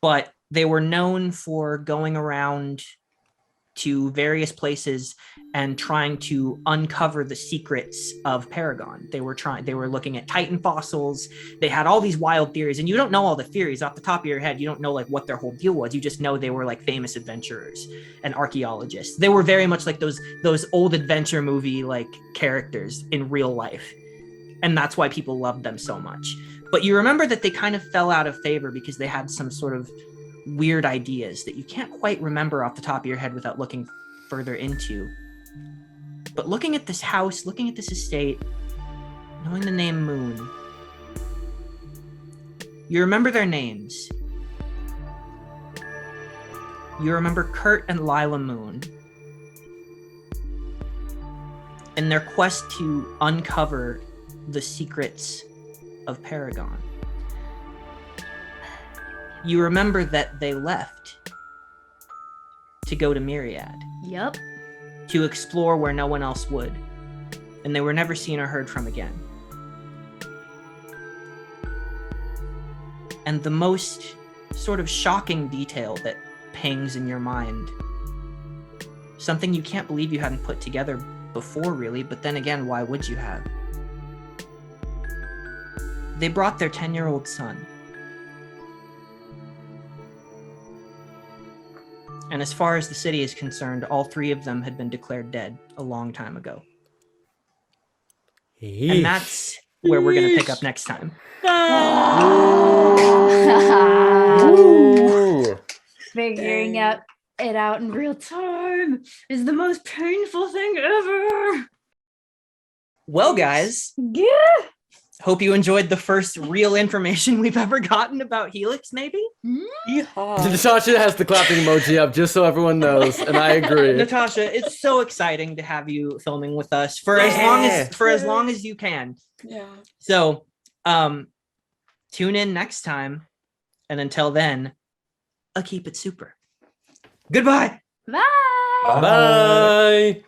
but they were known for going around to various places and trying to uncover the secrets of Paragon. They were looking at Titan fossils. They had all these wild theories, and you don't know all the theories off the top of your head. You don't know like what their whole deal was. You just know they were like famous adventurers and archaeologists. They were very much like those old adventure movie like characters in real life. And that's why people loved them so much. But you remember that they kind of fell out of favor because they had some sort of weird ideas that you can't quite remember off the top of your head without looking further into. But looking at this house, looking at this estate, knowing the name Moon, you remember their names. You remember Kurt and Lila Moon and their quest to uncover the secrets of Paragon. You remember that they left to go to Myriad. Yep. To explore where no one else would. And they were never seen or heard from again. And the most sort of shocking detail that pings in your mind, something you can't believe you hadn't put together before really, but then again, why would you have? They brought their 10-year-old son. And as far as the city is concerned, all three of them had been declared dead a long time ago. And that's where we're going to pick up next time. Figuring it out in real time is the most painful thing ever. Well, guys, Yeah. hope you enjoyed the first real information we've ever gotten about Helix, maybe? Natasha has the clapping emoji up just so everyone knows, and I agree. Natasha, it's so exciting to have you filming with us for as long as you can. Yeah. So, tune in next time, and until then, keep it super. Goodbye. Bye. Bye.